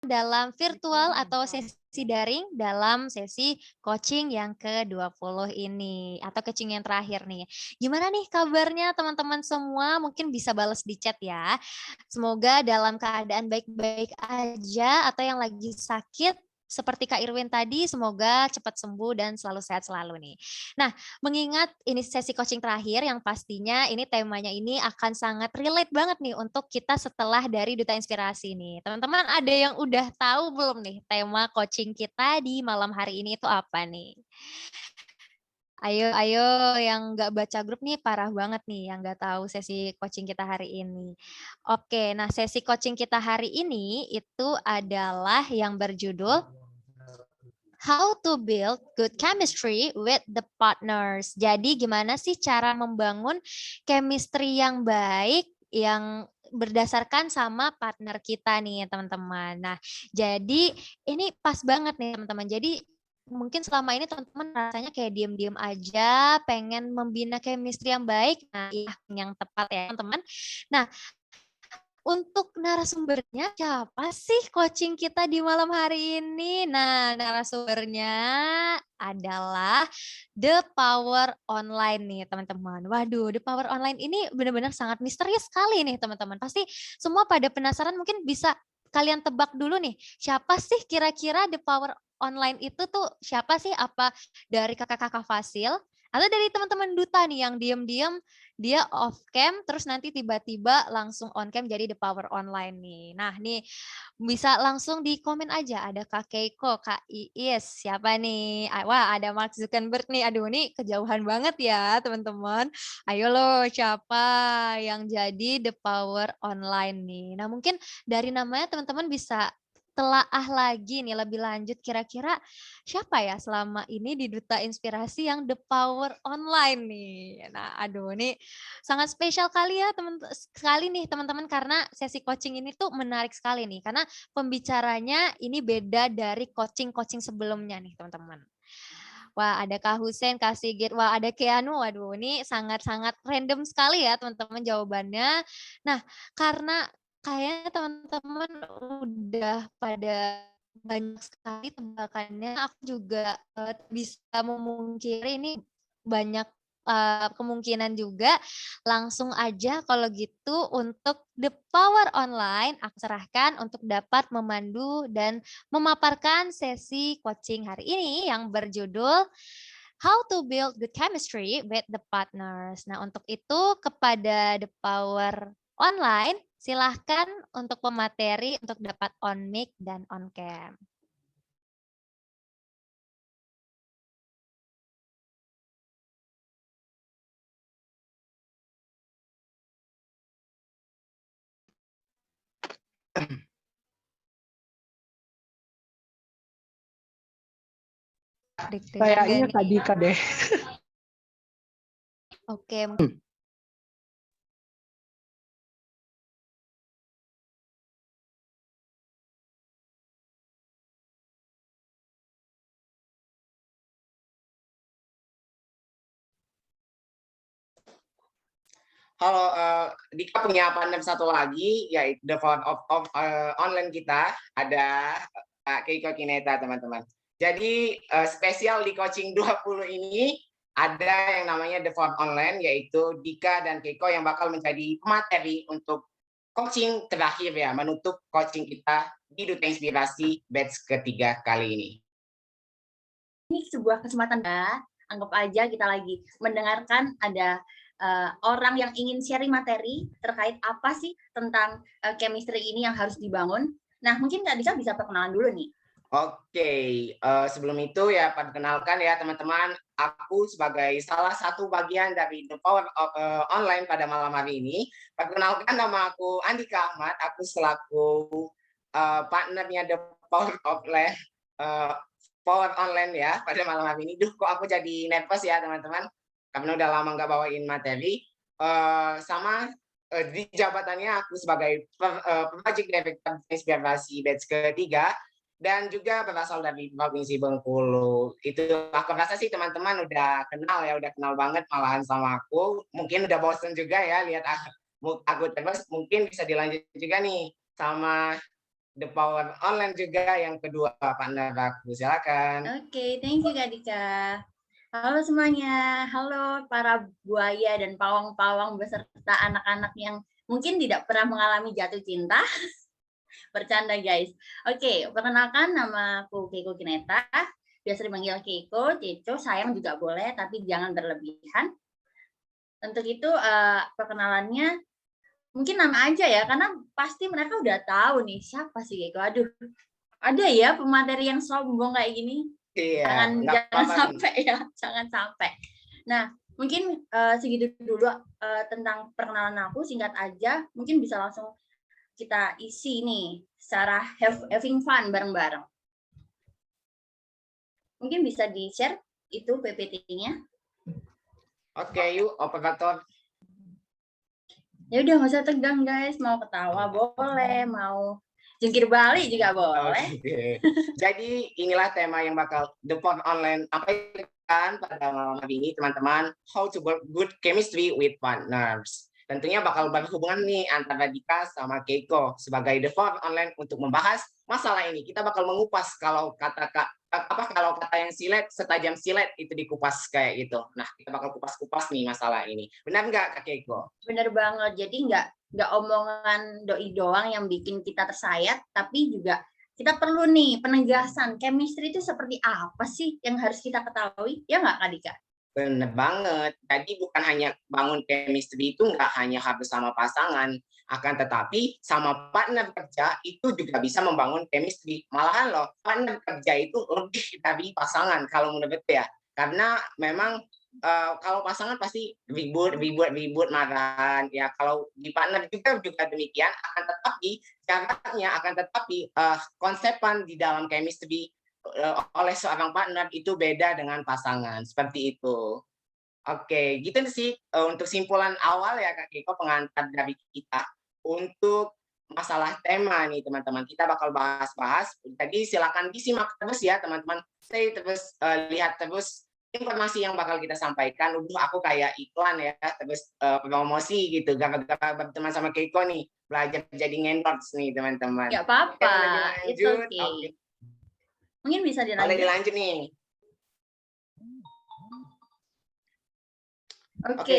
dalam virtual atau sesi daring dalam sesi coaching yang ke-20 ini atau coaching yang terakhir nih. Gimana nih kabarnya teman-teman semua? Mungkin bisa bales di chat ya. Semoga dalam keadaan baik-baik aja atau yang lagi sakit seperti Kak Irwin tadi semoga cepat sembuh dan selalu sehat selalu nih. Nah, mengingat ini sesi coaching terakhir yang pastinya ini temanya ini akan sangat relate banget nih untuk kita setelah dari Duta Inspirasi nih. Teman-teman ada yang udah tahu belum nih tema coaching kita di malam hari ini itu apa nih? Ayo ayo yang nggak baca grup nih parah banget nih yang nggak tahu sesi coaching kita hari ini. Oke, nah sesi coaching kita hari ini itu adalah yang berjudul How to build good chemistry with the partners. Jadi gimana sih cara membangun chemistry yang baik yang berdasarkan sama partner kita nih teman-teman. Nah, jadi ini pas banget nih teman-teman. Jadi mungkin selama ini teman-teman rasanya kayak diem-diem aja, pengen membina chemistry yang baik. Nah, yang tepat ya teman-teman. Nah, untuk narasumbernya siapa sih coaching kita di malam hari ini? Nah, narasumbernya adalah The Power Online nih, teman-teman. Waduh, The Power Online ini benar-benar sangat misterius sekali nih, teman-teman. Pasti semua pada penasaran, mungkin bisa kalian tebak dulu nih, siapa sih kira-kira The Power Online itu tuh siapa sih? Apa dari kakak-kakak Fasil? Atau dari teman-teman Duta nih yang diam-diam dia off cam terus nanti tiba-tiba langsung on cam jadi The Power Online nih. Nah, nih bisa langsung di komen aja ada Kak Keiko, Kak Iis, siapa nih? Wah, ada Mark Zuckerberg nih. Aduh, nih kejauhan banget ya, teman-teman. Ayo loh, siapa yang jadi The Power Online nih? Nah, mungkin dari namanya teman-teman bisa telaah lagi nih lebih lanjut kira-kira siapa ya selama ini di Duta Inspirasi yang The Power Online nih. Nah, aduh nih sangat spesial kali ya sekali nih teman-teman karena sesi coaching ini tuh menarik sekali nih karena pembicaranya ini beda dari coaching-coaching sebelumnya nih teman-teman. Wah, ada Kak Husen, Kak Sigit, wah ada Keanu. Waduh, ini sangat-sangat random sekali ya teman-teman jawabannya. Nah, karena kayaknya teman-teman udah pada banyak sekali tebakannya, aku juga bisa memungkiri ini banyak kemungkinan juga. Langsung aja kalau gitu untuk The Power Online, aku serahkan untuk dapat memandu dan memaparkan sesi coaching hari ini yang berjudul How to Build Good Chemistry with the Partners. Nah, untuk itu kepada The Power Online, silahkan untuk pemateri untuk dapat on mic dan on cam. Kayaknya Kak Dika deh. Oke, Halo, Dika punya partner satu lagi, yaitu the founder of online kita, ada Keiko Kineta, teman-teman. Jadi spesial di coaching 20 ini, ada yang namanya The Founder Online, yaitu Dika dan Keiko yang bakal menjadi materi untuk coaching terakhir ya, menutup coaching kita di Duta Inspirasi batch ketiga kali ini. Ini sebuah kesempatan ya, anggap aja kita lagi mendengarkan ada orang yang ingin sharing materi terkait apa sih tentang chemistry ini yang harus dibangun. Nah, mungkin Kak Dika bisa perkenalan dulu nih. Oke, sebelum itu ya perkenalkan ya teman-teman, aku sebagai salah satu bagian dari The Power Online pada malam hari ini. Perkenalkan, nama aku Andika Ahmad, aku selaku partnernya The Power Online, Power Online ya pada malam hari ini. Duh, kok aku jadi nervous ya teman-teman, karena udah lama nggak bawain materi. Sama di jabatannya aku sebagai Project Director Inspirasi batch ketiga, dan juga berasal dari Provinsi Bengkulu. Itu aku rasa sih teman-teman udah kenal banget malahan sama aku. Mungkin udah bosen juga ya lihat aku terus. Mungkin bisa dilanjut juga nih sama The Power Online juga yang kedua partner aku. Silakan. Oke, thank you Kak Dika. Halo semuanya, halo para buaya dan pawang-pawang beserta anak-anak yang mungkin tidak pernah mengalami jatuh cinta. Bercanda guys. Oke, perkenalkan nama aku Keiko Kineta. Biasa dipanggil Keiko, Ceco, sayang juga boleh, tapi jangan berlebihan. Untuk itu perkenalannya mungkin nama aja ya, karena pasti mereka udah tahu nih siapa sih Keiko. Aduh, ada ya pemateri yang sombong kayak gini. Iya, Jangan sampai ya, jangan sampai. Nah, mungkin segitu dulu tentang perkenalan aku, singkat aja. Mungkin bisa langsung kita isi nih secara having fun bareng-bareng. Mungkin bisa di-share itu PPT-nya. Oke, yuk operator. Ya udah nggak usah tegang guys, mau ketawa boleh, mau jungkir balik juga boleh. Oke. Jadi inilah tema yang bakal The Power Online sampaikan pada malam hari ini teman-teman, how to work good chemistry with partners. Tentunya bakal berhubungan nih antara Dika sama Keiko sebagai The Power Online untuk membahas masalah ini. Kita bakal mengupas kalau kalau kata yang silet setajam silet itu dikupas kayak gitu. Nah, kita bakal kupas-kupas nih masalah ini. Benar nggak Kak Keiko? Bener banget. Jadi nggak omongan doi doang yang bikin kita tersayat, tapi juga kita perlu nih penegasan chemistry itu seperti apa sih yang harus kita ketahui, ya nggak Kak Dika? Bener banget. Jadi bukan hanya bangun chemistry itu nggak hanya harus sama pasangan, akan tetapi sama partner kerja itu juga bisa membangun chemistry. Malahan loh, partner kerja itu lebih dari pasangan kalau menurut ya. Karena memang kalau pasangan pasti ribut marahan ya, kalau di partner juga demikian, akan tetapi konsepan di dalam chemistry oleh seorang partner itu beda dengan pasangan, seperti itu. Oke, gitu sih untuk simpulan awal ya Kak Kiko, pengantar dari kita untuk masalah tema nih teman-teman. Kita bakal bahas-bahas. Jadi silakan disimak terus ya teman-teman. Stay terus, lihat terus informasi yang bakal kita sampaikan. Aku kayak iklan ya, terus promosi gitu. Gara-gara berteman sama Keiko nih, belajar jadi ngendorse nih teman-teman. Nggak apa-apa, Oke, it's okay. Mungkin bisa boleh dilanjut. dilanjut nih. Oke.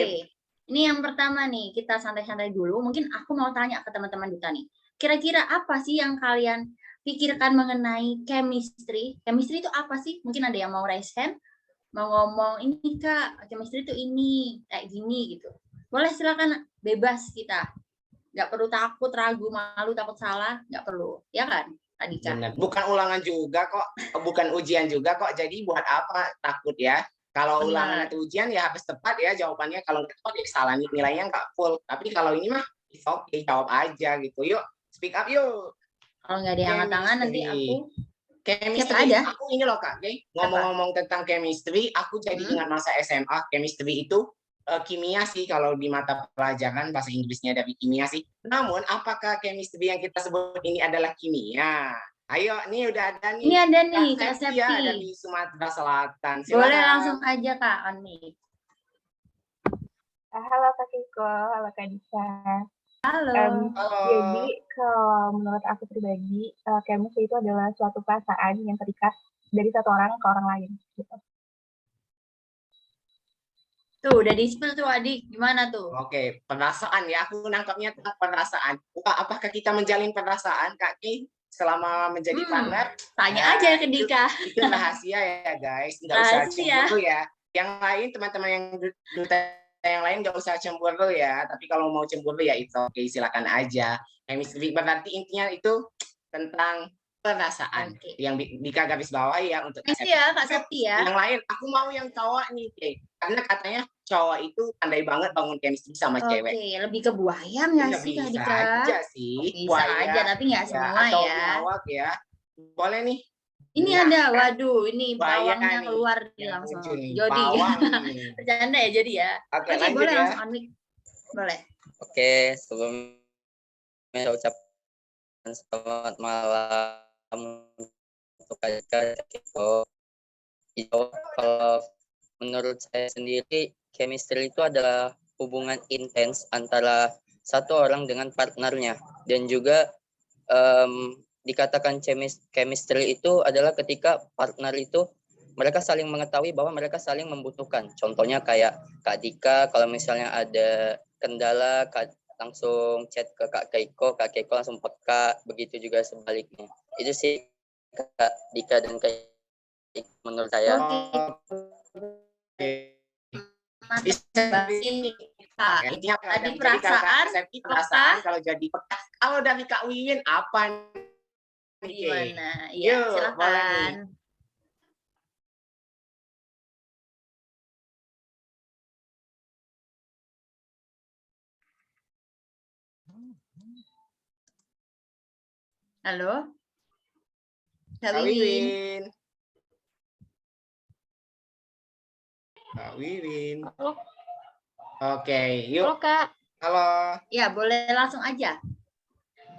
Ini yang pertama nih, kita santai-santai dulu. Mungkin aku mau tanya ke teman-teman Duta nih. Kira-kira apa sih yang kalian pikirkan mengenai chemistry? Chemistry itu apa sih? Mungkin ada yang mau raise hand, mau ngomong, ini Kak, chemistry itu ini, kayak gini gitu. Boleh silakan, bebas kita. Nggak perlu takut, ragu, malu, takut salah, nggak perlu. Ya kan, Kak Dika? Benar. Bukan ulangan juga kok, bukan ujian juga kok. Jadi buat apa takut ya? Kalau ulangan atau ujian ya harus tepat ya jawabannya. Kalau nggak tepat ya salah, nilainya nggak full. Tapi kalau ini mah it's okay, jawab aja gitu. Yuk, speak up yuk. Kalau nggak diangkat tangan nanti aku chemistry. aja. Aku ini loh Kak, ngomong-ngomong tentang chemistry, aku jadi ingat masa SMA. Chemistry itu kimia sih kalau di mata pelajaran, bahasa Inggrisnya dari kimia sih. Namun apakah chemistry yang kita sebut ini adalah kimia? Ayo, nih udah ada nih. Ini ada nih, Kak Septi ya, dari Sumatera Selatan. Silakan. Boleh langsung aja Kak, on mic. Halo Kak Kiko, halo Kak Dika. Halo. Jadi kalau menurut aku pribadi, chemistry itu adalah suatu perasaan yang terikat dari satu orang ke orang lain. Gitu. Tuh, udah di-spill tuh Adik, gimana tuh? Oke, perasaan ya, aku nangkapnya tentang perasaan. Apakah kita menjalin perasaan, Kak Ki, selama menjadi partner? Tanya aja ke Dika. Itu rahasia ya guys, nggak usah cemburu ya. Yang lain, teman-teman yang lain nggak usah cemburu ya. Tapi kalau mau cemburu ya itu oke, silakan aja. Chemistry berarti intinya itu tentang perasaan yang garis bawah ya untuk Kak Septi ya. Yang lain, aku mau yang cowok nih, karena katanya cowok itu pandai banget bangun chemistry sama cewek. Oke, lebih ke buayam nggak sih Kak Dika? Bisa aja sih. Bisa aja, tapi nggak semua atau ya. Lawak ya. Boleh nih. Ini ada, waduh, ini bawangnya keluar nih langsung. Jody. Bercanda ya Jody ya. Oke, boleh ya. Langsung on mic. Boleh. Oke, sebelumnya saya ucapkan selamat malam untuk Kak Kiko. Kalau menurut saya sendiri, chemistry itu adalah hubungan intens antara satu orang dengan partnernya, dan juga dikatakan chemistry itu adalah ketika partner itu mereka saling mengetahui bahwa mereka saling membutuhkan. Contohnya kayak Kak Dika, kalau misalnya ada kendala, langsung chat ke Kak Keiko langsung peka, begitu juga sebaliknya. Itu sih Kak Dika dan Kak Keiko menurut saya. Intinya Tadi perasaan kalau jadi peka. Kalau dari Kak Wiwin apa nih? Gimana? Iya, silakan. Halo, Kak Wiwin. Kak Wiwin. Halo. Oke, yuk. Halo Kak. Halo. Ya, boleh langsung aja.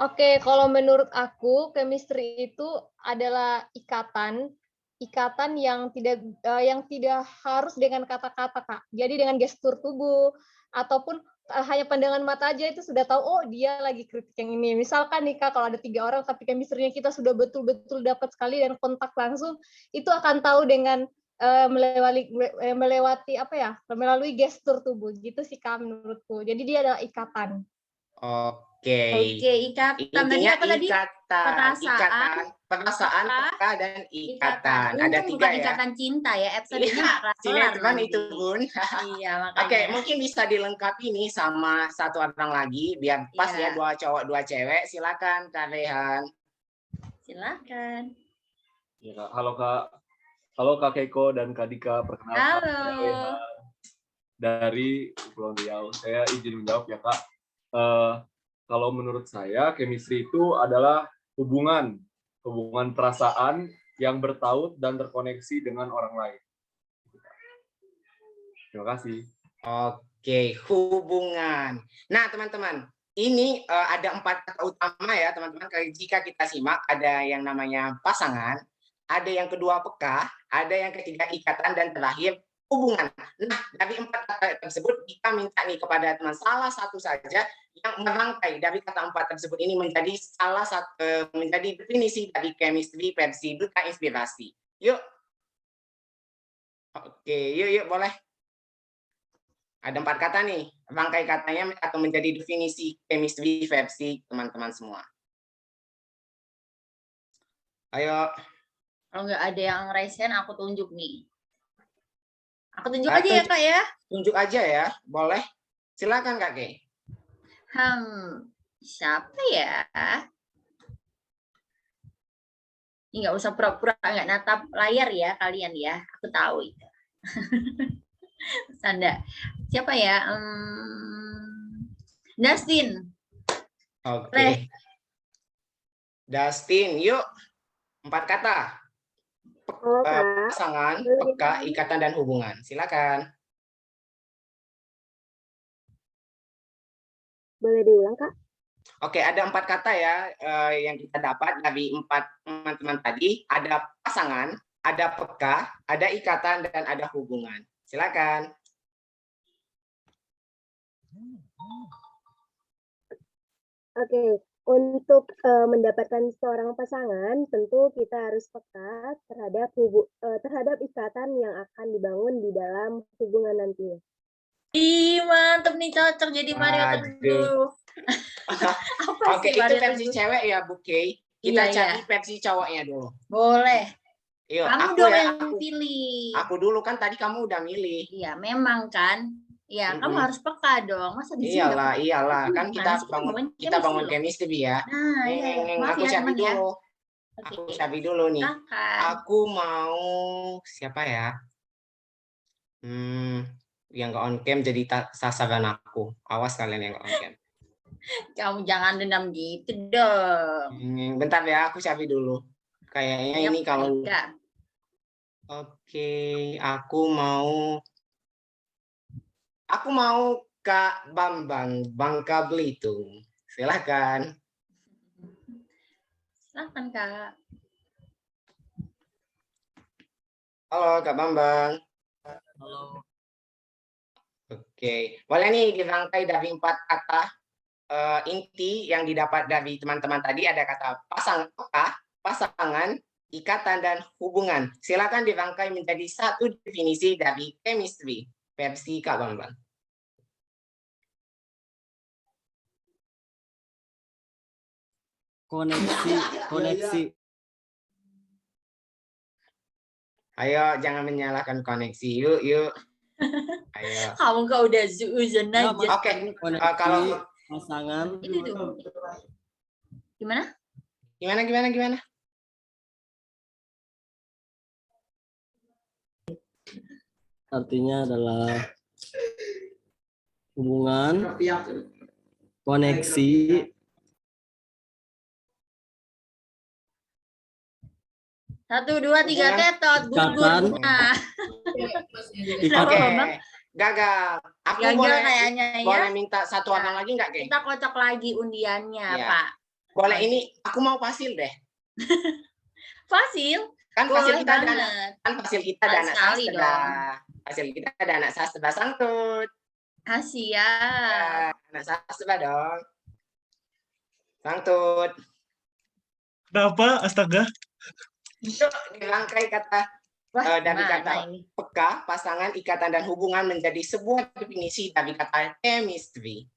Oke, kalau menurut aku chemistry itu adalah ikatan yang tidak harus dengan kata-kata, Kak. Jadi dengan gestur tubuh ataupun hanya pandangan mata aja itu sudah tahu, oh dia lagi kritik yang ini. Misalkan nih Kak, kalau ada 3 orang tapi chemistry-nya kita sudah betul-betul dapat sekali dan kontak langsung, itu akan tahu dengan melalui gestur tubuh gitu sih Kak menurutku. Jadi dia adalah ikatan. Oke, ikatan. Tadi apa tadi? Perasaan, peka, dan ikatan. Ada 3 bukan ya. Ikatan cinta ya, episode-nya sinetron itu Bun. Iya, makanya. Oke, mungkin bisa dilengkapi nih sama 1 orang lagi biar pas ya 2 cowok 2 cewek. Silakan Kak Rehan. Silakan. Ya, Kak. Halo Kak Keiko dan Kak Dika, perkenalkan saya Rehan dari Kepulauan Riau. Saya izin menjawab ya Kak. Kalau menurut saya chemistry itu adalah hubungan perasaan yang bertaut dan terkoneksi dengan orang lain. Terima kasih. Oke, hubungan. Nah, teman-teman, ini ada 4 kata utama ya, teman-teman. Jika kita simak, ada yang namanya pasangan, ada yang kedua peka, ada yang ketiga ikatan, dan terakhir hubungan. Nah, dari 4 kata tersebut, kita minta nih kepada teman salah satu saja yang merangkai dari kata 4 tersebut ini menjadi menjadi definisi dari chemistry versi Duta Inspirasi. Yuk. Oke, yuk boleh. Ada 4 kata nih, rangkai katanya atau menjadi definisi chemistry versi teman-teman semua. Ayo. Kalau nggak ada yang raise hand, aku tunjuk nih. Aku tunjuk aja ya Kak ya. Tunjuk aja ya, boleh. Silakan Kak Kay. Siapa ya? Ini nggak usah pura-pura nggak natap layar ya kalian ya. Aku tahu itu. Sanda. Siapa ya? Dustin. Oke. Dustin, yuk. 4 kata. Pasangan, peka, ikatan, dan hubungan. Silakan. Boleh diulang, Kak? Oke, ada 4 kata ya yang kita dapat dari 4 teman-teman tadi. Ada pasangan, ada peka, ada ikatan, dan ada hubungan. Silakan. Oke, untuk mendapatkan seorang pasangan, tentu kita harus peka terhadap ikatan yang akan dibangun di dalam hubungan nantinya. Ih, mantep nih, cocok jadi Mario Teguh. Oke, itu versi cewek ya, Bu Kay. Kita cari versi cowoknya dulu. Boleh. Yuk, kamu dong yang pilih. Aku dulu kan tadi kamu udah milih. Iya, memang kan. Ya, kamu harus peka dong. Masa di sini Iyalah. Kan kita bangun chemistry ya. Nah, aku cari dulu. Aku cari dulu nih. Aku mau siapa ya? Yang nggak on cam jadi sasaran aku. Awas kalian yang nggak on cam. Kamu jangan dendam gitu dong. Bentar ya, aku cari dulu. Kayaknya ini kalau. Oke, aku mau Kak Bambang, Bangka Belitung. Silakan. Silakan, Kak. Halo, Kak Bambang. Halo. Oke, boleh nih dirangkai dari 4 kata inti yang didapat dari teman-teman tadi ada kata pasangan, ikatan, dan hubungan. Silakan dirangkai menjadi satu definisi dari chemistry versi Kak Bambang. Koneksi. Ayo, jangan menyalahkan koneksi. Yuk. Ayo. Kamu kok udah zuzon aja. Oke, kalau pasangan. Itu tuh. Gimana? Gimana? Artinya adalah hubungan, koneksi, Satu, dua, tiga, tetot. ikatan. Oke, gagal. Aku Gagal boleh kayaknya ya. boleh minta satu orang lagi nggak, Kay? Kita kocok lagi undiannya, Iya. Pak. Boleh ini, aku mau fasil deh. Fasil? Kan fasil Boleh kita ada banget. fasil kita ada anak Sekali sastra. Fasil kita ada anak sastra sangtut. Asia. Anak sastra dong. Sangtut. Kenapa? Astaga. Itu dirangkai kata Wah, dari gimana kata ini? peka, pasangan, ikatan, dan hubungan menjadi sebuah definisi dari kata chemistry.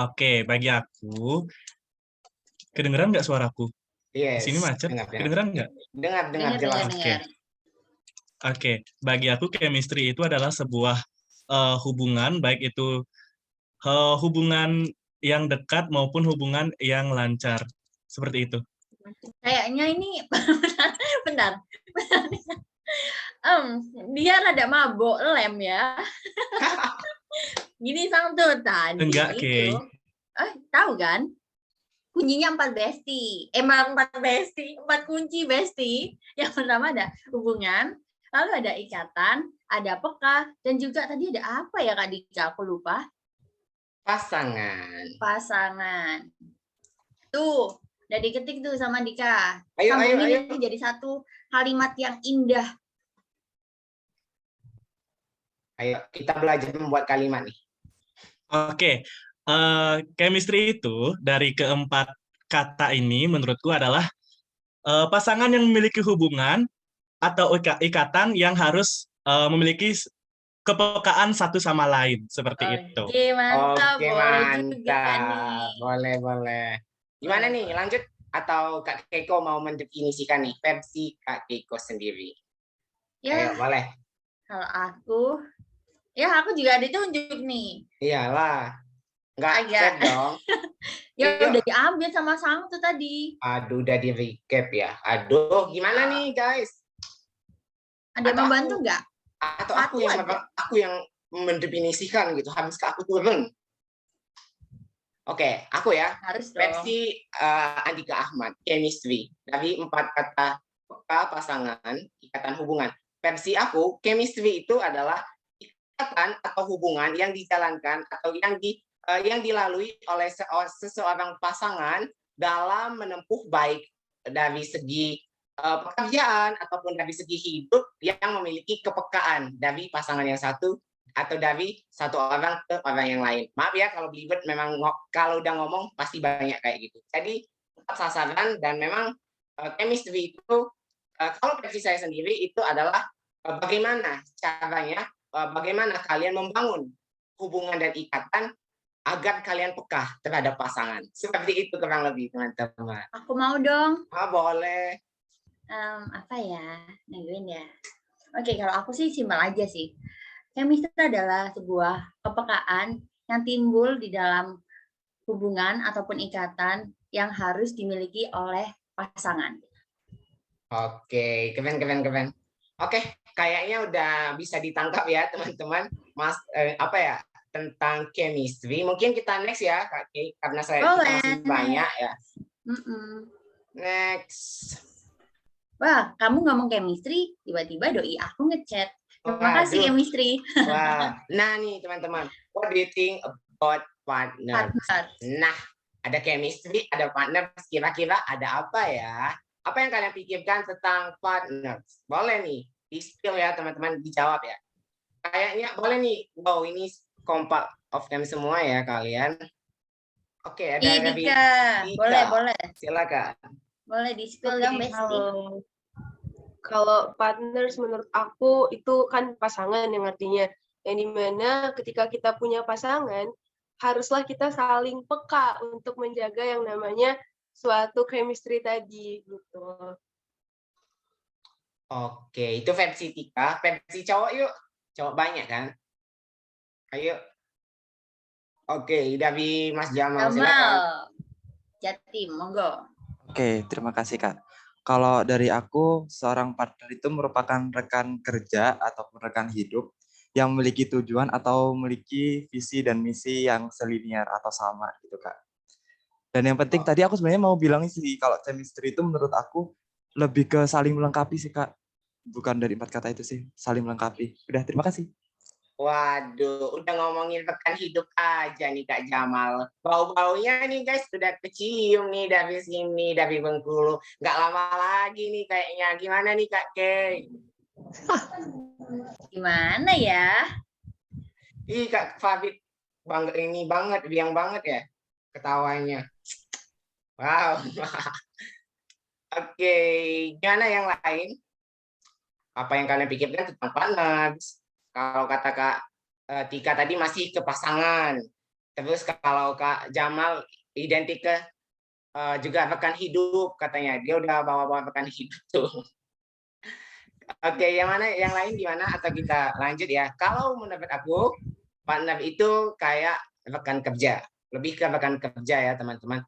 Oke, bagi aku, kedengeran nggak suaraku? Di Yes. sini macet, kedengeran nggak? Dengar Dengar, jelas. dengar. Oke, bagi aku chemistry itu adalah sebuah hubungan, baik itu hubungan yang dekat maupun hubungan yang lancar. Seperti itu. Kayaknya ini bentar. Dia rada mabok lem ya. Gini Sangtut tadi. Enggak, Kay. Tahu kan? Kuncinya 4 besti. Emang 4 besti, 4 kunci besti. Yang pertama ada hubungan, lalu ada ikatan, ada peka, dan juga tadi ada apa ya Kak Dika? Aku lupa. Pasangan. Tuh, udah diketik tuh sama Dika. Ayo. Sambungin ini jadi satu kalimat yang indah. Ayo, kita belajar membuat kalimat nih. Oke, chemistry itu dari keempat kata ini menurutku adalah pasangan yang memiliki hubungan atau ikatan yang harus memiliki kepekaan satu sama lain seperti itu. Oke, mantap. Oke, Boleh juga nih. Boleh. Gimana nih, lanjut? Atau Kak Keiko mau mendefinisikan nih versi Kak Keiko sendiri? Ya, Ayo, boleh. kalau aku juga ditunjuk nih. Iyalah. Nggak Agak. accept dong. Ya Yuk. udah diambil sama Sangtu tadi. Aduh, udah di recap ya. Aduh, gimana nih guys? Ada yang Atau membantu aku- nggak? Atau Satu aja. aku yang mendefinisikan gitu. Haruskah aku turun? Oke, aku ya. Harus dong. Versi Andika Ahmad, chemistry. Dari 4 kata peka, pasangan, ikatan, hubungan. Versi aku, chemistry itu adalah ikatan atau hubungan yang dijalankan atau yang dilalui oleh seseorang pasangan dalam menempuh baik dari segi pekerjaan ataupun dari segi hidup yang memiliki kepekaan dari pasangan yang satu atau dari satu orang ke orang yang lain. Maaf ya kalau belibet, memang kalau udah ngomong pasti banyak kayak gitu. Jadi tetap sasaran, dan memang chemistry itu kalau versi saya sendiri itu adalah bagaimana caranya, bagaimana kalian membangun hubungan dan ikatan agar kalian peka terhadap pasangan. Seperti itu kurang lebih, teman-teman. Aku mau dong. Boleh. Apa ya? Nungguin ya. Oke, kalau aku sih simpel aja sih. Chemistry adalah sebuah kepekaan yang timbul di dalam hubungan ataupun ikatan yang harus dimiliki oleh pasangan. Oke, keren. Oke, kayaknya udah bisa ditangkap ya teman-teman. Mas, tentang chemistry. Mungkin kita next ya, Kak Kay, karena kita masih banyak ya. Next. Wah, kamu ngomong chemistry, tiba-tiba doi aku ngechat. Terima kasih chemistry. Wah, nah nih teman-teman, what do you think about partner? Nah, ada chemistry, ada partner, kira-kira ada apa ya? Apa yang kalian pikirkan tentang partner? Boleh nih, di-spill ya teman-teman, dijawab ya. kayaknya boleh nih. Wow, ini kompak off cam semua ya kalian. Oke, ada dari Dika. Boleh. Silakan. Boleh di-spill dong, Besti. Halo. Kalau partners menurut aku itu kan pasangan yang artinya yang dimana ketika kita punya pasangan haruslah kita saling peka untuk menjaga yang namanya suatu chemistry tadi gitu. Oke, itu versi Tika. Versi cowok yuk. Cowok banyak kan? Ayo. Oke, dari Mas Jamal. Silakan. Jatim, monggo. Oke, terima kasih Kak. Kalau dari aku, seorang partner itu merupakan rekan kerja ataupun rekan hidup yang memiliki tujuan atau memiliki visi dan misi yang selinier atau sama gitu Kak. Dan yang penting tadi aku sebenarnya mau bilang sih, kalau chemistry itu menurut aku lebih ke saling melengkapi sih Kak. Bukan dari 4 kata itu sih, saling melengkapi. Udah, terima kasih. Waduh, udah ngomongin rekan hidup aja nih Kak Jamal. Bau-baunya nih guys, udah kecium nih dari sini, dari Bengkulu. Nggak lama lagi nih kayaknya. Gimana nih Kak Kay? Gimana ya? Ih Kak Fabit, bangga ini banget, biang banget ya ketawanya. Wow. Oke, gimana yang lain? Apa yang kalian pikirkan tentang partners? Kalau kata Kak Tika tadi masih ke pasangan. Terus kalau Kak Jamal identik ke juga rekan hidup katanya. Dia udah bawa-bawa rekan hidup tuh. Oke, yang mana yang lain gimana? Atau kita lanjut ya. Kalau menurut aku, partner itu kayak rekan kerja. Lebih ke rekan kerja ya, teman-teman.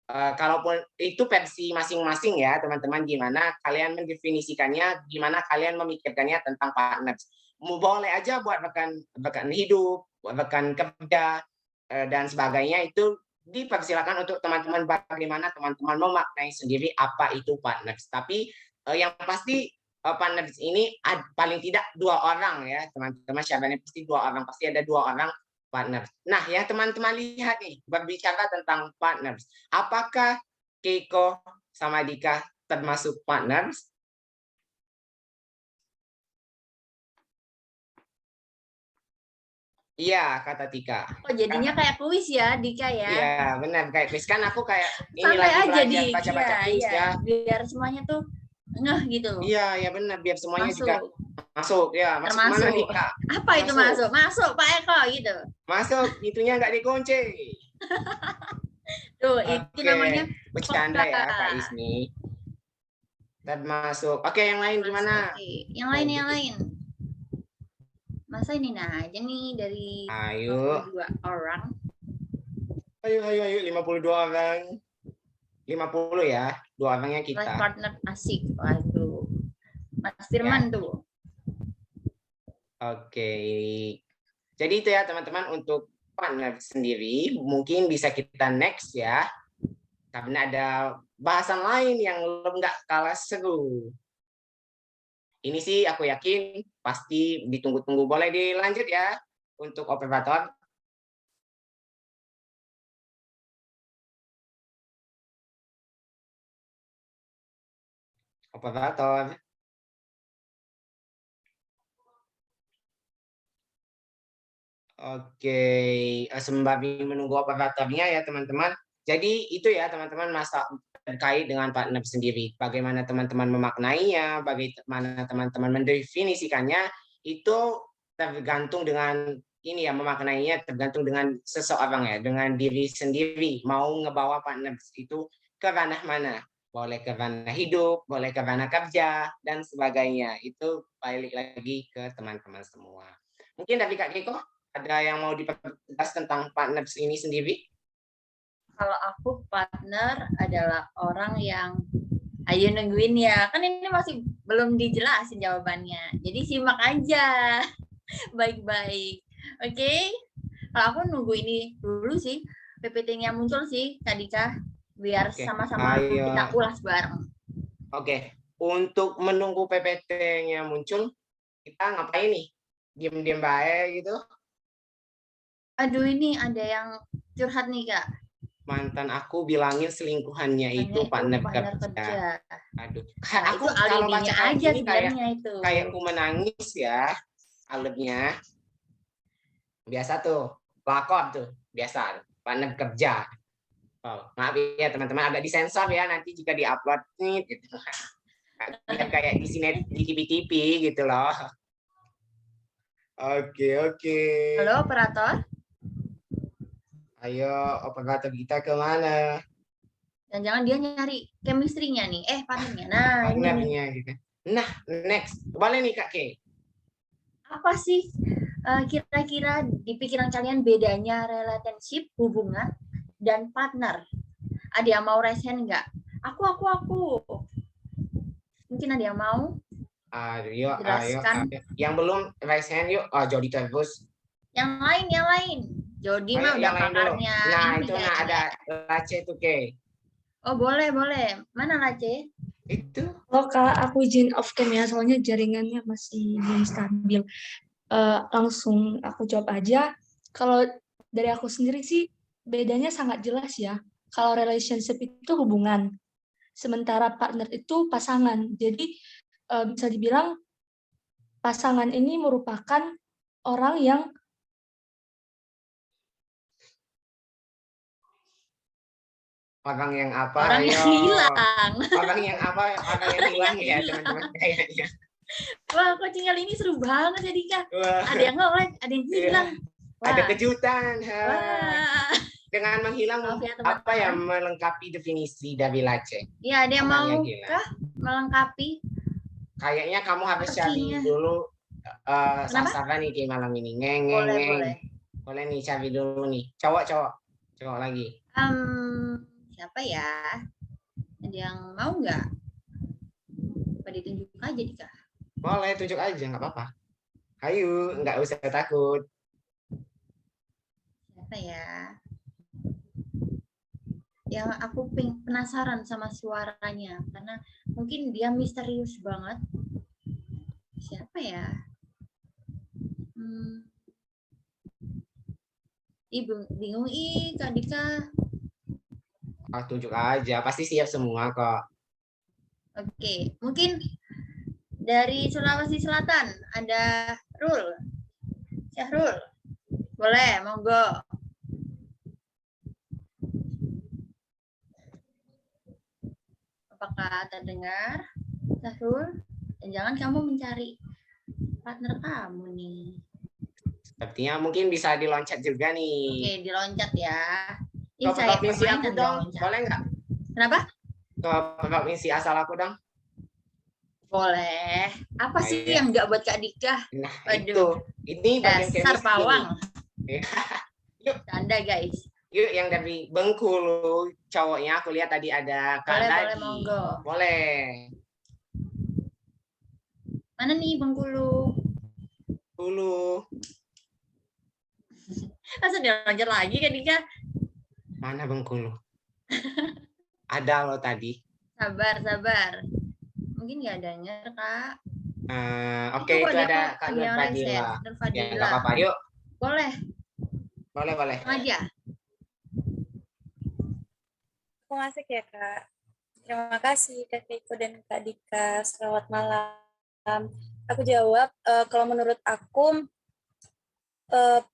Kalaupun itu versi masing-masing ya, teman-teman, gimana kalian mendefinisikannya, gimana kalian memikirkannya tentang partner. Boleh aja buat rekan hidup, buat rekan kerja, dan sebagainya, itu dipersilakan untuk teman-teman bagaimana teman-teman memaknai sendiri apa itu partners. Tapi yang pasti partners ini paling tidak 2 orang ya, teman-teman. Syaratnya pasti 2 orang, pasti ada 2 orang partners. Nah, yang teman-teman lihat nih, berbicara tentang partners. Apakah Keiko sama Dika termasuk partners? Iya, kata Tika. Oh, jadinya kayak kuis ya, Dika ya? Iya, benar. Kayak kuis. Kan aku kayak ini Santai lagi aja, belajar Dik. baca-baca kuis ya. Biar semuanya tuh ngeh gitu. Iya, benar. Biar semuanya Masuk. juga masuk. Ya, masuk Termasuk. mana Dika? Apa itu masuk? Masuk, Pak Eko gitu. Masuk, itunya nggak dikunci. Tuh, itu namanya bercanda peka. ya, Kak Isni. Termasuk. Oke, yang lain gimana? Yang lain. Masa ini aja nih dari Ayo. 22 orang. Ayo, 52 orang. 50 ya, 2 orangnya Life kita. partner asik. Waduh. Mas Firman tuh. Oke. Jadi itu ya teman-teman, untuk partner sendiri mungkin bisa kita next ya. Karena ada bahasan lain yang nggak kalah seru. Ini sih aku yakin pasti ditunggu-tunggu. Boleh dilanjut ya untuk operator. Operator. Oke, sembari menunggu operatornya ya teman-teman. Jadi itu ya teman-teman, masa terkait dengan partner sendiri. Bagaimana teman-teman memaknainya, bagaimana teman-teman mendefinisikannya, itu tergantung dengan ini ya, memaknainya tergantung dengan seseorang ya, dengan diri sendiri. Mau ngebawa partner itu ke ranah mana? Boleh ke ranah hidup, boleh ke ranah kerja, dan sebagainya. Itu balik lagi ke teman-teman semua. Mungkin dari Kak Keiko, ada yang mau dipertegas tentang partners ini sendiri? Kalau aku, partner adalah orang yang ayo nungguin ya. Kan ini masih belum dijelasin jawabannya. Jadi simak aja. Baik-baik. Oke? Kalau aku nunggu ini dulu sih. PPT-nya muncul sih, Kak Dika. Biar sama-sama kita ulas bareng. Oke. Untuk menunggu PPT-nya muncul, kita ngapain nih? Diam-diam baik gitu? Aduh, ini ada yang curhat nih, Kak. Mantan aku bilangin selingkuhannya itu partner kerja. Aduh, Nah, aku kalau baca aja ini sebenarnya itu. kayak aku menangis ya. Alutnya biasa tuh, lakon tuh biasa, partner kerja. Oh, maaf ya teman-teman, agak disensor ya nanti jika diupload nih, gitu. Biar kayak di sini di TV-TV gitu loh. Oke. Halo operator. Ayo operator kita kemana? Dan jangan dia nyari chemistry-nya nih, partnernya. Nah, ini nih. Partnernya gitu. Nah, next. Boleh nih Kak Kay. Apa sih kira-kira di pikiran kalian bedanya relationship, hubungan, dan partner? Ada yang mau raise hand nggak? Aku. Mungkin ada yang mau? Ayo. Jelaskan. Yang belum raise hand yuk. Jody terus. Yang lain. Jody mah udah pakarnya. Nah, itu ada Lace tuh, Kay. Oh, boleh. Mana Lace? Itu. Oh Kak, aku izin off cam ya, soalnya jaringannya masih belum stabil. Langsung aku jawab aja. Kalau dari aku sendiri sih, bedanya sangat jelas ya. Kalau relationship itu hubungan, sementara partner itu pasangan. Jadi bisa dibilang pasangan ini merupakan orang yang Orang yang apa? Orang yang hilang. Orang yang apa? Orang yang hilang ya teman-teman kayaknya. Wah, coaching kali ini seru banget ya Dika. Ada yang nge-lag, ada yang hilang. Ada kejutan. Wah. Dengan menghilang ya, apa yang melengkapi definisi dari Lace? Iya, ada yang mau kah melengkapi? Kayaknya kamu harus cari dulu sasaran nih kayak malam ini. Boleh nih cari dulu nih. Cowok lagi. Siapa ya? Ada yang mau nggak? Apa ditunjuk aja Dika? Boleh, tunjuk aja, nggak apa-apa. Ayo, nggak usah takut. Siapa ya? Yang aku penasaran sama suaranya, karena mungkin dia misterius banget. Siapa ya? Bingung Kak Dika. Tunjuk aja, pasti siap semua kok. Oke, mungkin dari Sulawesi Selatan ada Syahrul. Boleh, monggo. Apakah terdengar, Syahrul? Dan jangan kamu mencari partner kamu nih. Sepertinya mungkin bisa diloncat juga nih. Oke, diloncat ya. Ke provinsi aku dong, boleh nggak? Kenapa? Ke provinsi asal aku dong. Boleh. Apa sih yang nggak buat Kak Dika? Nah, itu. Ini bagian dasar pawang. Yuk. Canda guys. Yuk, yang dari Bengkulu, cowoknya aku lihat tadi ada Kak Dadi. Boleh, monggo. Boleh. Mana nih Bengkulu? Bengkulu. Masa diloncat lagi Kak Dika? Mana Bengkulu? Ada loh tadi. Sabar. Mungkin nggak ada denger, Kak. Oke, itu ada Kak Nur Fadila. Ya, nggak apa-apa. Yuk. Boleh. Aja. Aku asik ya, Kak. Terima kasih Kak Keiko dan Kak Dika. Selamat malam. Aku jawab, kalau menurut aku,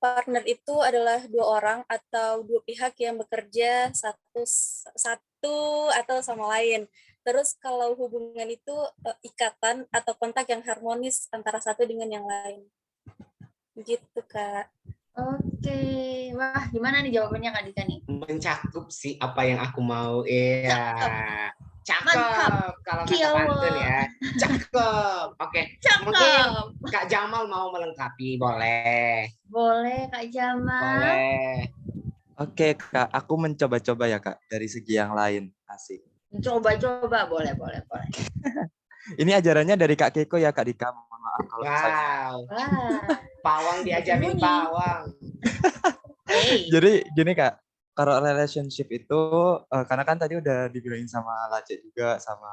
partner itu adalah dua orang atau dua pihak yang bekerja satu atau sama lain. Terus kalau hubungan itu ikatan atau kontak yang harmonis antara satu dengan yang lain. Gitu, Kak. Oke. Wah, gimana nih jawabannya Kak Dika nih? Mencakup sih apa yang aku mau. Iya. Cakep. Kalau kata pantun ya. Cakep. Oke. Mungkin Kak Jamal mau melengkapi, boleh. Boleh, Kak Jamal. Boleh. Oke, Kak. Aku mencoba-coba ya, Kak. Dari segi yang lain. Asik. Coba-coba, boleh. Ini ajarannya dari Kak Keiko ya, Kak Dika. Mohon maaf kalau wow. Pawang diajarin pawang. Jadi gini, Kak. Kalau relationship itu, karena kan tadi udah dibilangin sama Lace juga, sama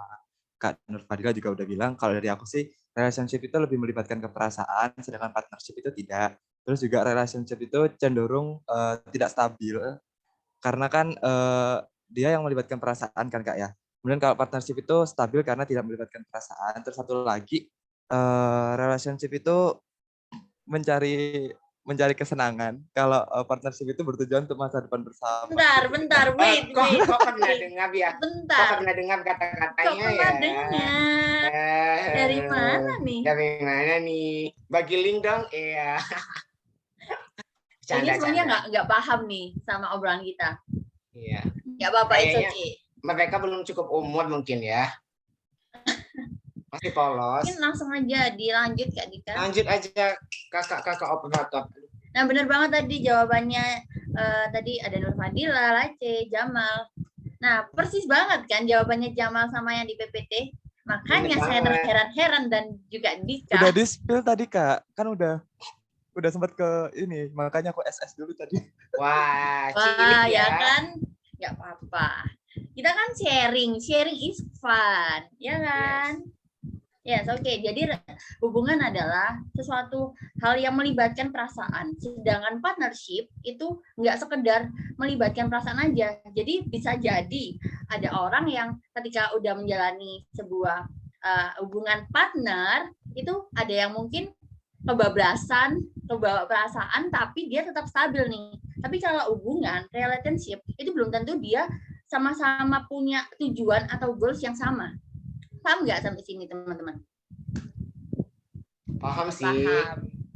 Kak Nur Fadila juga udah bilang, kalau dari aku sih, relationship itu lebih melibatkan keperasaan, sedangkan partnership itu tidak. Terus juga relationship itu cenderung tidak stabil, karena kan dia yang melibatkan perasaan kan, Kak ya. Kemudian kalau partnership itu stabil karena tidak melibatkan perasaan. Terus satu lagi, relationship itu mencari kesenangan. Kalau partnership itu bertujuan untuk masa depan bersama. Bentar, wait. Kok pernah dengar ya? Bentar. Kok pernah dengar kata-katanya Kok pernah dengar? Dari mana nih? Dari mana nih? Bagi link dong. Iya. Kayaknya semuanya nggak paham nih sama obrolan kita. Iya. Nggak apa-apa, it's okay. Mereka belum cukup umur mungkin ya. Masih polos. Mungkin langsung aja dilanjut Kak Dika. Lanjut aja kakak operator. Nah benar banget tadi jawabannya. Tadi ada Nur Fadila, Lace, Jamal. Nah persis banget kan jawabannya Jamal sama yang di PPT. Makanya saya terheran-heran dan juga Dika. Udah di-spill tadi Kak. Kan udah sempat ke ini. Makanya aku SS dulu tadi. Wah ya kan? Nggak apa-apa. Kita kan sharing is fun. Ya kan? Yes, oke. Jadi hubungan adalah sesuatu hal yang melibatkan perasaan. Sedangkan partnership itu nggak sekedar melibatkan perasaan aja. Jadi bisa jadi ada orang yang ketika udah menjalani sebuah hubungan partner, itu ada yang mungkin kebablasan, kebawa perasaan, tapi dia tetap stabil nih. Tapi kalau hubungan, relationship, itu belum tentu dia sama-sama punya tujuan atau goals yang sama. Paham nggak sampai sini teman-teman? Paham sih.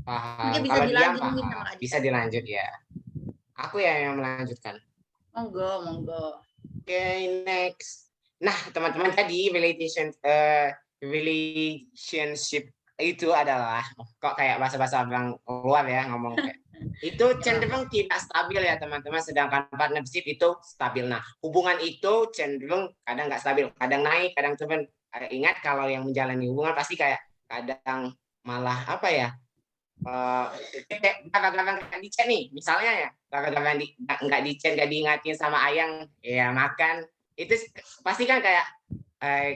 Paham. Mungkin bisa Kalau dilanjut dia mungkin paham. sama Kak Bisa dilanjut ya. Aku yang melanjutkan. Monggo. Oke, next. Nah, teman-teman tadi relationship itu adalah kok kayak bahasa-bahasa orang luar ya ngomong kayak itu cenderung tidak stabil ya teman-teman, sedangkan partnership itu stabil. Nah, hubungan itu cenderung kadang nggak stabil, kadang naik, kadang turun. Ingat kalau yang menjalani hubungan pasti kayak kadang malah apa ya, kadang-kadang nggak dicet nih, misalnya ya, kadang-kadang nggak dicet, nggak diingatin sama ayang, ya makan, itu pasti kan kayak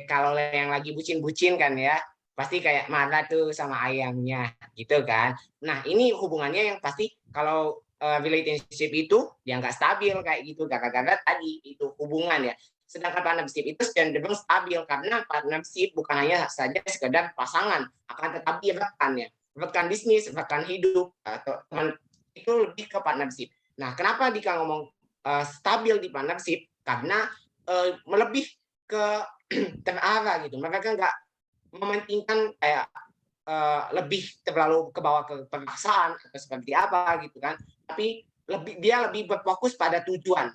kalau yang lagi bucin-bucin kan ya, pasti kayak marah tuh sama ayamnya gitu kan. Nah ini hubungannya yang pasti kalau relationship itu dia nggak stabil kayak gitu gara-gara tadi itu hubungan ya. Sedangkan partnership itu cenderung stabil karena partnership bukan hanya saja sekedar pasangan, akan tetapi rekan ya, rekan bisnis, rekan hidup atau teman, itu lebih ke partnership. Nah kenapa Dika ngomong stabil di partnership, karena melebih ke terarah gitu. Mereka nggak mementingkan kayak lebih terlalu ke bawah ke perasaan atau seperti apa gitu kan, tapi dia lebih berfokus pada tujuan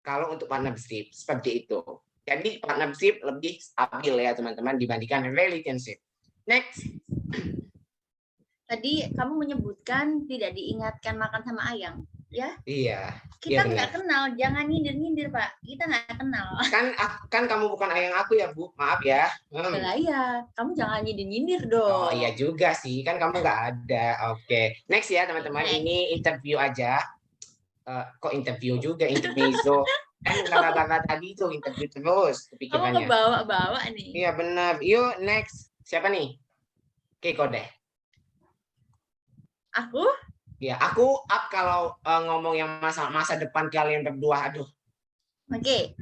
kalau untuk partnership seperti itu. Jadi partnership lebih stabil ya teman-teman dibandingkan relationship. Next. Tadi kamu menyebutkan tidak diingatkan makan sama ayam, ya? Iya. Kita nggak kenal, jangan nyindir-nyindir Pak. Kita nggak kenal. Kan kamu bukan ayang aku ya Bu, maaf ya. Lah iya, kamu jangan nyindir-nyindir dong. Oh iya juga sih, kan kamu nggak ada. Oke, next ya teman-teman. Ini interview aja. Kok interview juga, intermezzo. Kan kata-kata tadi tuh interview terus kepikirannya. Kamu kebawa-bawa nih. Iya benar. Yuk next. Siapa nih? Keiko deh. Aku? Ya, aku up kalau ngomong yang masa depan kalian berdua. Aduh. Oke.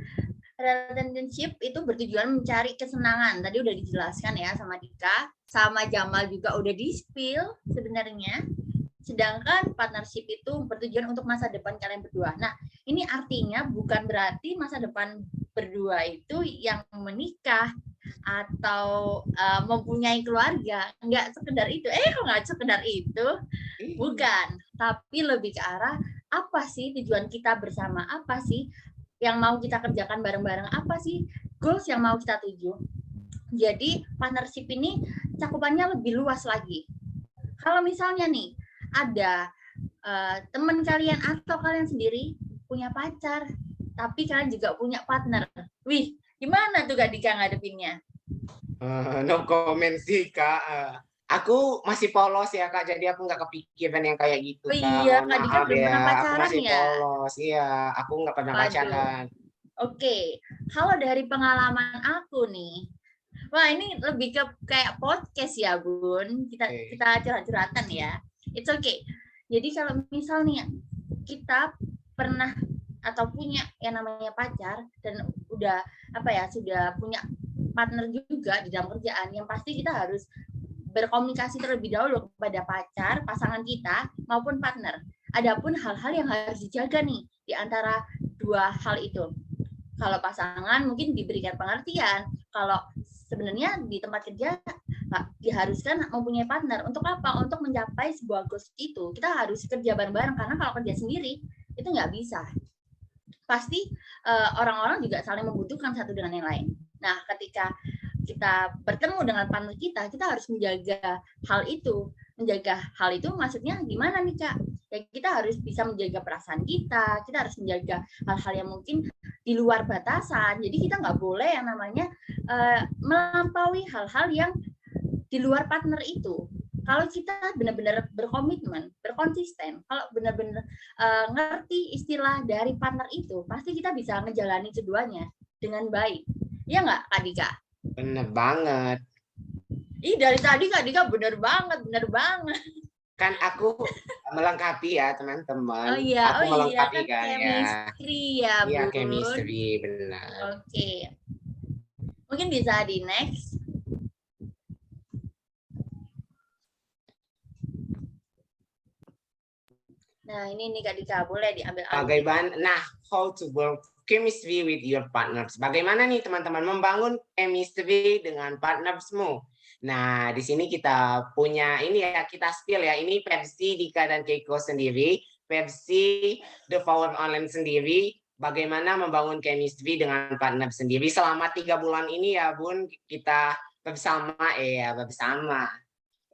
Relationship itu bertujuan mencari kesenangan. Tadi udah dijelaskan ya sama Dika, sama Jamal juga udah di-spill sebenarnya. Sedangkan partnership itu bertujuan untuk masa depan kalian berdua. Nah, ini artinya bukan berarti masa depan berdua itu yang menikah atau mempunyai keluarga. Nggak sekedar itu. Kok nggak sekedar itu? Bukan. Tapi lebih ke arah apa sih tujuan kita bersama? Apa sih yang mau kita kerjakan bareng-bareng? Apa sih goals yang mau kita tuju? Jadi partnership ini cakupannya lebih luas lagi. Kalau misalnya nih, ada teman kalian atau kalian sendiri punya pacar, tapi kalian juga punya partner. Wih, gimana tuh Kak Dika ngadepinnya? No comment sih Kak. Aku masih polos ya Kak, jadi aku nggak kepikiran yang kayak gitu. Oh iya, Kak Dika belum pernah pacaran aku masih ya? Polos, iya. Aku nggak pernah pacaran. Oke, kalau dari pengalaman aku nih, wah ini lebih ke kayak podcast ya Bun, kita curhat-curhatan ya. It's okay. Jadi kalau misalnya kita pernah atau punya yang namanya pacar dan sudah punya partner juga di dalam kerjaan, yang pasti kita harus berkomunikasi terlebih dahulu kepada pacar, pasangan kita, maupun partner. Adapun hal-hal yang harus dijaga nih di antara dua hal itu. Kalau pasangan mungkin diberikan pengertian, kalau sebenarnya di tempat kerja diharuskan mempunyai partner. Untuk apa? Untuk mencapai sebuah goals itu, kita harus kerja bareng-bareng, karena kalau kerja sendiri itu nggak bisa. Pasti orang-orang juga saling membutuhkan satu dengan yang lain. Nah, ketika kita bertemu dengan partner kita harus menjaga hal itu. Menjaga hal itu maksudnya gimana nih, Kak? Ya, kita harus bisa menjaga perasaan kita harus menjaga hal-hal yang mungkin di luar batasan. Jadi kita nggak boleh yang namanya melampaui hal-hal yang di luar partner itu. Kalau kita benar-benar berkomitmen, berkonsisten, kalau benar-benar ngerti istilah dari partner itu, pasti kita bisa menjalani keduanya dengan baik. Iya nggak, Kak Dika? Bener banget. Ih, dari tadi Kak Dika bener banget. Kan aku melengkapi ya, teman-teman. Oh iya, Aku melengkapi kan chemistry ya, Iya, Bun. chemistry, benar. Oke. Mungkin bisa di next. Nah, ini nih Kak Dika, boleh diambil alih. Bagaimana, how to work chemistry with your partners. Bagaimana nih teman-teman membangun chemistry dengan partnersmu? Nah, di sini kita punya ini ya, kita spill ya. Ini versi Dika dan Keiko sendiri, versi The Power Online sendiri. Bagaimana membangun chemistry dengan partner sendiri selama 3 bulan ini ya, Bun. Kita bersama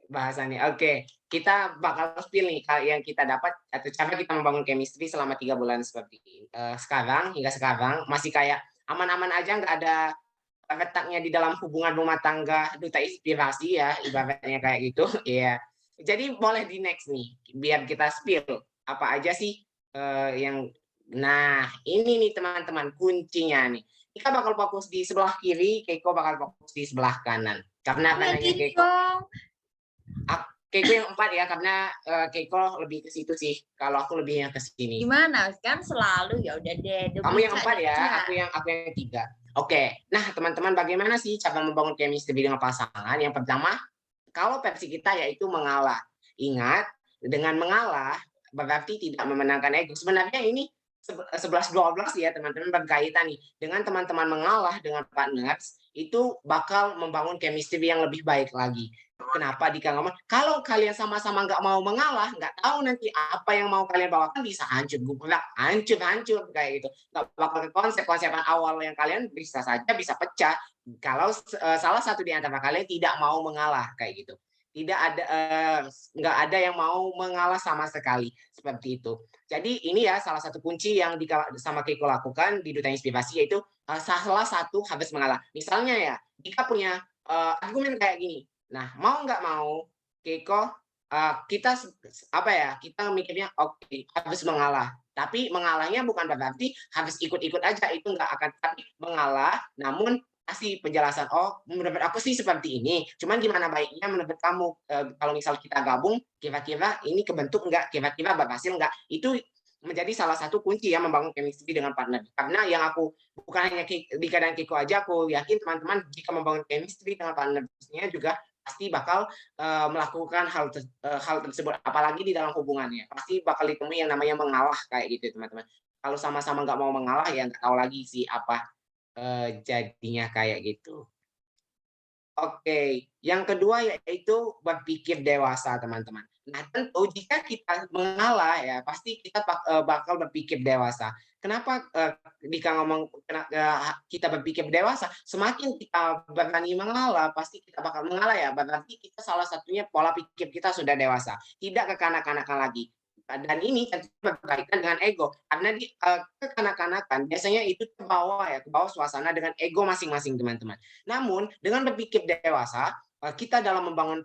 bahasanya. Oke, kita bakal spill nih yang kita dapat atau cara kita membangun chemistry selama 3 bulan seperti ini. Hingga sekarang masih kayak aman-aman aja, nggak ada retaknya di dalam hubungan rumah tangga duta inspirasi ya, ibaratnya kayak gitu. Iya. Jadi boleh di next nih, biar kita spill apa aja sih yang. Nah, ini nih teman-teman kuncinya nih. Kita bakal fokus di sebelah kiri, Keiko bakal fokus di sebelah kanan. Karena Keiko yang 4 ya, karena Keiko lebih ke situ sih. Kalau aku lebih yang ke sini. Gimana? Kan selalu ya udah deh. Kamu yang 4 ya, aku yang 3. Oke. Nah, teman-teman, bagaimana sih cara membangun chemistry dengan pasangan? Yang pertama, kalau versi kita yaitu mengalah. Ingat, dengan mengalah berarti tidak memenangkan ego. Sebenarnya ini 11-12 ya, teman-teman, berkaitan nih. Dengan teman-teman mengalah dengan partners, itu bakal membangun chemistry yang lebih baik lagi. Kenapa Dika ngomong? Kalau kalian sama-sama nggak mau mengalah, nggak tahu nanti apa yang mau kalian bawakan bisa hancur, hancur kayak gitu. Nggak bakal ke konsep awal yang kalian bisa saja bisa pecah kalau salah satu di antara kalian tidak mau mengalah kayak gitu. Nggak ada yang mau mengalah sama sekali seperti itu. Jadi ini ya salah satu kunci yang sama Keiko lakukan di Duta Inspirasi, yaitu salah satu harus mengalah. Misalnya ya, Dika punya argumen kayak gini. Nah, mau nggak mau, Keiko, kita mikirnya oke, harus mengalah. Tapi mengalahnya bukan berarti harus ikut-ikut aja, itu nggak akan. Tapi mengalah, namun kasih penjelasan, oh menurut aku sih seperti ini, cuman gimana baiknya menurut kamu, kalau misal kita gabung, kira-kira ini kebentuk nggak, kira-kira berhasil nggak, itu menjadi salah satu kunci ya membangun chemistry dengan partner. Karena yang aku, bukan hanya Dika dan Keiko aja, aku yakin teman-teman jika membangun chemistry dengan partnernya juga pasti bakal melakukan hal tersebut, apalagi di dalam hubungannya, pasti bakal ditemui yang namanya mengalah kayak gitu teman-teman. Kalau sama-sama nggak mau mengalah ya nggak tahu lagi sih apa jadinya kayak gitu. Oke, yang kedua yaitu berpikir dewasa, teman-teman. Nah, tentu jika kita mengalah ya, pasti kita bakal berpikir dewasa. Kenapa Dika ngomong kita berpikir dewasa? Semakin kita berani mengalah, pasti kita bakal mengalah ya. Berarti kita salah satunya pola pikir kita sudah dewasa, tidak kekanak-kanakan lagi. Dan ini tentu berkaitan dengan ego, karena di kekanak-kanakan biasanya itu ke bawah suasana dengan ego masing-masing, teman-teman. Namun dengan berpikir dewasa, kita dalam membangun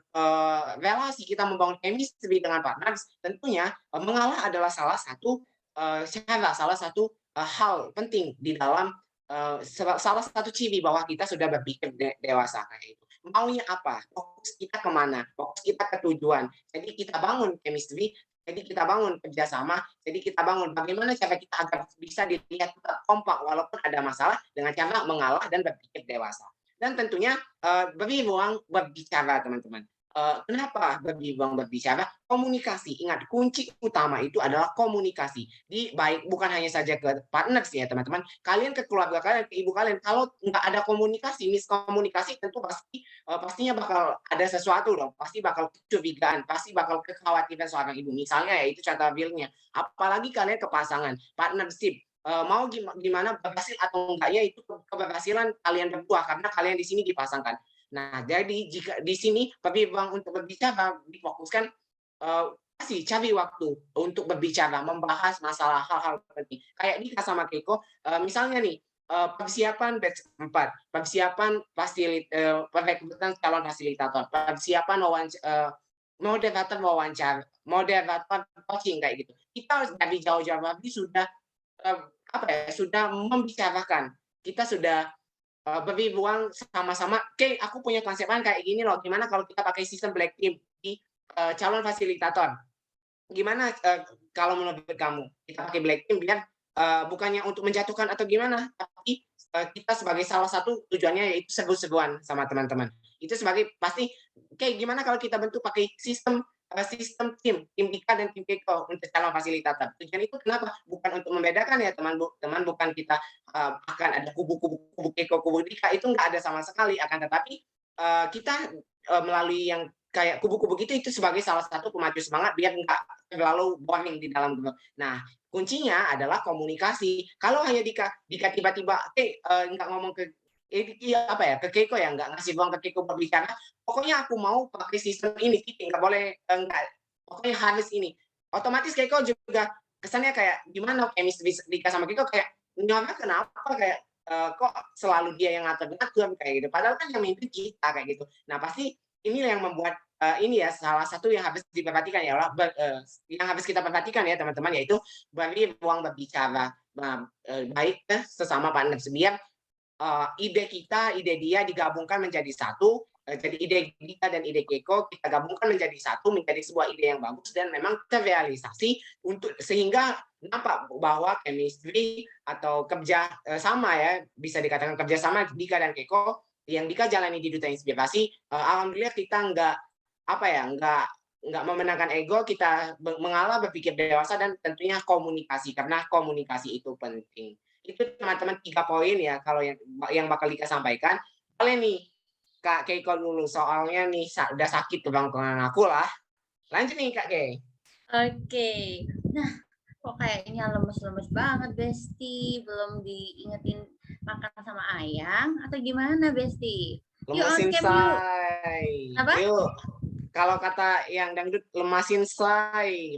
relasi, kita membangun chemistry dengan partner, tentunya mengalah adalah salah satu hal penting di dalam salah satu ciri bahwa kita sudah berpikir dewasa kayak itu. Maunya apa? Fokus kita kemana? Fokus kita ke tujuan. Jadi kita bangun chemistry. Jadi kita bangun kerjasama, jadi kita bangun bagaimana cara kita agar bisa dilihat tetap kompak walaupun ada masalah dengan cara mengalah dan berpikir dewasa. Dan tentunya beri ruang berbicara, teman-teman. Kenapa berbimbang berbicara? Komunikasi. Ingat, kunci utama itu adalah komunikasi. Bukan hanya saja ke partner sih ya teman-teman. Kalian ke keluarga kalian, ke ibu kalian. Kalau nggak ada komunikasi, miskomunikasi, tentu pastinya bakal ada sesuatu dong. Pasti bakal kecurigaan, pasti bakal kekhawatiran seorang ibu. Misalnya ya itu contoh realnya. Apalagi kalian ke pasangan, partnership. Mau gimana berhasil atau enggaknya itu keberhasilan kalian berdua karena kalian di sini dipasangkan. Nah, jadi jika di sini peluang untuk berbicara difokuskan, kasih cari waktu untuk berbicara, membahas masalah hal-hal penting. Kayak Dika sama Keiko, misalnya nih, persiapan batch 4, persiapan perekrutan calon fasilitator, persiapan moderator wawancara, moderator coaching kayak gitu. Kita dari jauh-jauh hari sudah sudah membicarakan, kita sudah beri ruang sama-sama. Oke, aku punya konsepan kayak gini loh. Gimana kalau kita pakai sistem black team di calon fasilitator? Gimana kalau menurut kamu kita pakai black team biar bukannya untuk menjatuhkan atau gimana, tapi kita sebagai salah satu tujuannya yaitu seru-seruan sama teman-teman. Itu sebagai pasti. Oke, gimana kalau kita bentuk pakai sistem tim Dika dan tim Keiko untuk calon fasilitator. Tujuan itu kenapa? Bukan untuk membedakan ya teman, bukan kita akan ada kubu Keiko, kubu Dika, itu nggak ada sama sekali. Akan tetapi kita melalui yang kayak kubu-kubu gitu itu sebagai salah satu pemacu semangat biar nggak terlalu boring di dalam grup. Nah, kuncinya adalah komunikasi. Kalau hanya Dika tiba-tiba nggak ngomong ke ke Keiko ya, nggak ngasih ruang ke Keiko berbicara, pokoknya aku mau pakai sistem ini, nggak boleh, pokoknya harus ini. Otomatis Keiko juga kesannya kayak gimana, chemistry Dika sama Keiko kayak, nyonya kenapa kayak kok selalu dia yang ngatur-ngatur kayak gitu. Padahal kan yang mimpi kita kayak gitu. Nah pasti ini yang membuat ini ya salah satu yang harus diperhatikan ya, yang harus kita perhatikan ya teman-teman, yaitu beri ruang berbicara baik sesama partner biar ide dia digabungkan menjadi satu. Jadi ide Dika dan ide Keiko kita gabungkan menjadi satu, menjadi sebuah ide yang bagus dan memang terrealisasi sehingga nampak bahwa chemistry atau kerja sama ya, bisa dikatakan kerja sama Dika dan Keiko yang Dika jalani di Duta Inspirasi. Alhamdulillah kita nggak memenangkan ego, kita mengalah, berpikir dewasa dan tentunya komunikasi, karena komunikasi itu penting. Itu teman-teman 3 poin ya kalau yang bakal Dika sampaikan. Boleh nih Kak Keiko dulu, soalnya nih udah sakit kebangkangan aku lah. Lanjut nih Kak Kei. Oke. Nah, kok kayaknya lemes-lemes banget Besti, belum diingetin makan sama ayang atau gimana Besti? Lemesin say. Apa? Yuk. Kalau kata yang dangdut, lemesin say.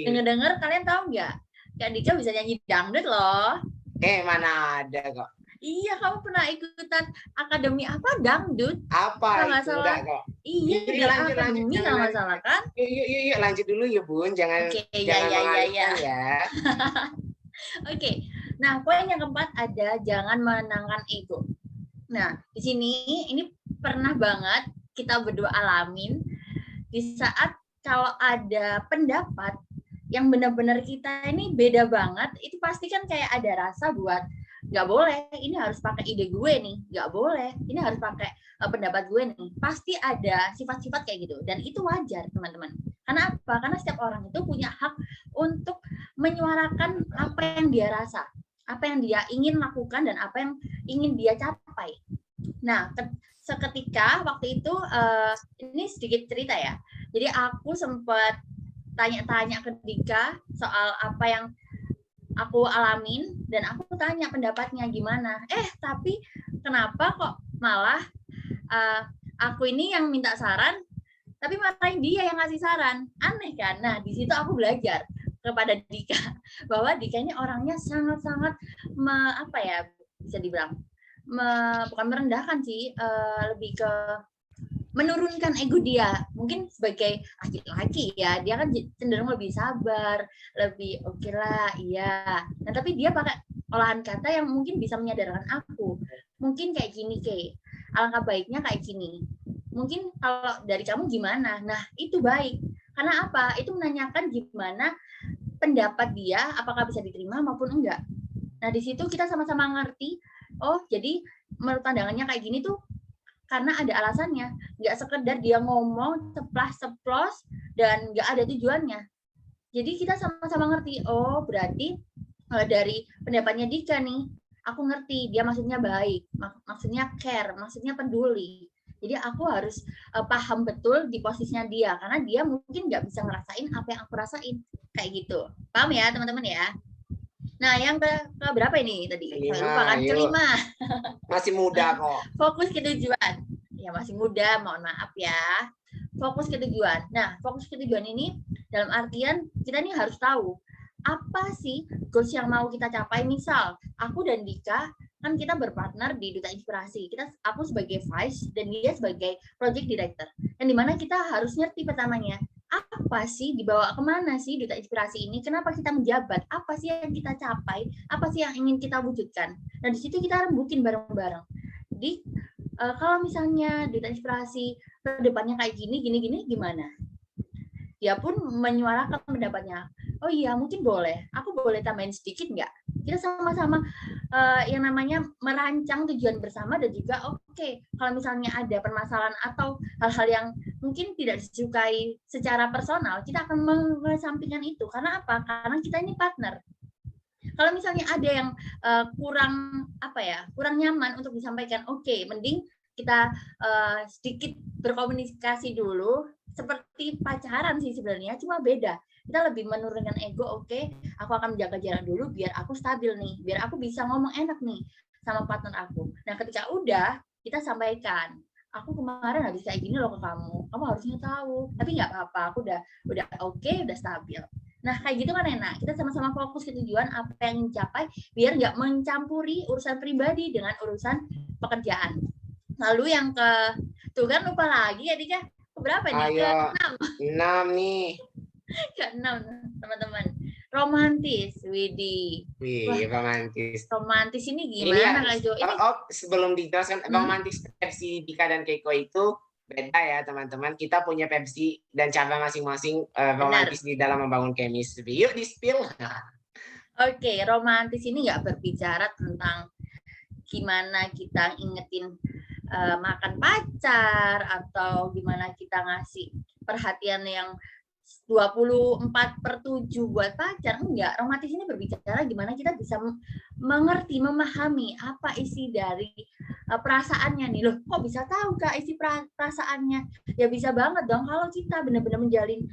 Dengar-dengar kalian tahu nggak? Kak Dika bisa nyanyi dangdut loh. Mana ada kok. Iya, kamu pernah ikutan akademi apa dangdut? Apa kalau nggak itu salah. enggak kok. Iya, di akademi kalau nggak salah kan? Yuk, lanjut dulu ya Bun, jangan ya. Oke. Nah, poin yang keempat ada jangan menenangkan ego. Nah, di sini ini pernah banget kita berdua alamin di saat kalau ada pendapat yang benar-benar kita ini beda banget, itu pasti kan kayak ada rasa buat nggak boleh, ini harus pakai ide gue nih, nggak boleh, ini harus pakai pendapat gue nih. Pasti ada sifat-sifat kayak gitu, dan itu wajar teman-teman. Karena apa? Karena setiap orang itu punya hak untuk menyuarakan apa yang dia rasa, apa yang dia ingin lakukan, dan apa yang ingin dia capai. Nah, seketika waktu itu, ini sedikit cerita ya, jadi aku sempat tanya-tanya ke Dika soal apa yang aku alamin, dan aku tanya pendapatnya gimana. Tapi kenapa kok malah aku ini yang minta saran, tapi malah dia yang ngasih saran? Aneh kan? Nah, di situ aku belajar kepada Dika bahwa Dika ini orangnya sangat-sangat bisa dibilang bukan merendahkan sih, lebih ke menurunkan ego dia. Mungkin sebagai laki-laki ya, dia kan cenderung lebih sabar, lebih oke lah, iya. Nah, tapi dia pakai olahan kata yang mungkin bisa menyadarkan aku. Mungkin kayak gini, Kay. Alangkah baiknya kayak gini. Mungkin kalau dari kamu gimana? Nah, itu baik. Karena apa? Itu menanyakan gimana pendapat dia, apakah bisa diterima maupun enggak. Nah, di situ kita sama-sama ngerti, oh, jadi menurut pandangannya kayak gini tuh karena ada alasannya, nggak sekedar dia ngomong ceplas-ceplos dan nggak ada tujuannya. Jadi kita sama-sama ngerti, oh berarti dari pendapatnya Dika nih, aku ngerti dia maksudnya baik, maksudnya care, maksudnya peduli. Jadi aku harus paham betul di posisinya dia, karena dia mungkin nggak bisa ngerasain apa yang aku rasain, kayak gitu. Paham ya teman-teman ya? Nah yang ke berapa ini tadi? Saya lupa kan, kelima. Masih muda kok. Fokus ke tujuan. Ya masih muda, mohon maaf ya. Fokus ke tujuan. Nah fokus ke tujuan ini dalam artian kita nih harus tahu apa sih goals yang mau kita capai. Misal aku dan Dika kan kita berpartner di Duta Inspirasi. Aku sebagai vice dan dia sebagai project director. Yang dimana kita harus ngerti pertamanya, apa sih dibawa kemana sih Duta Inspirasi ini? Kenapa kita menjabat? Apa sih yang kita capai? Apa sih yang ingin kita wujudkan? Dan di situ kita rembukin bareng-bareng. Jadi kalau misalnya Duta Inspirasi ke depannya kayak gini, gimana? Dia pun menyuarakan pendapatnya. Oh iya, mungkin boleh. Aku boleh tambahin sedikit nggak? Kita sama-sama yang namanya merancang tujuan bersama dan juga oke, kalau misalnya ada permasalahan atau hal-hal yang mungkin tidak disukai secara personal, kita akan mengesampingkan itu. Karena apa? Karena kita ini partner. Kalau misalnya ada yang kurang nyaman untuk disampaikan, oke, mending kita sedikit berkomunikasi dulu, seperti pacaran sih sebenarnya, cuma beda. Kita lebih menurunkan ego, oke, aku akan menjaga jarak dulu biar aku stabil nih, biar aku bisa ngomong enak nih sama partner aku. Nah, ketika udah, kita sampaikan, aku kemarin habis kayak gini loh ke kamu harusnya tahu, tapi nggak apa-apa, aku udah oke, udah stabil. Nah, kayak gitu kan enak, kita sama-sama fokus ke tujuan apa yang dicapai, biar nggak mencampuri urusan pribadi dengan urusan pekerjaan. Lalu yang tuh kan lupa lagi ya Dika, berapa nih? Ayo, 6 nih. Ke-6 teman-teman. Romantis, Widi. Wih, romantis. Romantis ini gimana Kak Jo? Sebelum dijelaskan romantis versi Dika dan Keiko itu beda ya teman-teman. Kita punya versi dan cara masing-masing romantis di dalam membangun chemistry. Yuk di-spill. Oke, romantis ini nggak berbicara tentang gimana kita ingetin makan pacar atau gimana kita ngasih perhatian yang 24/7 buat pacar. Enggak, romantis ini berbicara gimana kita bisa mengerti, memahami apa isi dari perasaannya nih. Loh, kok bisa tahu Kak isi perasaannya? Ya bisa banget dong kalau kita benar-benar menjalin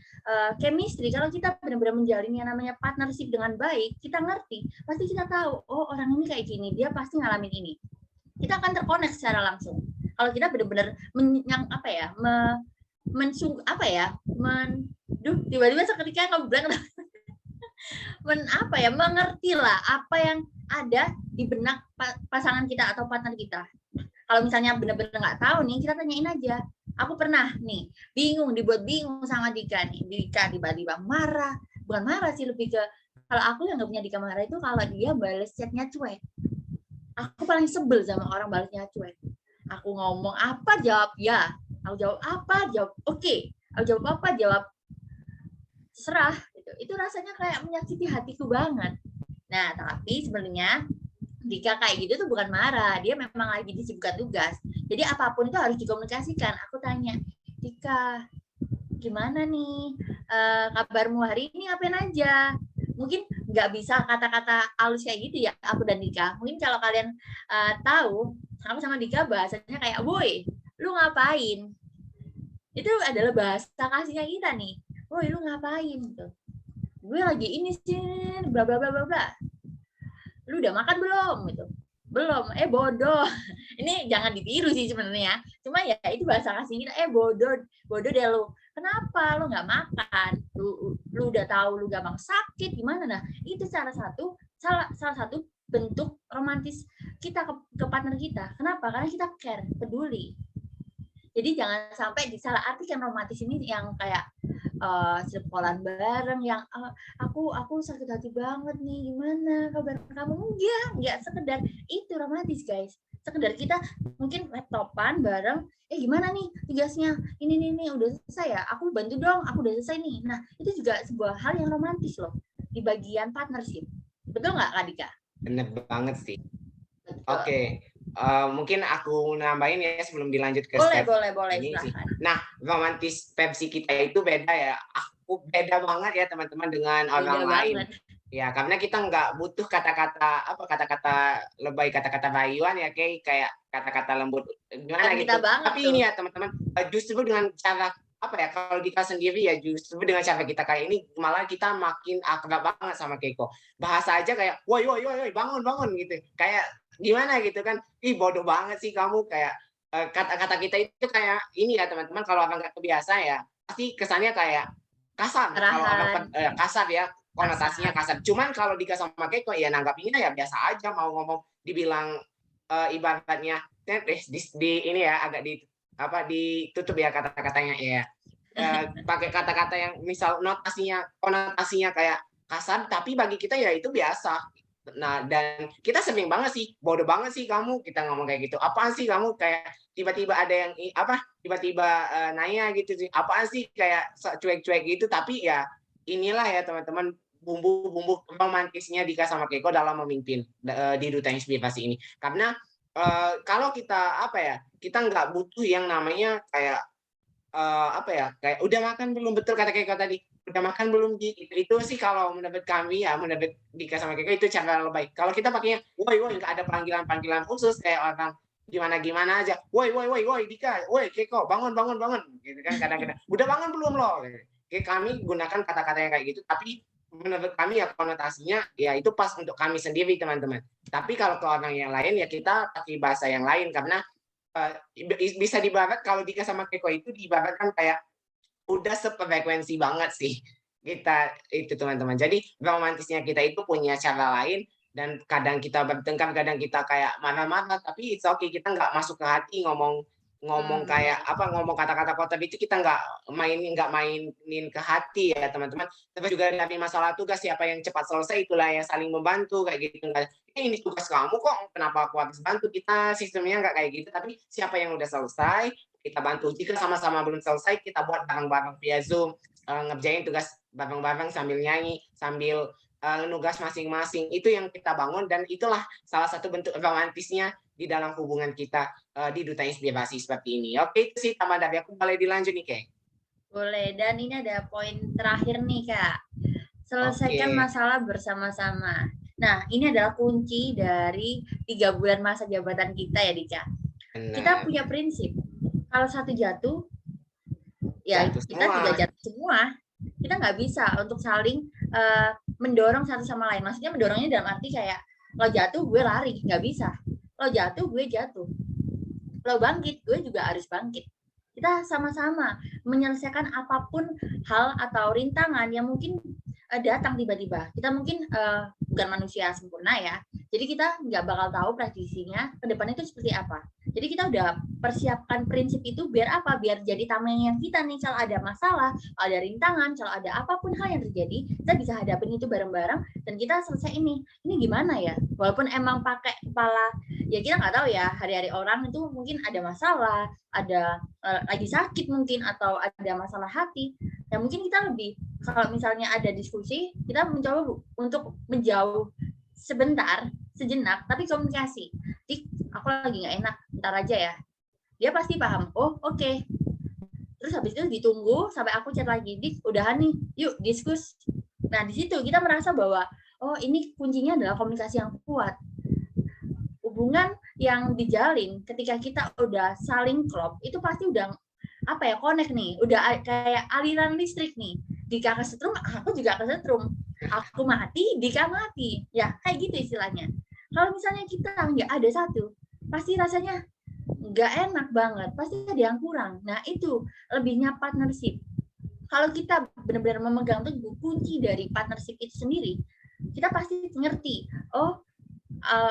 chemistry, kalau kita benar-benar menjalin yang namanya partnership dengan baik, kita ngerti. Pasti kita tahu, oh orang ini kayak gini, dia pasti ngalamin ini. Kita akan terkonek secara langsung. Kalau kita benar-benar tiba-tiba seketika kamu bilang mengerti lah apa yang ada di benak pasangan kita atau partner kita. Kalau misalnya benar-benar nggak tahu nih, kita tanyain aja. Aku pernah nih dibuat bingung sama Dika nih. Dika tiba-tiba marah, bukan marah sih, lebih ke kalau aku yang nggak punya Dika marah itu kalau dia balas chatnya cuek. Aku paling sebel sama orang balasnya cuek. Aku ngomong apa jawab ya, aku jawab apa jawab oke. Aku jawab apa jawab serah. Itu rasanya kayak menyakiti hatiku banget. Nah tapi sebenarnya Dika kayak gitu tuh bukan marah, dia memang lagi disibukkan tugas. Jadi apapun itu harus dikomunikasikan. Aku tanya, Dika gimana nih kabarmu hari ini, ngapain aja? Mungkin nggak bisa kata-kata halus kayak gitu ya aku dan Dika. Mungkin kalau kalian tahu, aku sama Dika bahasanya kayak, woi, lu ngapain? Itu adalah bahasa kasihnya kita nih. Woi, lu ngapain? Gitu. Gue lagi ini sih, bla bla bla bla bla. Lu udah makan belum? Gitu. Belum. Bodoh. Ini jangan ditiru sih sebenarnya. Cuma ya itu bahasa kasih kita. Bodoh deh lu. Kenapa lu nggak makan? Lu udah tahu lu gampang sakit gimana? Nah, itu salah satu bentuk romantis kita ke partner kita. Kenapa? Karena kita care, peduli. Jadi jangan sampai disalahartikan romantis ini yang kayak sekolahan bareng, yang aku sakit hati banget nih, gimana kabar kamu? Enggak sekedar itu romantis guys. Sekedar kita mungkin laptopan bareng, gimana nih tugasnya, ini udah selesai ya, aku bantu dong, aku udah selesai nih. Nah itu juga sebuah hal yang romantis loh di bagian partnership. Betul nggak Kak Dika? Bener banget sih. Oke. mungkin aku nambahin ya sebelum dilanjut ke Boleh, step boleh, ini sih. silahkan. Nah, romantis versi kita itu beda ya. Aku beda banget ya teman-teman dengan orang Beda lain. banget. Ya, karena kita nggak butuh kata-kata lebay, kata-kata rayuan ya, kayak kata-kata lembut gimana Dan gitu. kita banget Tapi tuh. ini ya teman-teman, justru dengan cara kalau kita sendiri ya justru dengan cara kita kayak ini malah kita makin akrab banget sama Keiko. Bahasa aja kayak woi bangun gitu. Kayak gimana gitu kan. Ih bodoh banget sih kamu, kayak kata-kata kita itu kayak ini ya teman-teman, kalau orang nggak kebiasa ya pasti kesannya kayak kasar. Kalau orang kasar ya, konotasinya kasar. Cuman kalau dikasih sama Keiko ya nanggapinnya ya biasa aja, mau ngomong dibilang ibaratnya di ini ya agak ditutup ya kata-katanya ya. Pakai kata-kata yang misal konotasinya kayak kasar, tapi bagi kita ya itu biasa. Nah, dan kita sering banget sih, bodoh banget sih kamu, kita ngomong kayak gitu. Apaan sih kamu, kayak tiba-tiba ada yang tiba-tiba nanya gitu sih. Apaan sih, kayak cuek-cuek gitu. Tapi ya inilah ya teman-teman, bumbu-bumbu romantisnya Dika sama Keiko dalam memimpin di Duta Inspirasi ini. Karena kalau kita kita nggak butuh yang namanya kayak kayak udah makan belum, betul kata Keiko tadi, udah makan belum itu sih kalau menurut kami ya, menurut Dika sama Keiko itu cara lebih baik. Kalau kita pakainya woi nggak ada panggilan khusus kayak orang gimana aja, woi Dika, woi Keiko, bangun gitu kan, kadang-kadang udah bangun belum lo, kayak kami gunakan kata-kata yang kayak gitu, tapi menurut kami ya konotasinya ya itu pas untuk kami sendiri teman-teman. Tapi kalau ke orang yang lain ya kita pakai bahasa yang lain, karena bisa diibarat kalau Dika sama Keiko itu diibaratkan kayak udah sefrekuensi banget sih kita itu teman-teman. Jadi romantisnya kita itu punya cara lain, dan kadang kita bertengkar, kadang kita kayak marah-marah, tapi it's okay, kita nggak masuk ke hati ngomong kayak ngomong kata-kata kotor itu, kita nggak mainin ke hati ya teman-teman. Terus juga dari masalah tugas, siapa yang cepat selesai itulah yang saling membantu kayak gitu. Ini tugas kamu kok, kenapa aku harus bantu? Kita sistemnya nggak kayak gitu, tapi siapa yang udah selesai kita bantu. Jika sama-sama belum selesai, kita buat bareng-bareng via Zoom, ngerjain tugas bareng-bareng sambil nyanyi, sambil nugas masing-masing. Itu yang kita bangun, dan itulah salah satu bentuk romantisnya di dalam hubungan kita di Duta Inspirasi seperti ini. Oke, itu sih tambahan dari aku. Boleh dilanjut nih, Kak? Boleh, dan ini ada poin terakhir nih, Kak. Selesaikan masalah bersama-sama. Nah, ini adalah kunci dari 3 bulan masa jabatan kita ya, Dika. Kita punya prinsip. Kalau satu jatuh, ya kita juga jatuh semua. Kita nggak bisa untuk saling mendorong satu sama lain. Maksudnya mendorongnya dalam arti kayak lo jatuh, gue lari. Nggak bisa. Lo jatuh, gue jatuh. Lo bangkit, gue juga harus bangkit. Kita sama-sama menyelesaikan apapun hal atau rintangan yang mungkin datang tiba-tiba. Kita mungkin bukan manusia sempurna ya. Jadi kita nggak bakal tahu prediksinya ke depan itu seperti apa. Jadi kita udah persiapkan prinsip itu biar apa? Biar jadi tameng yang kita nih, kalau ada masalah, ada rintangan, kalau ada apapun hal yang terjadi, kita bisa hadapin itu bareng-bareng dan kita selesai ini. Ini gimana ya? Walaupun emang pakai kepala, ya kita nggak tahu ya, hari-hari orang itu mungkin ada masalah, ada lagi sakit mungkin, atau ada masalah hati. Ya mungkin kita lebih, kalau misalnya ada diskusi, kita mencoba untuk menjauh sebentar, sejenak, tapi komunikasi. Dik, aku lagi nggak enak, ntar aja ya. Dia pasti paham, oh oke. Terus habis itu ditunggu sampai aku chat lagi, Dik, udahan nih, yuk diskus. Nah di situ kita merasa bahwa, oh ini kuncinya adalah komunikasi yang kuat. Hubungan yang dijalin ketika kita udah saling klop, itu pasti udah connect nih, udah kayak aliran listrik nih. Dika kesetrum, aku juga kesetrum. Aku mati, Dika mati. Ya, kayak gitu istilahnya. Kalau misalnya kita nggak ada satu, pasti rasanya nggak enak banget. Pasti ada yang kurang. Nah, itu lebihnya partnership. Kalau kita benar-benar memegang teguh kunci dari partnership itu sendiri, kita pasti ngerti, oh,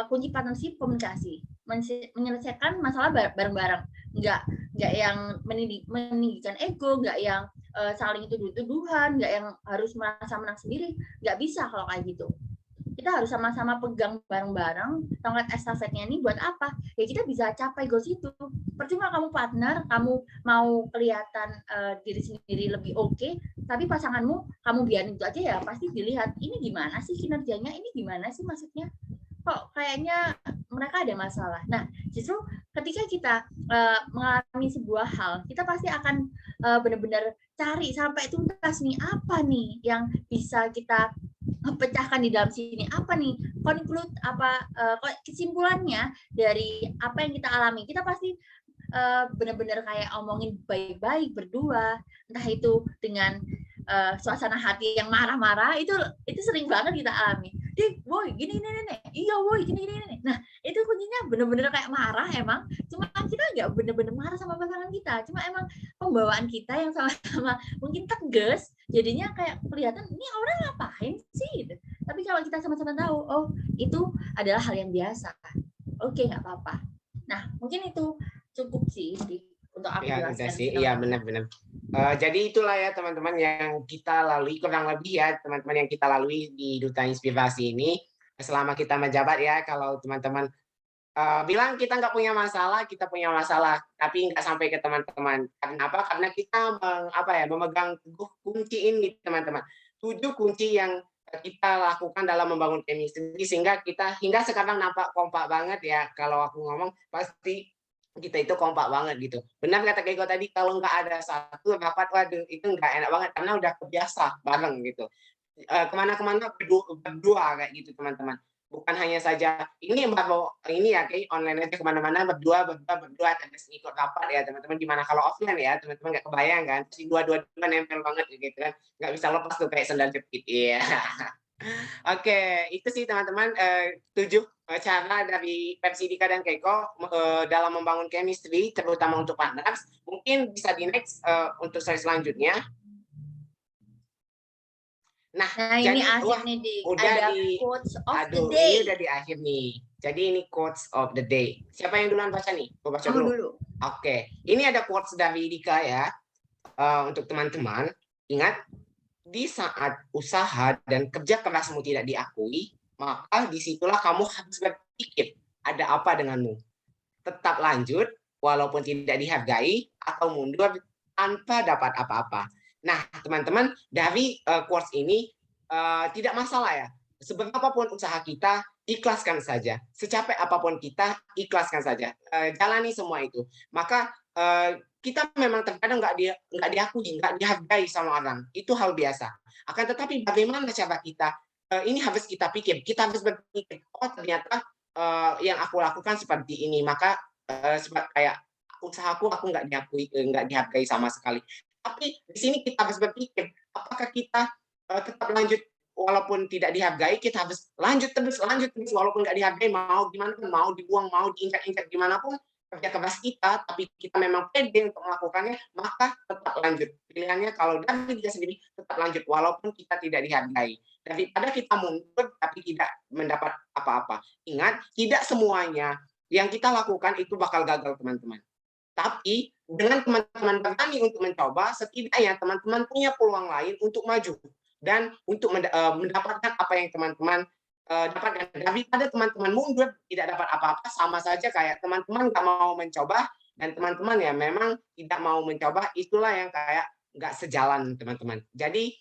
kunci partnership komunikasi. Menyelesaikan masalah bareng-bareng. Nggak yang meninggikan ego, nggak yang saling tuduh-tuduhan, nggak yang harus merasa menang sendiri. Nggak bisa kalau kayak gitu. Kita harus sama-sama pegang bareng-bareng tongkat estafetnya ini buat apa? Ya kita bisa capai goals itu. Percuma kamu partner, kamu mau kelihatan diri sendiri lebih oke, tapi pasanganmu kamu biarin itu aja, ya pasti dilihat ini gimana sih kinerjanya, ini gimana sih maksudnya. Kok kayaknya mereka ada masalah. Nah, justru ketika kita mengalami sebuah hal, kita pasti akan benar-benar cari sampai tuntas nih, apa nih yang bisa kita pecahkan di dalam sini, apa nih kesimpulannya dari apa yang kita alami. Kita pasti benar-benar kayak omongin baik-baik berdua, entah itu dengan suasana hati yang marah-marah, itu sering banget kita alami. Boy, gini, iya boy, gini. Nah, itu kuncinya bener-bener kayak marah emang. Cuma kita nggak bener-bener marah sama pasangan kita. Cuma emang pembawaan kita yang sama-sama mungkin tegas, jadinya kayak kelihatan ini orang ngapain sih gitu. Tapi kalau kita sama-sama tahu, oh itu adalah hal yang biasa. Oke, nggak apa-apa. Nah, mungkin itu cukup sih untuk aku jelaskan. Iya, benar-benar. Jadi itulah ya teman-teman yang kita lalui, kurang lebih ya teman-teman yang kita lalui di Duta Inspirasi ini selama kita menjabat ya. Kalau teman-teman bilang kita nggak punya masalah, kita punya masalah, tapi nggak sampai ke teman-teman. Karena apa? Karena kita memegang teguh kunci ini teman-teman. 7 kunci yang kita lakukan dalam membangun chemistry sehingga kita hingga sekarang nampak kompak banget ya. Kalau aku ngomong pasti kita itu kompak banget gitu. Benar kata Keiko tadi, kalau nggak ada satu rapat, waduh itu nggak enak banget karena udah kebiasa bareng gitu. Kemana-kemana berdua kayak gitu teman-teman. Bukan hanya saja ini ya kayak online aja kemana-mana berdua terus ikut rapat ya teman-teman. Gimana kalau offline ya teman-teman nggak kebayang kan? Si dua nempel banget gitu kan, nggak bisa lepas tuh kayak sendal jepit. Iya. Oke, itu sih teman-teman 7 cara dari Pepsi Dika dan Keiko dalam membangun chemistry, terutama untuk partners. Mungkin bisa di next untuk slide selanjutnya. Nah ini asik nih, ada quotes of the day. Ini udah di akhir nih. Jadi ini quotes of the day. Siapa yang duluan baca nih? Gue baca dulu. Oke, ini ada quotes dari Dika ya. Untuk teman-teman, ingat, di saat usaha dan kerja kerasmu tidak diakui, maka disitulah kamu harus berpikir, ada apa denganmu? Tetap lanjut, walaupun tidak dihargai, atau mundur tanpa dapat apa-apa. Nah, teman-teman, dari quotes ini tidak masalah ya. Seberapapun usaha kita, ikhlaskan saja. Secapek apapun kita, ikhlaskan saja. Jalani semua itu. Maka kita memang terkadang nggak diakui, nggak dihargai sama orang. Itu hal biasa. Akan tetapi bagaimana cara kita? Ini harus kita pikir. Kita harus berpikir, oh ternyata yang aku lakukan seperti ini. Maka kayak usahaku aku nggak diakui, nggak dihargai sama sekali. Tapi di sini kita harus berpikir, apakah kita tetap lanjut walaupun tidak dihargai, kita harus lanjut terus walaupun nggak dihargai, mau gimana pun, mau dibuang, mau diinjak-injak gimana pun, kerja keras kita, tapi kita memang pede untuk melakukannya, maka tetap lanjut. Pilihannya kalau dari kita sendiri, tetap lanjut walaupun kita tidak dihargai. Daripada kita mundur tapi tidak mendapat apa-apa. Ingat, tidak semuanya yang kita lakukan itu bakal gagal, teman-teman. Tapi dengan teman-teman berani untuk mencoba, setidaknya teman-teman punya peluang lain untuk maju dan untuk mendapatkan apa yang teman-teman dapatkan. Daripada teman-teman mundur tidak dapat apa-apa, sama saja kayak teman-teman nggak mau mencoba dan teman-teman ya memang tidak mau mencoba, itulah yang kayak nggak sejalan teman-teman. Jadi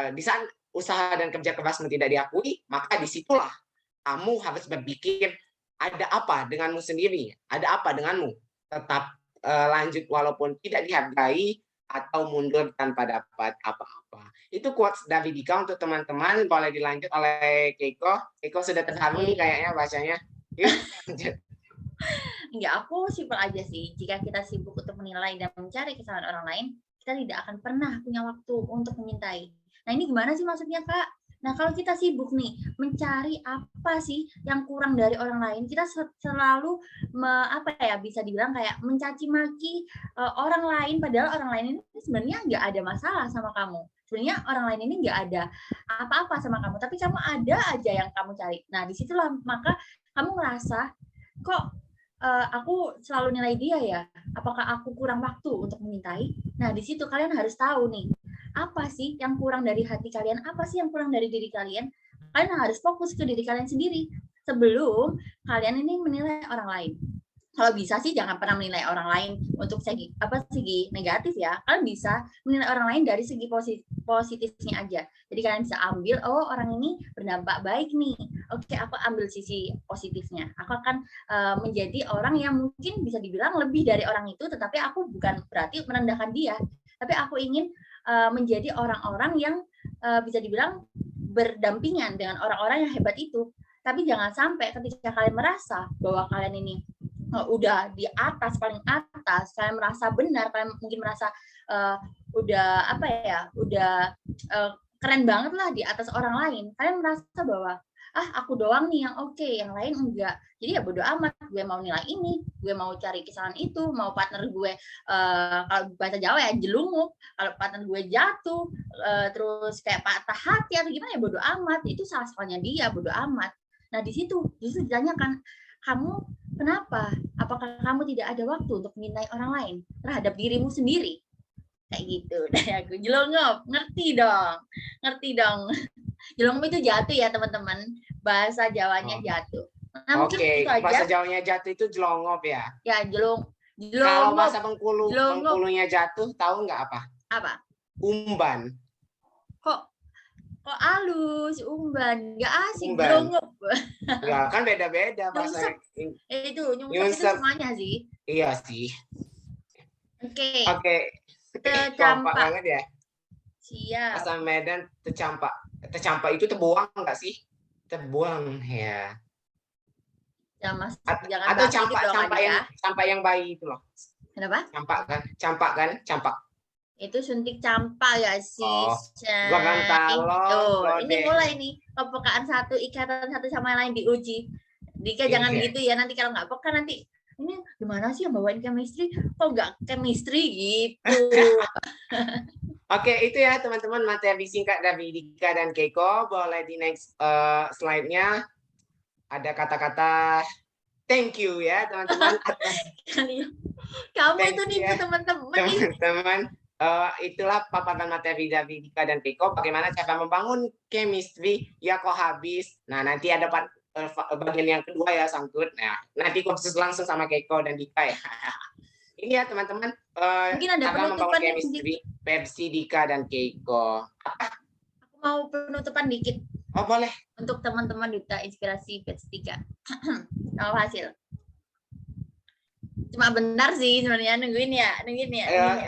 di saat usaha dan kerja kerasmu tidak diakui, maka disitulah kamu harus berpikir, ada apa denganmu sendiri, ada apa denganmu. Tetap lanjut walaupun tidak dihargai atau mundur tanpa dapat apa-apa. Itu quotes dari Dika untuk teman-teman. Boleh dilanjut oleh Keiko. Keiko sudah terharu nih kayaknya bacanya. Enggak, aku simpel aja sih. Jika kita sibuk untuk menilai dan mencari kesalahan orang lain, kita tidak akan pernah punya waktu untuk menyintai. Nah ini gimana sih maksudnya Kak? Nah kalau kita sibuk nih mencari apa sih yang kurang dari orang lain, kita selalu bisa dibilang kayak mencaci maki orang lain, padahal orang lain ini sebenarnya nggak ada masalah sama kamu. Sebenarnya orang lain ini nggak ada apa-apa sama kamu, tapi kamu ada aja yang kamu cari. Nah disitulah maka kamu ngerasa kok aku selalu nilai dia ya, apakah aku kurang waktu untuk menyintai? Nah di situ kalian harus tahu nih, apa sih yang kurang dari hati kalian, apa sih yang kurang dari diri kalian. Kalian harus fokus ke diri kalian sendiri sebelum kalian ini menilai orang lain. Kalau bisa sih jangan pernah menilai orang lain untuk segi negatif ya. Kalian bisa menilai orang lain dari segi positifnya aja. Jadi kalian bisa ambil, oh orang ini berdampak baik nih, oke, aku ambil sisi positifnya. Aku akan menjadi orang yang mungkin bisa dibilang lebih dari orang itu, tetapi aku bukan berarti merendahkan dia. Tapi aku ingin menjadi orang-orang yang bisa dibilang berdampingan dengan orang-orang yang hebat itu. Tapi jangan sampai ketika kalian merasa bahwa kalian ini udah di atas, paling atas, kalian merasa benar, kalian mungkin merasa udah apa ya, udah keren banget lah di atas orang lain. Kalian merasa bahwa aku doang nih yang oke, yang lain enggak. Jadi ya bodo amat, gue mau nilai ini, gue mau cari kesalahan itu, mau partner gue kalau bahasa Jawa ya jelungup, kalau partner gue jatuh terus kayak patah hati atau gimana ya bodo amat, itu salah-salahnya dia, bodo amat. Nah di situ justru ditanyakan, kamu kenapa? Apakah kamu tidak ada waktu untuk mencintai orang lain terhadap dirimu sendiri? Kayak gitu. Dari aku jelongop, ngerti dong. Jelongop itu jatuh ya teman-teman. Bahasa Jawanya jatuh. Nah, mungkin Oke, itu aja. bahasa Jawanya jatuh itu jelongop ya. Ya, jelongop. Kalau bahasa Bengkulunya jatuh, tahu nggak apa? Apa? Umban. Kok halus, umban, nggak asik, Umban. jelongop. Ya kan beda-beda bahasa. Itu nyungsep itu semuanya sih. Iya sih. Oke. Campak banget ya. Siap. Bahasa Medan tecampak. Tecampak itu terbuang nggak sih? Terbuang ya. Jangan atau campak yang bayi itu loh. Kenapa? Campak kan? Itu suntik campak ya sih. Gua kan tahu. Ini mulai nih kepekaan satu, ikatan satu sama yang lain diuji. Dika jangan gitu ya, nanti kalau nggak peka nanti ini gimana sih yang bawain chemistry? Kok nggak chemistry gitu? Oke, itu ya teman-teman materi singkat dari Dika dan Keiko. Boleh di next slide-nya. Ada kata-kata thank you ya teman-teman. Kamu itu nih teman-teman. Teman-teman, itulah paparan materi dari Dika dan Keiko. Bagaimana cara membangun chemistry ya kok habis. Nah nanti ada bagian yang kedua ya sangkut. Nah nanti khusus langsung sama Keiko dan Dika ya. Ini ya teman-teman. Mungkin ada cara membangun penutupan chemistry versi Dika dan Keiko. Aku mau penutupan dikit. Oh boleh. Untuk teman-teman Duta Inspirasi Batch 3. Kalau hasil. Cuma bentar sih sebenarnya nungguin ya.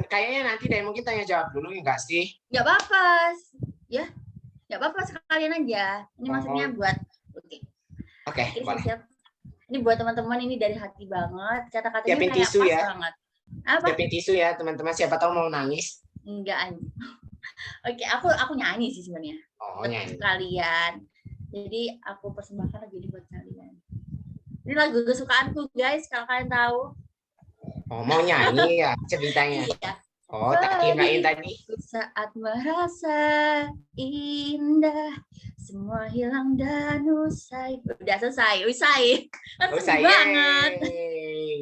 Kayaknya nanti deh mungkin tanya jawab dulu ya nggak sih? Nggak apa-apa. Ya. Nggak apa-apa sekalian aja. Ini maksudnya buat Oke, boleh. Siap. Ini buat teman-teman ini dari hati banget. Kata-katanya siapin kayak tisu pas ya. banget. Apa? Siapin tisu ya teman-teman. Siapa tahu mau nangis. Enggak. Oke, aku nyanyi sih sebenarnya. Nyanyi. Kalian. Jadi aku persembahkan lagu ini buat kalian. Ini lagu kesukaanku guys, kalau kalian tahu. Oh, mau nyanyi ya ceritanya. Iya. Oh, tak kirain tadi. Saat merasa indah, semua hilang dan usai. Udah selesai, usai. Banget.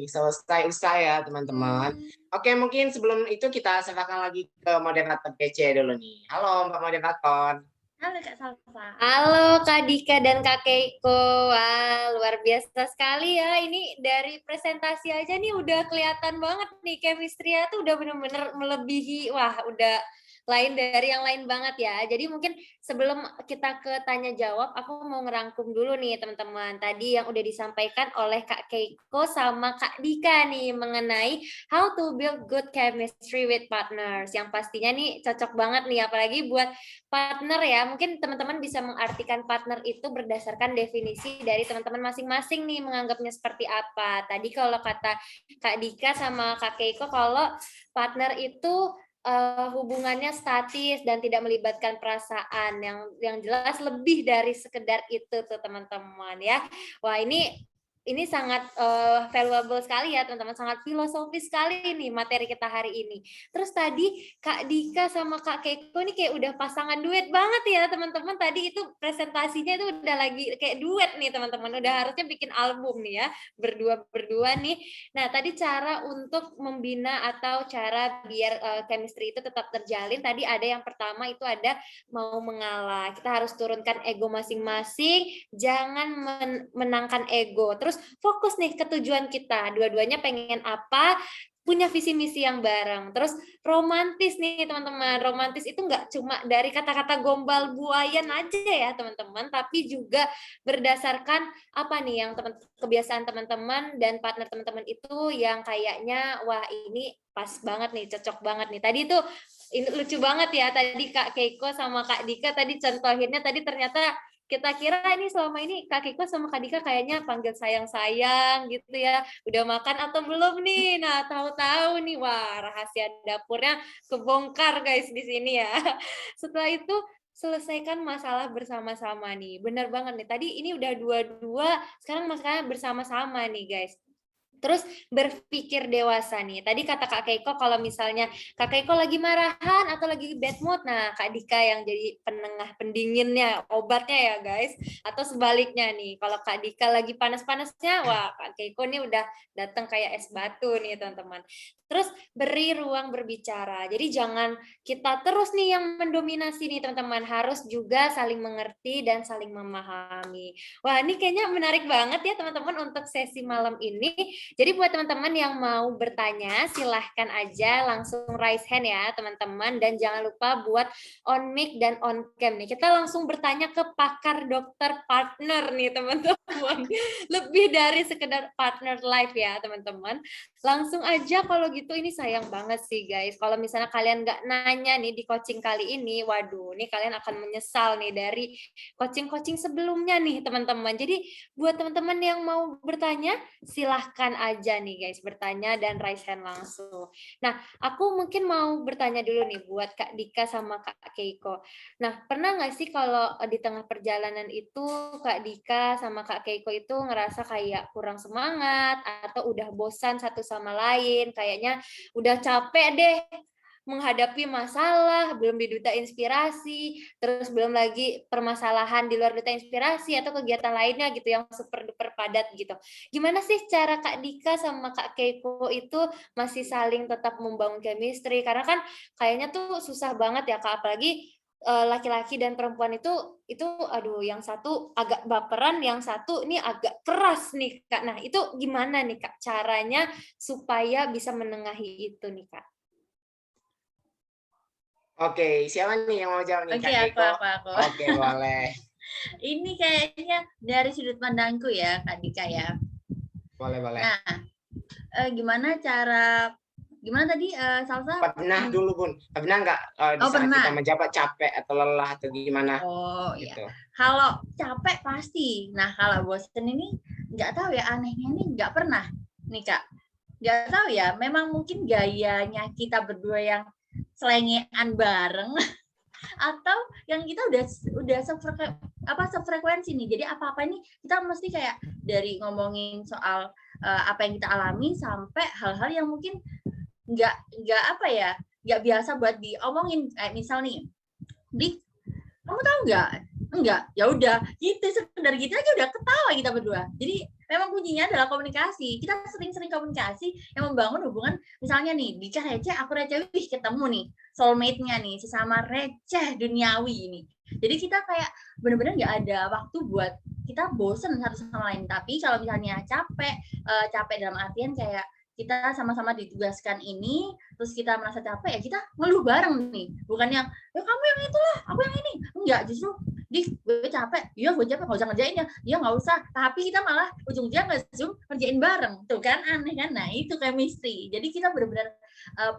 Selesai ya teman-teman. Oke, mungkin sebelum itu kita serahkan lagi ke moderator PC dulu nih. Halo Mbak Moderator. Halo Kak Salsa. Halo Kak Dika dan Kak Keiko. Wah, luar biasa sekali ya. Ini dari presentasi aja nih udah kelihatan banget nih chemistry-nya tuh udah bener-bener melebihi. Wah, udah lain dari yang lain banget ya. Jadi mungkin sebelum kita ke tanya jawab, aku mau ngerangkum dulu nih teman-teman. Tadi yang udah disampaikan oleh Kak Keiko sama Kak Dika nih mengenai how to build good chemistry with partners. Yang pastinya nih cocok banget nih apalagi buat partner ya. Mungkin teman-teman bisa mengartikan partner itu berdasarkan definisi dari teman-teman masing-masing nih menganggapnya seperti apa. Tadi kalau kata Kak Dika sama Kak Keiko kalau partner itu hubungannya statis dan tidak melibatkan perasaan yang jelas lebih dari sekedar itu tuh teman-teman ya. Wah ini sangat valuable sekali ya teman-teman, sangat filosofis sekali nih materi kita hari ini. Terus tadi Kak Dika sama Kak Keiko ini kayak udah pasangan duet banget ya teman-teman. Tadi itu presentasinya itu udah lagi kayak duet nih teman-teman, udah harusnya bikin album nih ya, berdua nih. Nah tadi cara untuk membina atau cara biar chemistry itu tetap terjalin, tadi ada yang pertama itu ada mau mengalah. Kita harus turunkan ego masing-masing, jangan menangkan ego. Terus fokus nih ke tujuan kita, dua-duanya pengen apa, punya visi misi yang bareng. Terus romantis nih teman-teman. Romantis itu nggak cuma dari kata-kata gombal buayan aja ya teman-teman, tapi juga berdasarkan apa nih yang kebiasaan teman-teman dan partner teman-teman itu yang kayaknya wah ini pas banget nih, cocok banget nih. Tadi tuh ini lucu banget ya, tadi Kak Keiko sama Kak Dika tadi contohinnya tadi ternyata kita kira ini selama ini Kak Keiko sama Kak Dika kayaknya panggil sayang-sayang gitu ya. Udah makan atau belum nih? Nah, tahu-tahu nih, wah rahasia dapurnya kebongkar guys di sini ya. Setelah itu selesaikan masalah bersama-sama nih. Bener banget nih. Tadi ini udah dua-dua, sekarang masalahnya bersama-sama nih guys. Terus berpikir dewasa nih. Tadi kata Kak Keiko kalau misalnya Kak Keiko lagi marahan atau lagi bad mood, nah Kak Dika yang jadi penengah pendinginnya, obatnya ya guys. Atau sebaliknya nih, kalau Kak Dika lagi panas-panasnya, wah Kak Keiko nih udah datang kayak es batu nih teman-teman. Terus beri ruang berbicara. Jadi jangan kita terus nih yang mendominasi nih teman-teman. Harus juga saling mengerti dan saling memahami. Wah ini kayaknya menarik banget ya teman-teman untuk sesi malam ini. Jadi buat teman-teman yang mau bertanya, silahkan aja langsung raise hand ya teman-teman. Dan jangan lupa buat on mic dan on cam nih. Kita langsung bertanya ke pakar dokter partner nih teman-teman. Lebih dari sekedar partner live ya teman-teman. Langsung aja kalau gitu, ini sayang banget sih guys. Kalau misalnya kalian nggak nanya nih di coaching kali ini, waduh, ini kalian akan menyesal nih dari coaching-coaching sebelumnya nih teman-teman. Jadi buat teman-teman yang mau bertanya, silahkan aja nih guys bertanya dan raise hand langsung. Nah, aku mungkin mau bertanya dulu nih buat Kak Dika sama Kak Keiko. Nah, pernah nggak sih kalau di tengah perjalanan itu Kak Dika sama Kak Keiko itu ngerasa kayak kurang semangat atau udah bosan satu sama lain, kayaknya udah capek deh menghadapi masalah, belum di duta inspirasi, terus belum lagi permasalahan di luar duta inspirasi atau kegiatan lainnya gitu yang super duper padat gitu. Gimana sih cara Kak Dika sama Kak Keiko itu masih saling tetap membangun chemistry? Karena kan kayaknya tuh susah banget ya Kak, apalagi laki-laki dan perempuan itu aduh, yang satu agak baperan, yang satu ini agak keras nih Kak. Nah, itu gimana nih Kak caranya supaya bisa menengahi itu nih Kak? Oke, siapa nih yang mau jawab nih? Oke, Kak Keiko? aku. Oke, boleh. Ini kayaknya dari sudut pandangku ya, Kak Dika ya. Boleh. Nah, gimana tadi Salsa? Pernah dulu Bun, pernah nggak di saat pernah. kita menjabat capek atau lelah atau gimana? Oh gitu. iya. Kalau capek pasti. Nah kalau bosen ini nggak tahu ya, anehnya nih nggak pernah nih Kak. Nggak tahu ya. Memang mungkin gayanya kita berdua yang selengean bareng atau yang kita udah sefrekuensi nih. Jadi apa-apa ini kita mesti kayak dari ngomongin soal apa yang kita alami sampai hal-hal yang mungkin nggak biasa buat diomongin. Misal nih, Dik, kamu tahu nggak? Ya udah, gitu sekedar gitu aja udah ketawa kita berdua. Jadi memang kuncinya adalah komunikasi. Kita sering-sering komunikasi yang membangun hubungan. Misalnya nih, Dika receh, aku receh, wih ketemu nih soulmate-nya nih, sesama receh duniawi ini. Jadi kita kayak benar-benar nggak ada waktu buat kita bosen satu sama lain. Tapi kalau misalnya capek dalam artian kayak kita sama-sama ditugaskan ini, terus kita merasa capek, ya kita ngeluh bareng nih. Bukan yang, ya kamu yang itulah, aku yang ini. Enggak, justru, Dik, gue capek. Iya, gue capek, nggak usah ngerjain ya. Iya, nggak usah. Tapi kita malah ujung-ujungnya ngerjain bareng. Tuh kan, aneh kan? Nah, itu chemistry. Jadi kita benar-benar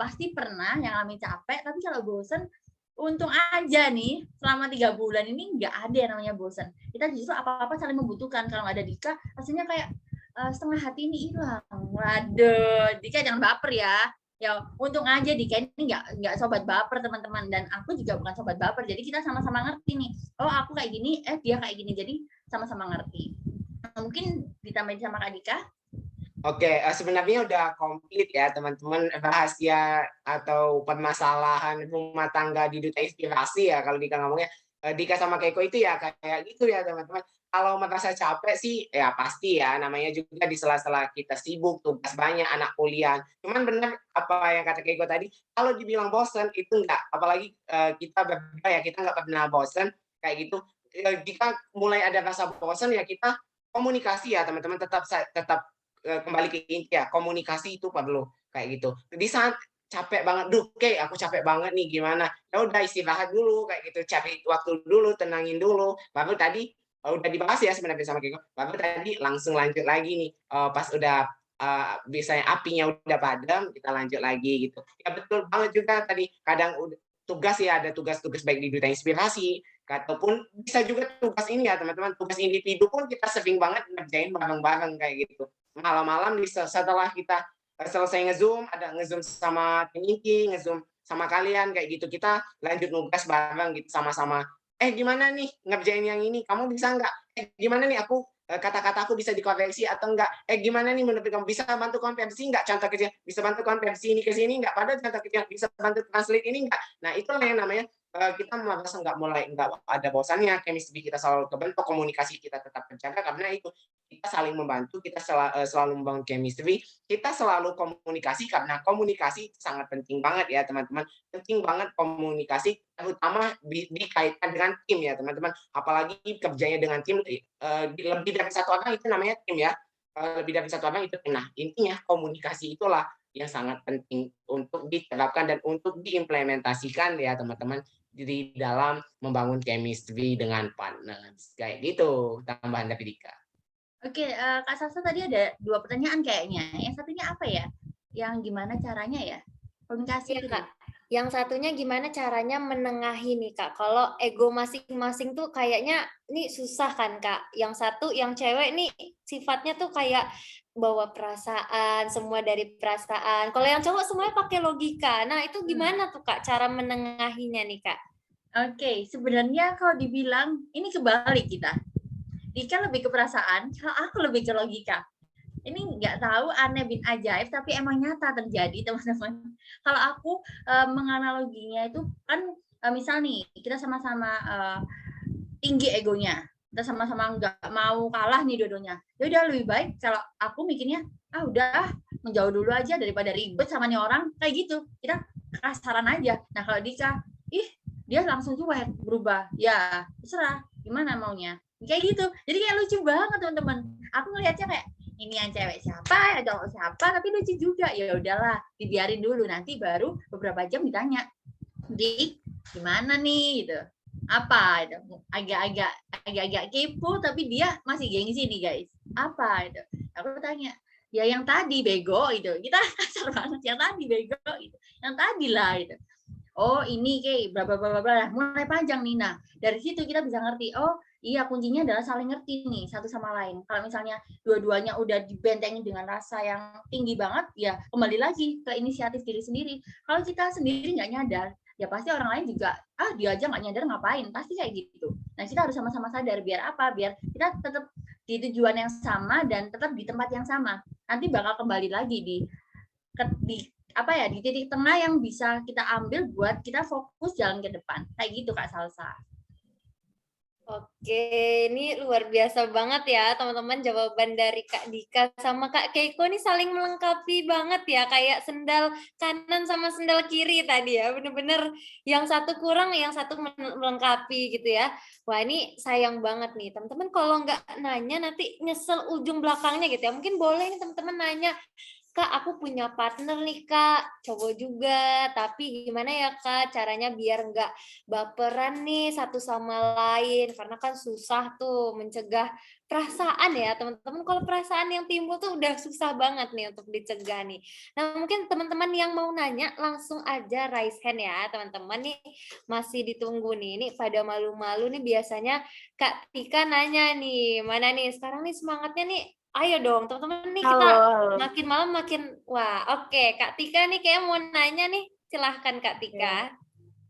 pasti pernah yang ngalamin capek, tapi kalau bosen, untung aja nih, selama 3 bulan ini nggak ada yang namanya bosen. Kita justru apa-apa saling membutuhkan. Kalau nggak ada Dika, rasanya kayak setengah hati ini hilang. Waduh, Dika jangan baper ya. Ya untung aja Dika ini nggak sobat baper teman-teman, dan aku juga bukan sobat baper. Jadi kita sama-sama ngerti nih. Oh aku kayak gini, dia kayak gini. Jadi sama-sama ngerti. Mungkin ditambahin sama Kak Dika. Oke, sebenarnya udah komplit ya teman-teman, rahasia atau permasalahan rumah tangga di duta inspirasi ya kalau Dika ngomongnya. Dika sama Keiko itu ya kayak gitu ya teman-teman. Kalau merasa capek sih ya pasti ya, namanya juga di sela-sela kita sibuk, tugas banyak, anak kuliah. Cuman benar apa yang kata Keiko tadi, kalau dibilang bosan itu enggak, apalagi kita berdua ya, kita nggak pernah bosan kayak gitu. Jika mulai ada rasa bosan ya kita komunikasi ya teman-teman, tetap kembali ke inti ya, komunikasi itu perlu. kayak gitu. Di saat capek banget, "Duh, aku capek banget nih, gimana?" Ya udah istirahat dulu kayak gitu, cari waktu dulu, tenangin dulu, baru tadi udah dibahas ya sebenarnya sama Kiko, baru tadi langsung lanjut lagi nih, pas udah, misalnya apinya udah padam, kita lanjut lagi gitu. Ya betul banget juga tadi, kadang tugas ya, ada tugas-tugas baik di Duta Inspirasi, ataupun bisa juga tugas ini ya teman-teman, tugas individu pun kita sering banget ngerjain bareng-bareng kayak gitu. Malam-malam setelah kita selesai nge-Zoom, ada nge-Zoom sama tim inti, nge-Zoom sama kalian kayak gitu. Kita lanjut nugas bareng gitu sama-sama. Gimana nih ngerjain yang ini? Kamu bisa nggak? Gimana nih aku kata-kataku bisa dikoreksi atau enggak? Gimana nih menurut kamu bisa bantu konversi nggak? Contoh kecil, bisa bantu konversi ini ke sini nggak? Padahal contoh kecil bisa bantu translate ini nggak? Nah itulah yang namanya kita merasa nggak ada bosannya, chemistry kita selalu kebentuk, komunikasi kita tetap terjaga karena itu kita saling membantu, kita selalu membangun chemistry, kita selalu komunikasi karena komunikasi sangat penting banget ya teman-teman, penting banget komunikasi terutama dikaitkan dengan tim ya teman-teman, apalagi kerjanya dengan tim lebih dari satu orang itu namanya tim ya, lebih dari satu orang itu tim. Nah intinya komunikasi itulah yang sangat penting untuk diterapkan dan untuk diimplementasikan ya teman-teman di dalam membangun chemistry dengan partner kayak gitu tambahan dari Dika. Oke, Kak Salsa tadi ada 2 pertanyaan kayaknya. Yang satunya apa ya? Yang gimana caranya ya? Komunikasi Iya, gitu. Kak. Yang satunya gimana caranya menengahi nih, Kak? Kalau ego masing-masing tuh kayaknya ini susah kan, Kak? Yang satu, yang cewek nih sifatnya tuh kayak bawa perasaan, semua dari perasaan. Kalau yang cowok semuanya pakai logika. Nah, itu gimana tuh, Kak, cara menengahinya nih, Kak? Oke, sebenarnya kalau dibilang ini kebalik kita. Dika lebih ke perasaan, kalau aku lebih ke logika. Ini nggak tahu aneh bin ajaib, tapi emang nyata terjadi teman-teman. Kalau aku menganaloginya itu kan misal nih kita sama-sama tinggi egonya, kita sama-sama nggak mau kalah nih dua-duanya. Ya udah lebih baik kalau aku mikirnya udah menjauh dulu aja daripada ribet sama nih orang kayak gitu. Kita kasaran aja. Nah kalau Dika, dia langsung cuek berubah. Ya terserah gimana maunya. Kayak gitu. Jadi kayak lucu banget teman-teman. Aku ngelihatnya kayak ini yang cewek siapa, yang cowok siapa, tapi lucu juga. Ya udahlah, dibiarin dulu nanti baru beberapa jam ditanya. Dik, gimana nih gitu. Apa itu? Agak-agak kepo tapi dia masih gengsi nih, guys. Apa itu? Aku tanya, ya yang tadi bego itu. Kita kasar banget yang tadi bego itu. Yang tadi lah itu. Oh ini kayak bla bla bla bla, mulai panjang nih. Nah dari situ kita bisa ngerti, oh iya kuncinya adalah saling ngerti nih satu sama lain. Kalau misalnya dua-duanya udah dibentengin dengan rasa yang tinggi banget, ya kembali lagi ke inisiatif diri sendiri. Kalau kita sendiri nggak nyadar, ya pasti orang lain juga dia aja nggak nyadar ngapain, pasti kayak gitu. Nah kita harus sama-sama sadar biar apa? Biar kita tetap di tujuan yang sama dan tetap di tempat yang sama. Nanti bakal kembali lagi di titik tengah yang bisa kita ambil buat kita fokus jalan ke depan. Kayak gitu Kak Salsa. Oke, ini luar biasa banget ya teman-teman jawaban dari Kak Dika sama Kak Keiko ini saling melengkapi banget ya, kayak sendal kanan sama sendal kiri tadi ya, bener-bener yang satu kurang, yang satu melengkapi gitu ya. Wah ini sayang banget nih teman-teman, kalau nggak nanya nanti nyesel ujung belakangnya gitu ya. Mungkin boleh nih teman-teman nanya, Kak, aku punya partner nih, Kak, cowok juga, tapi gimana ya, Kak, caranya biar nggak baperan nih satu sama lain, karena kan susah tuh mencegah perasaan ya, teman-teman. Kalau perasaan yang timbul tuh udah susah banget nih untuk dicegah nih. Nah, mungkin teman-teman yang mau nanya langsung aja raise hand ya, teman-teman nih masih ditunggu nih. Ini pada malu-malu nih biasanya Kak Tika nanya nih, mana nih sekarang nih semangatnya nih. Ayo dong, teman-teman nih kita makin malam makin wah. Oke, Kak Tika nih kayak mau nanya nih. Silahkan Kak Tika.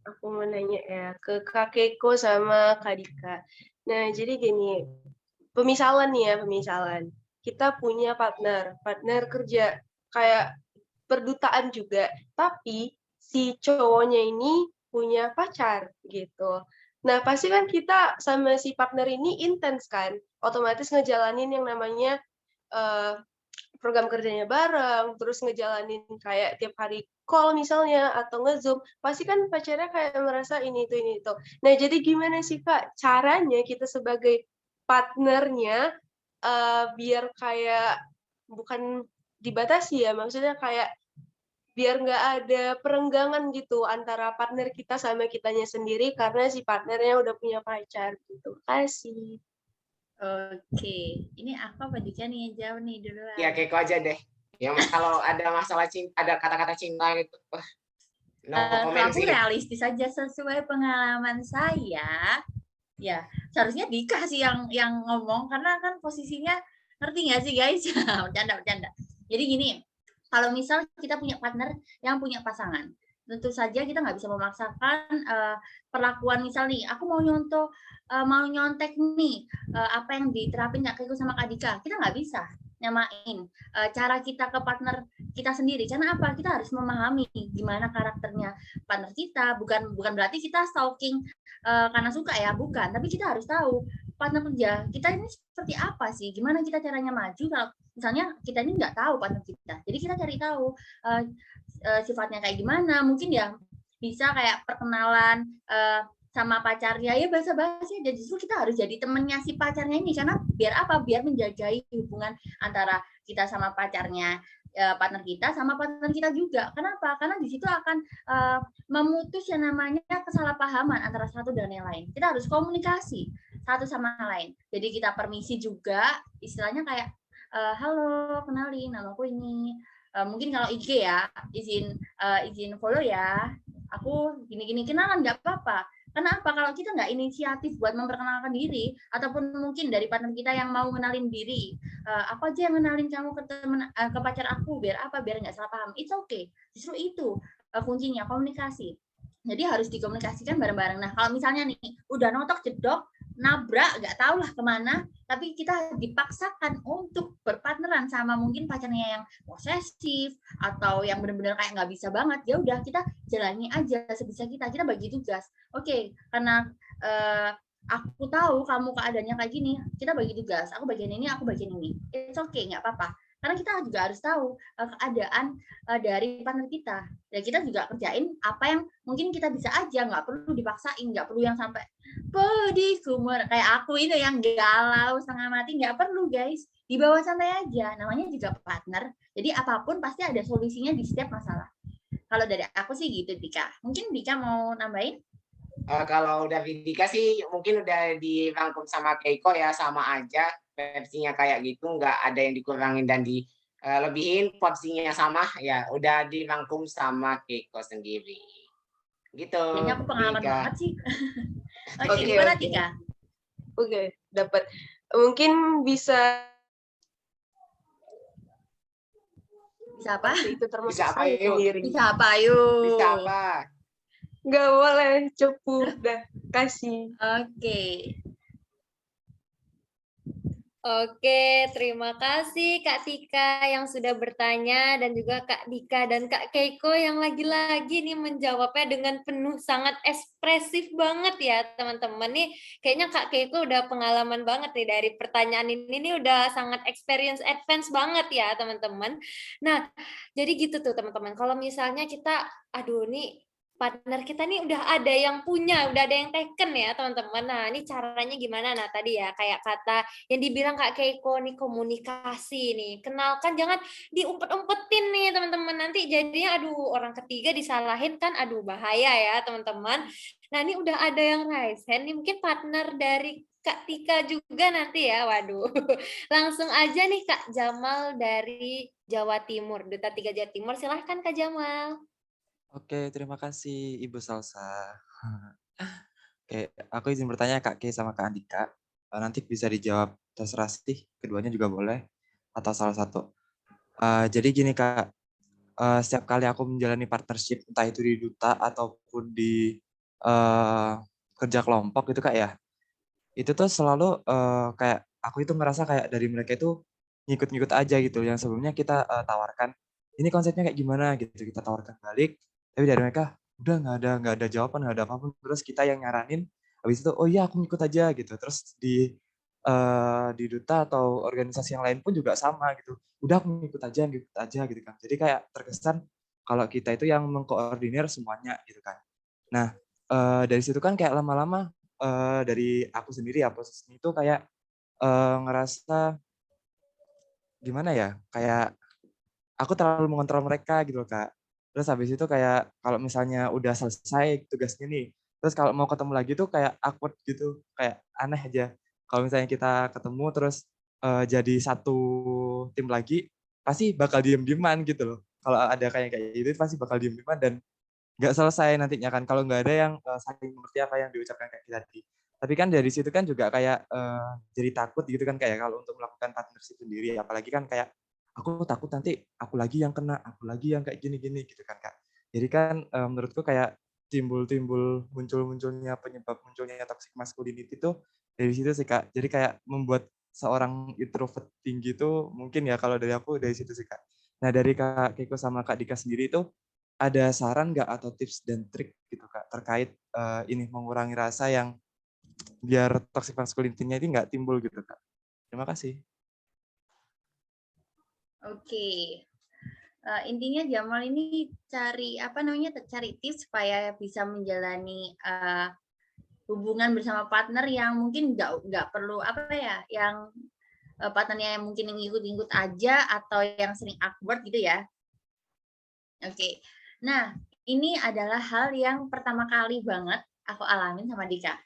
Aku mau nanya ya ke Kak Keiko sama Kak Dika. Nah, jadi gini, pemisalan nih ya, pemisalan. Kita punya partner kerja kayak perdutaan juga, tapi si cowoknya ini punya pacar gitu. Nah, pasti kan kita sama si partner ini intens kan, otomatis ngejalanin yang namanya program kerjanya bareng, terus ngejalanin kayak tiap hari call misalnya, atau nge-Zoom, pasti kan pacarnya kayak merasa ini itu. Nah, jadi gimana sih Kak caranya kita sebagai partnernya biar kayak bukan dibatasi ya, maksudnya kayak biar nggak ada perenggangan gitu antara partner kita sama kitanya sendiri karena si partnernya udah punya pacar gitu. Kasih. Oke, ini apa Dika nih yang jawab nih duluan? Ya Keiko aja deh. Ya kalau ada masalah cinta, ada kata-kata cinta gitu, no Kalau comment aku sih. realistis aja sesuai pengalaman saya. Ya, seharusnya Dika sih yang ngomong karena kan posisinya ngerti nggak sih guys? Bercanda. Jadi gini, kalau misal kita punya partner yang punya pasangan, tentu saja kita nggak bisa memaksakan perlakuan. Misal nih, aku mau nyontek nih apa yang diterapin Kak Keiko sama Kak Dika, kita nggak bisa nyamain cara kita ke partner kita sendiri. Karena apa? Kita harus memahami gimana karakternya partner kita. Bukan berarti kita stalking karena suka ya, bukan. Tapi kita harus tahu partner kerja kita ini seperti apa sih, gimana kita caranya maju kalau misalnya kita ini nggak tahu partner kita. Jadi kita cari tahu sifatnya kayak gimana. Mungkin ya bisa kayak perkenalan sama pacarnya ya basa-basi, dan justru kita harus jadi temennya si pacarnya ini karena biar apa? Biar menjagai hubungan antara kita sama pacarnya, partner kita sama partner kita juga. Kenapa? Karena di situ akan memutus yang namanya kesalahpahaman antara satu dan yang lain. Kita harus komunikasi satu sama lain. Jadi kita permisi juga, istilahnya kayak halo, kenalin namaku ini. Mungkin kalau IG ya, izin follow ya. Aku gini-gini, kenalan nggak apa-apa. Kenapa? Kalau kita nggak inisiatif buat memperkenalkan diri, ataupun mungkin dari partner kita yang mau kenalin diri, aku aja yang kenalin kamu ke pacar aku, biar apa? Biar nggak salah paham. It's okay. Justru itu kuncinya, komunikasi. Jadi harus dikomunikasikan bareng-bareng. Nah, kalau misalnya nih udah notok jedok, nabrak, nggak tahu lah kemana, tapi kita dipaksakan untuk berpartneran sama mungkin pacarnya yang posesif atau yang benar-benar kayak nggak bisa banget, ya udah kita jalani aja sebisa kita bagi tugas. Oke, karena aku tahu kamu keadaannya kayak gini, kita bagi tugas, aku bagian ini, aku bagian ini. It's okay, nggak apa-apa. Karena kita juga harus tahu keadaan dari partner kita. Dan kita juga kerjain apa yang mungkin kita bisa aja, nggak perlu dipaksain, nggak perlu yang sampai pediku kayak aku itu yang galau setengah mati, nggak perlu guys. Dibawa santai aja, namanya juga partner. Jadi apapun pasti ada solusinya di setiap masalah. Kalau dari aku sih gitu, Dika. Mungkin Dika mau nambahin? Kalau dari Dika sih mungkin udah dirangkum sama Keiko ya, sama aja versinya kayak gitu, nggak ada yang dikurangin dan dilebihin, porsinya sama ya, udah dirangkum sama Keiko sendiri. Gitu. Kayaknya aku pengalaman Dika. banget sih. Oke, gimana Dika? Oke, dapat. Mungkin bisa apa? Itu termasuk Bisa apa saya yuk? sendiri. Bisa apa yuk? Bisa apa? Nggak boleh, cepu. Dah, kasih. Oke. Oke, terima kasih Kak Tika yang sudah bertanya dan juga Kak Dika dan Kak Keiko yang lagi-lagi nih menjawabnya dengan penuh sangat ekspresif banget ya teman-teman. Nih kayaknya Kak Keiko udah pengalaman banget nih dari pertanyaan ini nih udah sangat experience advance banget ya teman-teman. Nah, jadi gitu tuh teman-teman. Kalau misalnya kita, aduh nih partner kita nih udah ada yang punya, udah ada yang taken ya teman-teman. Nah ini caranya gimana? Nah tadi ya kayak kata yang dibilang Kak Keiko nih, komunikasi nih. Kenalkan, jangan diumpet-umpetin nih teman-teman. Nanti jadinya aduh orang ketiga disalahin kan, aduh bahaya ya teman-teman. Nah ini udah ada yang raise hand nih, mungkin partner dari Kak Tika juga nanti ya, waduh. Langsung aja nih Kak Jamal dari Jawa Timur, Duta 3 Jawa Timur. Silahkan Kak Jamal. Oke, terima kasih Ibu Salsa. Oke, aku izin bertanya Kak K sama Kak Andika. Nanti bisa dijawab terserah sih, keduanya juga boleh, atau salah satu. Jadi gini Kak, setiap kali aku menjalani partnership, entah itu di duta ataupun di kerja kelompok gitu Kak ya, itu tuh selalu kayak aku itu merasa kayak dari mereka itu ngikut-ngikut aja gitu. Yang sebelumnya kita tawarkan, ini konsepnya kayak gimana gitu, kita tawarkan balik. Tapi dari mereka udah nggak ada jawaban, nggak ada apapun. Terus kita yang nyaranin, habis itu oh iya aku ngikut aja gitu. Terus di duta atau organisasi yang lain pun juga sama gitu. Udah aku ngikut aja gitu kan. Jadi kayak terkesan kalau kita itu yang mengkoordinir semuanya gitu kan. Nah dari situ kan kayak lama-lama dari aku sendiri ya posisinya itu kayak ngerasa gimana ya, kayak aku terlalu mengontrol mereka gitu loh Kak. Terus habis itu kayak kalau misalnya udah selesai tugasnya nih, terus kalau mau ketemu lagi tuh kayak awkward gitu, kayak aneh aja. Kalau misalnya kita ketemu terus jadi satu tim lagi, pasti bakal diem-dieman gitu loh. Kalau ada kayak gitu pasti bakal diem-dieman dan nggak selesai nantinya kan kalau nggak ada yang saling mengerti apa yang diucapkan kayak tadi. Tapi kan dari situ kan juga kayak jadi takut gitu kan kayak kalau untuk melakukan partnership sendiri, apalagi kan kayak aku takut nanti aku lagi yang kena, aku lagi yang kayak gini-gini gitu kan Kak. Jadi kan menurutku kayak muncul-munculnya penyebab munculnya toxic masculinity itu dari situ sih Kak. Jadi kayak membuat seorang introvert tinggi itu mungkin ya kalau dari aku dari situ sih Kak. Nah dari Kak Keiko sama Kak Dika sendiri itu ada saran nggak atau tips dan trik gitu Kak terkait ini mengurangi rasa yang biar toxic masculinity-nya ini nggak timbul gitu Kak. Terima kasih. Oke. Intinya Jamal ini cari cari tips supaya bisa menjalani hubungan bersama partner yang mungkin nggak perlu yang partnernya yang mungkin ngikut-ngikut aja atau yang sering awkward gitu ya. Oke. Nah, ini adalah hal yang pertama kali banget aku alamin sama Dika.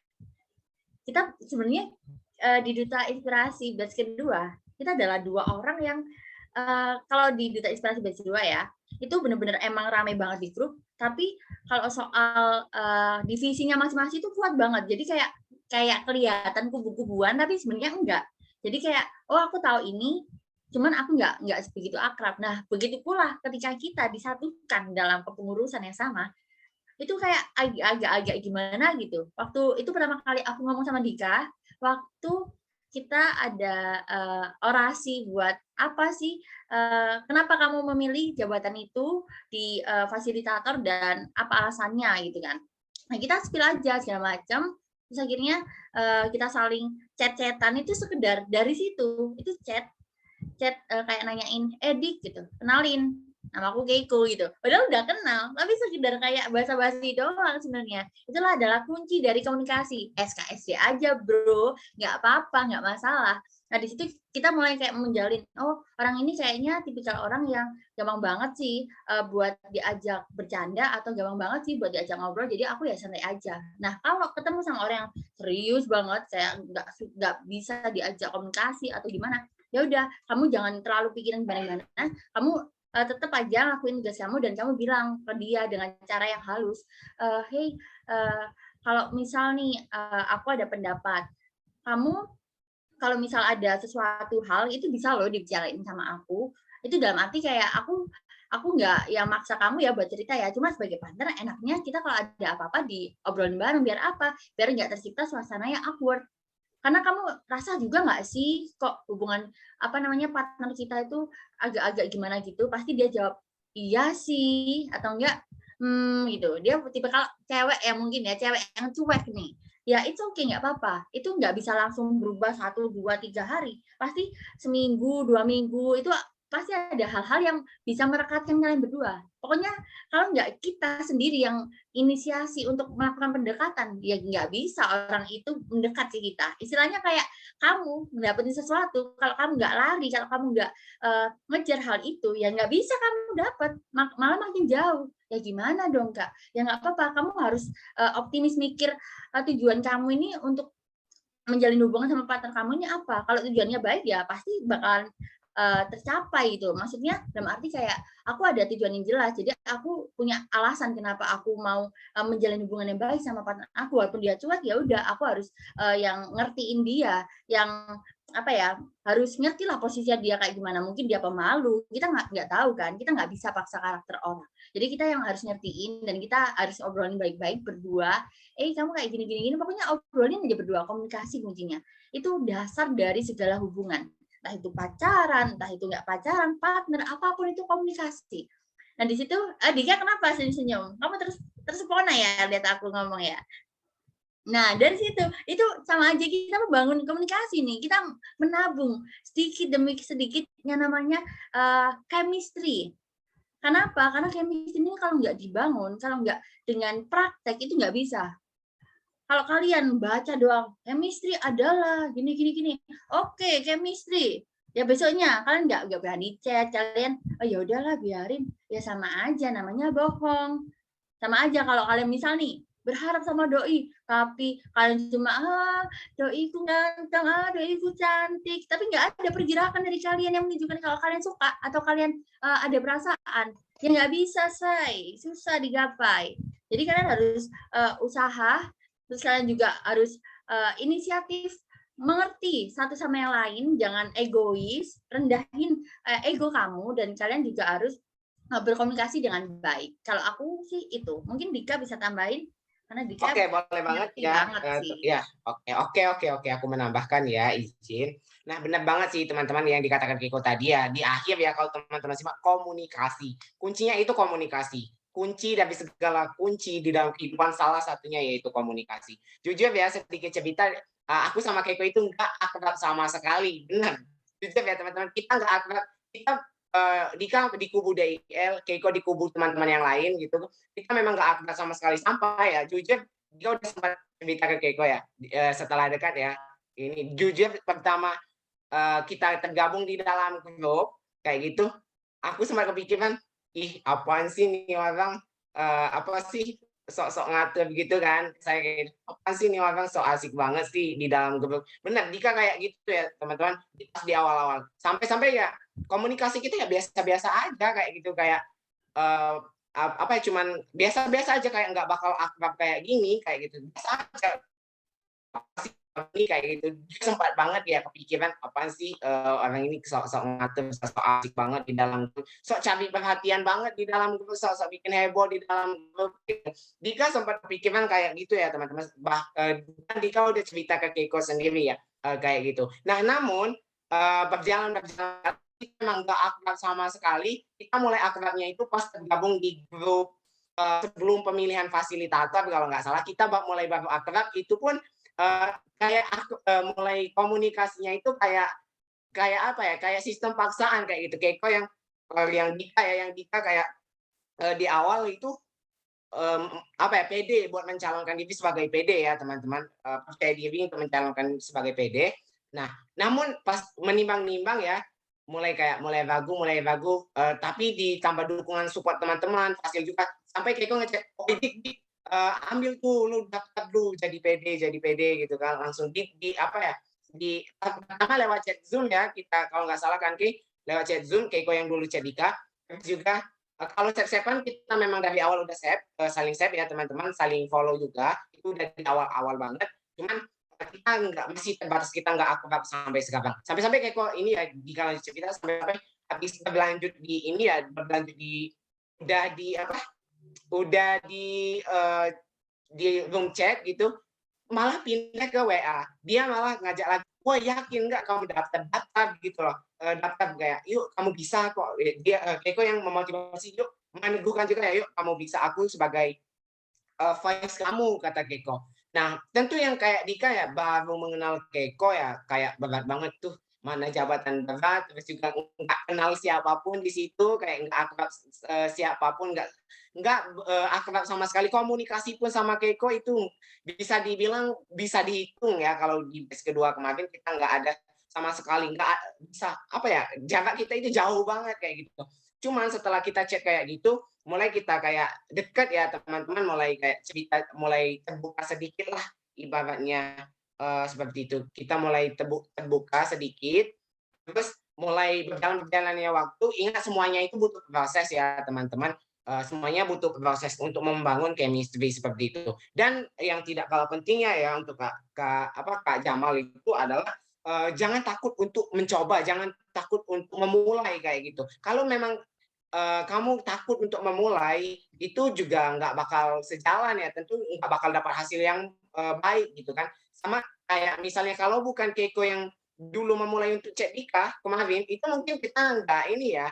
Kita sebenarnya di Duta Inspirasi batch kedua, kita adalah 2 orang yang kalau di Duta Inspirasi batch kedua ya, itu benar-benar emang ramai banget di grup, tapi kalau soal divisinya masing-masing itu kuat banget. Jadi kayak kelihatan kubu-kubuan tapi sebenarnya enggak. Jadi kayak, oh aku tahu ini, cuman aku nggak begitu akrab. Nah, begitu pula ketika kita disatukan dalam kepengurusan yang sama, itu kayak agak-agak gimana gitu. Waktu itu pertama kali aku ngomong sama Dika, waktu kita ada orasi buat apa sih, kenapa kamu memilih jabatan itu di fasilitator dan apa alasannya gitu kan. Nah, kita spill aja segala macam, terus akhirnya kita saling chat-chatan itu sekedar dari situ, itu chat kayak nanyain Dik gitu, kenalin nama aku Keiko gitu, padahal udah kenal tapi sekedar kayak basa-basi doang sebenarnya. Itulah adalah kunci dari komunikasi. SKSD aja bro, nggak apa-apa, nggak masalah. Nah di situ kita mulai kayak menjalin, oh orang ini kayaknya tipikal orang yang gampang banget sih buat diajak bercanda atau gampang banget sih buat diajak ngobrol, jadi aku ya santai aja. Nah kalau ketemu sama orang yang serius banget kayak nggak bisa diajak komunikasi atau gimana, ya udah kamu jangan terlalu pikirin gimana, kamu tetap aja lakuin tugas kamu dan kamu bilang ke dia dengan cara yang halus, hey kalau misal nih aku ada pendapat, kamu kalau misal ada sesuatu hal itu bisa loh dibicarain sama aku. Itu dalam arti kayak aku nggak yang maksa kamu ya buat cerita ya, cuma sebagai partner enaknya kita kalau ada apa-apa diobrolin bareng, biar nggak tercipta suasana yang awkward. Karena kamu rasa juga nggak sih kok hubungan partner kita itu agak-agak gimana gitu, pasti dia jawab iya sih atau enggak gitu. Dia tipe kalau cewek ya, mungkin ya cewek yang cuek nih, ya itu oke, nggak apa-apa. Itu nggak bisa langsung berubah 1, 2, 3 hari, pasti seminggu 2 minggu itu pasti ada hal-hal yang bisa merekatkan kalian berdua. Pokoknya kalau nggak kita sendiri yang inisiasi untuk melakukan pendekatan, ya nggak bisa orang itu mendekat ke kita. Istilahnya kayak kamu mendapatkan sesuatu, kalau kamu nggak lari, kalau kamu nggak ngejar hal itu, ya nggak bisa kamu dapat, malah makin jauh. Ya gimana dong Kak? Ya nggak apa-apa, kamu harus optimis mikir tujuan kamu ini untuk menjalin hubungan sama partner kamu ini apa. Kalau tujuannya baik ya pasti bakalan tercapai itu. Maksudnya dalam arti kayak aku ada tujuan yang jelas, jadi aku punya alasan kenapa aku mau menjalin hubungan yang baik sama partner aku. Walaupun dia cuek ya udah, aku harus yang ngertiin dia, yang harus ngerti lah posisinya dia kayak gimana. Mungkin dia pemalu, kita nggak tahu kan, kita nggak bisa paksa karakter orang. Jadi kita yang harus ngertiin dan kita harus obrolin baik-baik berdua. Kamu kayak gini-gini, pokoknya obrolin aja berdua, komunikasi kuncinya. Itu dasar dari segala hubungan. Entah itu pacaran, entah itu nggak pacaran, partner, apapun itu komunikasi. Nah di situ, Dika kenapa senyum-senyum? Kamu terpesona ya lihat aku ngomong ya. Nah dari situ, itu sama aja kita membangun komunikasi nih, kita menabung sedikit demi sedikit yang namanya chemistry. Kenapa? Karena chemistry ini kalau nggak dibangun, kalau nggak dengan praktek itu nggak bisa. Kalau kalian baca doang, chemistry adalah gini. Oke, chemistry. ya besoknya kalian nggak berani chat, kalian oh ya udahlah biarin, ya sama aja namanya bohong. Sama aja kalau kalian misal nih berharap sama doi, tapi kalian cuma doiku ganteng, doiku cantik, tapi nggak ada pergerakan dari kalian yang menunjukkan kalau kalian suka atau kalian ada perasaan, ya nggak bisa, say, susah digapai. Jadi kalian harus usaha, terus kalian juga harus inisiatif, mengerti satu sama yang lain, jangan egois, rendahin ego kamu, dan kalian juga harus berkomunikasi dengan baik. Kalau aku sih itu, mungkin Dika bisa tambahin karena Dika Oke, boleh banget ya. Ya, oke, aku menambahkan ya, izin. Nah, benar banget sih teman-teman yang dikatakan Kiko tadi ya. Di akhir ya kalau teman-teman simak, komunikasi. Kuncinya itu komunikasi. Kunci dari segala kunci di dalam kehidupan salah satunya yaitu komunikasi. Jujur ya, sedikit cerita, aku sama Kiko itu nggak akrab sama sekali. Benar. Jujur ya teman-teman, kita nggak akrab. Kita Dika di kubu DIL, Keiko di kubu teman-teman yang lain gitu. Kita memang nggak akrab sama sekali, sampai ya jujur Dika udah sempat cerita ke Keiko ya setelah dekat ya. Ini jujur pertama kita tergabung di dalam grup kayak gitu, aku sempat kepikiran, ih apaan sih nih orang, apa sih sok-sok ngatur gitu kan. Saya kayak apa sih nih orang sok asik banget sih di dalam grup. Benar, Dika kayak gitu ya teman-teman pas di awal-awal. Sampai ya komunikasi kita ya biasa-biasa aja kayak gitu, kayak apa ya, cuman biasa-biasa aja, kayak nggak bakal akrab kayak gini, kayak gitu. Biasa aja. Ini kayak gitu. Sempat banget ya kepikiran apaan sih orang ini sok-sok ngatur, sok asik banget di dalam grup, sok cari perhatian banget di dalam grup, sok bikin heboh di dalam grup. Dika sempat kepikiran kayak gitu ya teman-teman. Bahkan Dika udah cerita ke Keiko sendiri ya kayak gitu. Nah namun berjalan kita memang nggak akrab sama sekali. Kita mulai akrabnya itu pas tergabung di grup sebelum pemilihan fasilitator kalau nggak salah. Kita mulai baru akrab itu pun kayak mulai komunikasinya itu kayak apa ya, kayak sistem paksaan kayak gitu. Keiko yang Dika kayak di awal itu apa ya, pede buat mencalonkan diri sebagai PD ya teman-teman, percaya diri untuk mencalonkan sebagai PD. Nah namun pas menimbang-nimbang ya mulai ragu, tapi ditambah dukungan support teman-teman, Fasil juga, sampai Keiko ngecek, oh Dik, ambil tuh lu daftar dulu jadi PD gitu kan, langsung di apa ya, di pertama lewat chat Zoom ya, kita kalau nggak salah kan Ki, lewat chat Zoom, Keiko yang dulu chat Dika, terus juga kalau save-savean kita memang dari awal udah saling save ya teman-teman, saling follow juga, itu udah di awal-awal banget, cuman kita masih terbatas, kita nggak akrab sampai sekarang. Sampai Keiko ini ya, Dika lanjut cerita sampai habis berlanjut di ini ya, udah di room chat gitu, malah pindah ke WA. Dia malah ngajak lagi, wah yakin nggak kamu daftar gitu loh, daftar kayak, yuk kamu bisa kok. Dia Keiko yang memotivasi, yuk meneguhkan juga ya, yuk kamu bisa, aku sebagai voice kamu, kata Keiko. Nah tentu yang kayak Dika ya baru mengenal Keiko ya, kayak berat banget tuh, mana jabatan berat, terus juga nggak kenal siapapun di situ, kayak nggak akrab siapapun, nggak akrab sama sekali. Komunikasi pun sama Keiko itu bisa dibilang bisa dihitung ya, kalau di batch kedua kemarin kita nggak ada sama sekali, nggak bisa, apa ya, jarak kita itu jauh banget kayak gitu. Cuman setelah kita chat kayak gitu, mulai kita kayak dekat ya teman-teman, mulai kayak cerita, mulai terbuka sedikit lah ibaratnya, seperti itu. Kita mulai terbuka sedikit, terus mulai berjalannya waktu. Ingat semuanya itu butuh proses ya teman-teman. Semuanya butuh proses untuk membangun chemistry seperti itu. Dan yang tidak kalah pentingnya ya untuk Kak Jamal itu adalah jangan takut untuk mencoba, jangan takut untuk memulai kayak gitu. Kalau memang kamu takut untuk memulai, itu juga nggak bakal sejalan ya, tentu nggak bakal dapat hasil yang baik gitu kan. Sama kayak misalnya kalau bukan Keiko yang dulu memulai untuk chat Dika kemarin, itu mungkin kita nggak ini ya,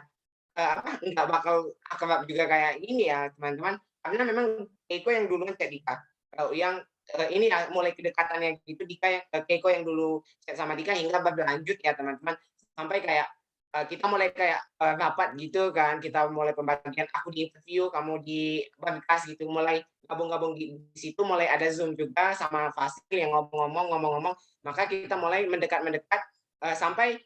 nggak bakal akrab juga kayak ini ya teman-teman, karena memang Keiko yang dulu chat Dika. Kalau yang ini ya mulai kedekatannya gitu, Keiko yang dulu chat sama Dika hingga berlanjut ya teman-teman, sampai kayak kita mulai kayak rapat gitu kan, kita mulai pembagian, aku di interview, kamu di berkas gitu, mulai gabung-gabung di situ, mulai ada Zoom juga sama Fasil yang ngomong-ngomong, maka kita mulai mendekat sampai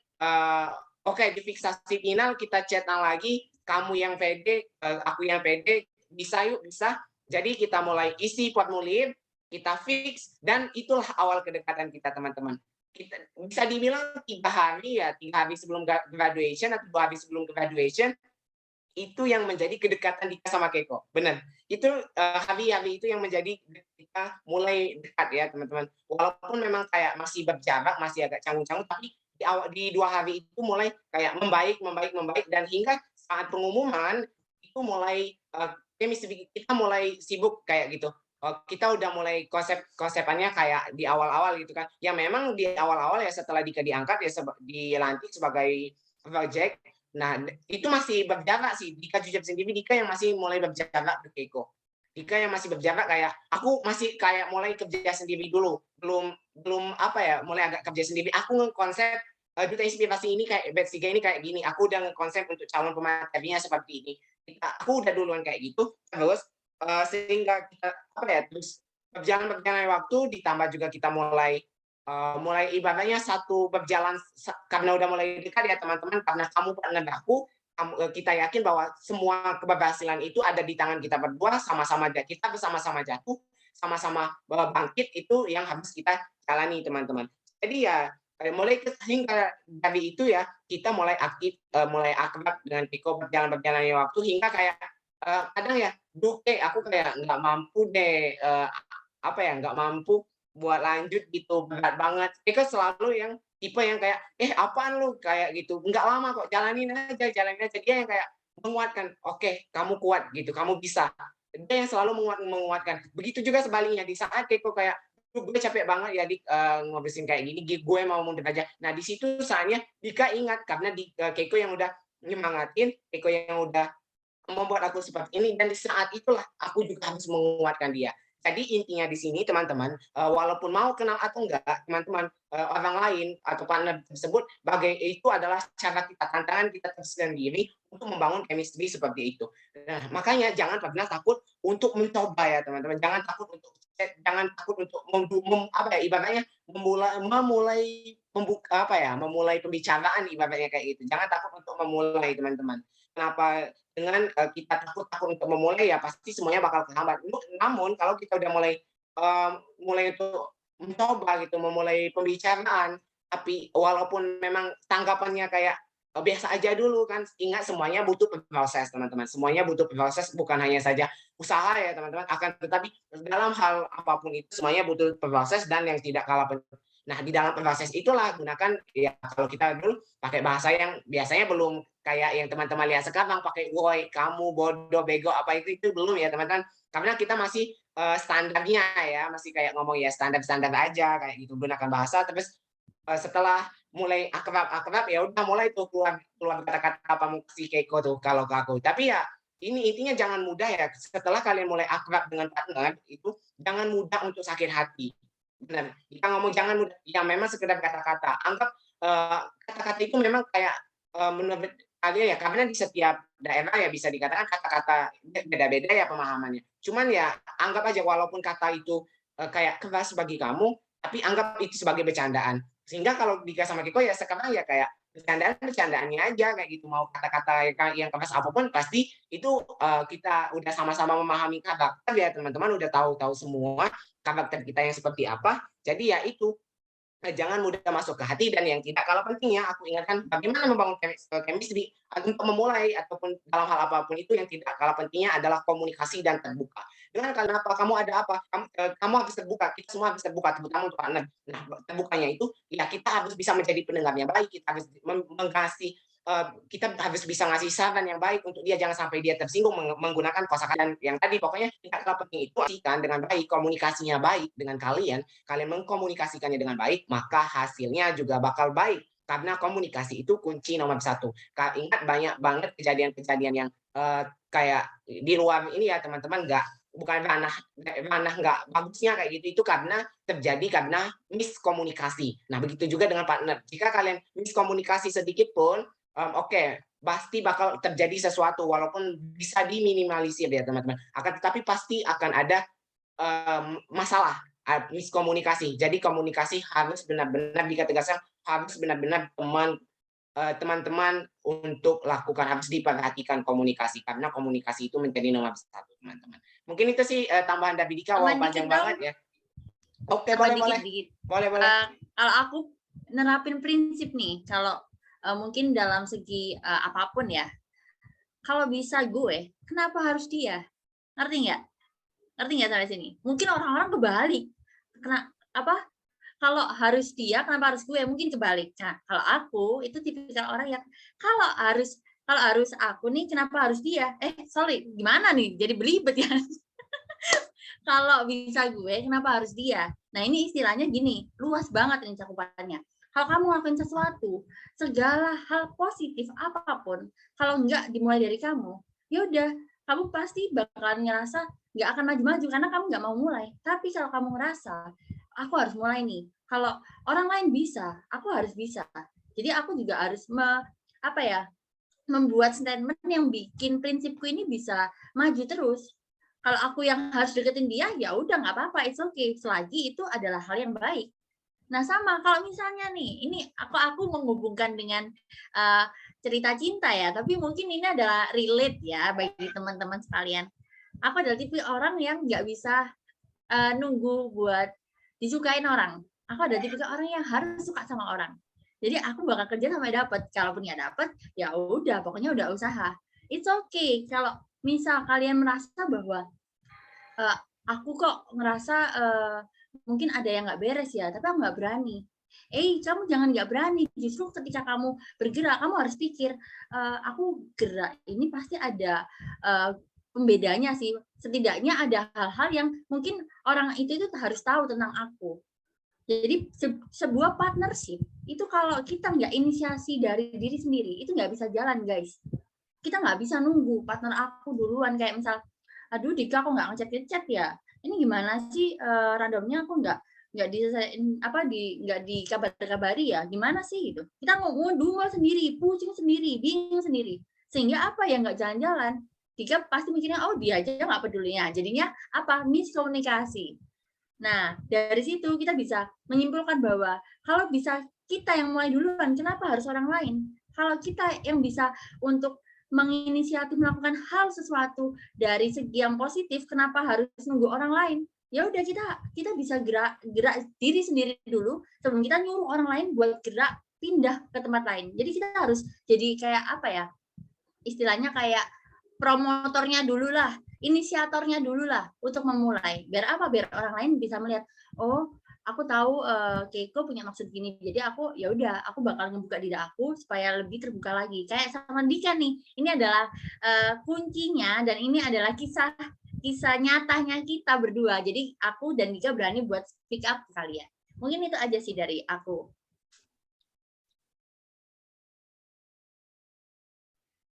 Oke, di fiksasi final kita chatan lagi, kamu yang pede, aku yang pede, bisa yuk, bisa. Jadi kita mulai isi formulir, kita fix, dan itulah awal kedekatan kita, teman-teman. Kita bisa dibilang 3 hari ya, 3 hari sebelum graduation atau 2 hari sebelum graduation, itu yang menjadi kedekatan Dika sama Keiko. Benar. Itu hari-hari itu yang menjadi kita mulai dekat ya, teman-teman. Walaupun memang kayak masih berjarak, masih agak canggung-canggung, tapi di 2 hari itu mulai kayak membaik dan hingga saat pengumuman itu mulai chemistry kita mulai sibuk kayak gitu. Kita udah mulai konsepannya kayak di awal-awal gitu kan. Ya memang di awal-awal ya setelah Dika diangkat ya dilantik sebagai project. Nah, itu masih berjarak sih. Dika jujur sendiri, Dika yang masih mulai berjarak ke Keiko. Dika yang masih berjarak kayak aku masih kayak mulai kerja sendiri dulu. Belum apa ya, mulai agak kerja sendiri. Aku ngekonsep Duta Inspirasi ini kayak Batch 3 ini kayak gini. Aku udah ngekonsep untuk calon pematerinya seperti ini. Aku udah duluan kayak gitu. Terus sehingga kita apa ya, terus berjalan waktu ditambah juga kita mulai ibaratnya satu berjalan karena udah mulai dekat ya teman-teman, karena kamu partner aku, kita yakin bahwa semua keberhasilan itu ada di tangan kita berdua, sama-sama kita bersama-sama jatuh, sama-sama bangkit, itu yang harus kita jalani teman-teman. Jadi ya mulai hingga dari itu ya kita mulai aktif, mulai akrab dengan Keiko berjalan waktu hingga kayak kadang ya, aku kayak nggak mampu deh, apa ya, nggak mampu buat lanjut gitu, berat banget. Keiko selalu yang tipe yang kayak, apaan lu, kayak gitu, nggak lama kok, jalanin aja. Dia yang kayak menguatkan, oke, kamu kuat gitu, kamu bisa. Dia yang selalu menguatkan. Begitu juga sebaliknya, di saat Keiko kayak, gue capek banget ya ngobrolin kayak gini, gue mau mundur aja. Nah, di situ saatnya Dika ingat, karena Keiko yang udah nyemangatin, Keiko yang udah membuat aku seperti ini, dan di saat itulah aku juga harus menguatkan dia. Jadi intinya di sini teman-teman, walaupun mau kenal atau enggak, teman-teman, orang lain atau partner tersebut, itu adalah cara kita, tantangan kita tersendiri untuk membangun chemistry seperti itu. Nah, makanya jangan pernah takut untuk mencoba ya teman-teman. Jangan takut untuk ibaratnya memulai pembicaraan ibaratnya kayak gitu. Jangan takut untuk memulai teman-teman. Kenapa? Dengan kita takut untuk memulai ya pasti semuanya bakal terhambat. Namun kalau kita udah mulai untuk mencoba gitu, memulai pembicaraan, tapi walaupun memang tanggapannya kayak biasa aja dulu kan, ingat semuanya butuh proses teman-teman. Semuanya butuh proses, bukan hanya saja usaha ya teman-teman. Akan tetapi dalam hal apapun itu semuanya butuh proses, dan yang tidak kalah penting. Nah, di dalam proses itulah gunakan ya, kalau kita dulu pakai bahasa yang biasanya belum kayak yang teman-teman lihat sekarang, pakai woi, kamu, bodoh, bego, apa itu belum ya teman-teman. Karena kita masih standarnya ya, masih kayak ngomong ya standar-standar aja kayak gitu, gunakan bahasa. Terus setelah mulai akrab ya udah mulai tuh keluar kata-kata pamungkas Keiko tuh kalau ke aku. Tapi ya ini intinya jangan mudah ya, setelah kalian mulai akrab dengan partner itu jangan mudah untuk sakit hati. Benar, kita ngomong jangan mudah, ya memang sekedar kata-kata. Anggap kata-kata itu memang kayak menurut kalian ya, karena di setiap daerah ya bisa dikatakan kata-kata beda-beda ya pemahamannya. Cuman ya anggap aja walaupun kata itu kayak keras bagi kamu, tapi anggap itu sebagai bercandaan. Sehingga kalau Dika sama Kiko ya sekarang ya kayak bercandaannya aja kayak gitu. Mau kata-kata yang keras apapun pasti itu kita udah sama-sama memahami karakter ya teman-teman, udah tahu semua karakter kita yang seperti apa. Jadi ya itu, jangan mudah masuk ke hati, dan yang tidak kalah pentingnya aku ingatkan bagaimana membangun chemistry untuk memulai ataupun dalam hal apapun itu, yang tidak kalah pentingnya adalah komunikasi dan terbuka. Dengan kenapa kamu ada apa, kamu harus terbuka, kita semua harus terbuka, terutama untuk partner. Nah, terbukanya itu ya kita harus bisa menjadi pendengar yang baik, kita harus mengasih kita harus bisa ngasih saran yang baik untuk dia, jangan sampai dia tersinggung menggunakan kosakata yang tadi. Pokoknya tidak kalah penting itu kan dengan baik, komunikasinya baik dengan kalian mengkomunikasikannya dengan baik, maka hasilnya juga bakal baik, karena komunikasi itu kunci nomor 1. Ingat banyak banget kejadian-kejadian yang kayak di luar ini ya teman-teman, bukan ranah nggak bagusnya kayak gitu, itu karena terjadi karena miskomunikasi. Nah, begitu juga dengan partner. Jika kalian miskomunikasi sedikit pun, pasti bakal terjadi sesuatu, walaupun bisa diminimalisir ya teman-teman. Tetapi pasti akan ada masalah, miskomunikasi. Jadi komunikasi harus benar-benar dikatakan harus benar-benar teman teman-teman untuk lakukan, harus diperhatikan komunikasi, karena komunikasi itu menjadi nomor 1, teman-teman. Mungkin itu sih tambahan dari Dika. Wow, panjang banget ya. Oke, boleh. Kalau aku nerapin prinsip nih, kalau mungkin dalam segi apapun ya, kalau bisa gue, kenapa harus dia? Ngerti nggak? Ngerti nggak sampai sini? Mungkin orang-orang kebalik. Kalau harus dia, kenapa harus gue? Mungkin kebalik. Nah, kalau aku itu tipikal orang yang kalau harus aku nih, kenapa harus dia? Sorry, gimana nih? Jadi belibet ya. Kalau bisa gue, kenapa harus dia? Nah, ini istilahnya gini, luas banget ini cakupannya. Kalau kamu ngelakuin sesuatu, segala hal positif apapun, kalau nggak dimulai dari kamu, ya udah, kamu pasti bakalan ngerasa nggak akan maju-maju karena kamu nggak mau mulai. Tapi kalau kamu ngerasa, aku harus mulai nih. Kalau orang lain bisa, aku harus bisa. Jadi aku juga harus membuat statement yang bikin prinsipku ini bisa maju terus. Kalau aku yang harus deketin dia, ya udah nggak apa-apa, it's okay. Selagi itu adalah hal yang baik. Nah sama, kalau misalnya nih, ini aku menghubungkan dengan cerita cinta ya, tapi mungkin ini adalah relate ya bagi teman-teman sekalian. Aku adalah tipe orang yang nggak bisa nunggu buat disukain orang. Aku adalah tipe orang yang harus suka sama orang. Jadi aku bakal kerja sampai dapat. Kalaupun nggak dapat, ya udah, pokoknya udah usaha. It's okay. Kalau misal kalian merasa bahwa aku kok ngerasa mungkin ada yang nggak beres ya, tapi aku nggak berani. Kamu jangan nggak berani. Justru ketika kamu bergerak, kamu harus pikir, aku gerak ini pasti ada pembedanya sih. Setidaknya ada hal-hal yang mungkin orang itu harus tahu tentang aku. Jadi sebuah partnership itu kalau kita nggak inisiasi dari diri sendiri, itu nggak bisa jalan, guys. Kita nggak bisa nunggu partner aku duluan, kayak misal, aduh Dika aku nggak ngechat ya, ini gimana sih randomnya aku nggak dikabar-kabari ya, gimana sih gitu. Kita ngomong sendiri, pusing sendiri, bingung sendiri, sehingga apa ya nggak jalan-jalan. Dika pasti mikirnya, oh dia aja nggak pedulinya, jadinya apa, miskomunikasi. Nah dari situ kita bisa menyimpulkan bahwa kalau bisa kita yang mulai duluan, kenapa harus orang lain? Kalau kita yang bisa untuk menginisiatif melakukan hal sesuatu dari segi yang positif, kenapa harus nunggu orang lain? Ya udah, kita bisa gerak diri sendiri dulu sebelum kita nyuruh orang lain buat gerak pindah ke tempat lain. Jadi kita harus jadi kayak istilahnya kayak promotornya dulu lah, inisiatornya dulu lah untuk memulai. Biar orang lain bisa melihat, oh aku tahu Keiko punya maksud gini, jadi aku bakal ngebuka diri aku supaya lebih terbuka lagi. Kayak sama Dika nih, ini adalah kuncinya, dan ini adalah kisah nyatanya kita berdua. Jadi aku dan Dika berani buat speak up ke kalian. Mungkin itu aja sih dari aku.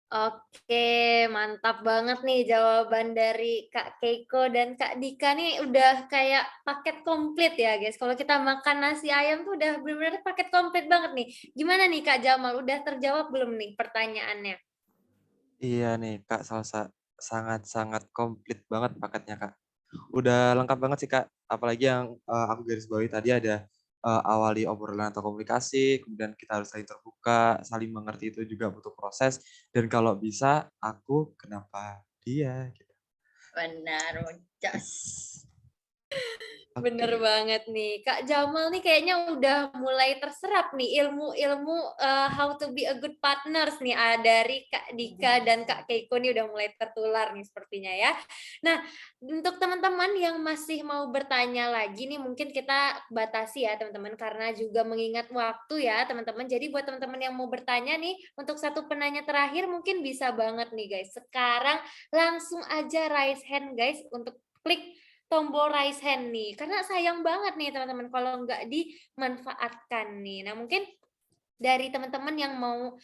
Oke, mantap banget nih jawaban dari Kak Keiko dan Kak Dika nih, udah kayak paket komplit ya guys. Kalau kita makan nasi ayam tuh udah benar-benar paket komplit banget nih. Gimana nih Kak Jamal, udah terjawab belum nih pertanyaannya? Iya nih Kak, sangat-sangat komplit banget paketnya Kak. Udah lengkap banget sih Kak, apalagi yang aku garis bawahi tadi ada awali obrolan atau komunikasi, kemudian kita harus saling terbuka, saling mengerti itu juga butuh proses, dan kalau bisa aku kenapa dia gitu. Benar, Jos. Bener banget nih. Kak Jamal nih kayaknya udah mulai terserap nih ilmu-ilmu how to be a good partners nih dari Kak Dika dan Kak Keiko nih udah mulai tertular nih sepertinya ya. Nah, untuk teman-teman yang masih mau bertanya lagi nih mungkin kita batasi ya teman-teman karena juga mengingat waktu ya teman-teman. Jadi buat teman-teman yang mau bertanya nih untuk satu penanya terakhir mungkin bisa banget nih guys. Sekarang langsung aja raise hand guys untuk klik tombol raise hand nih, karena sayang banget nih teman-teman kalau nggak dimanfaatkan nih. Nah mungkin dari teman-teman yang mau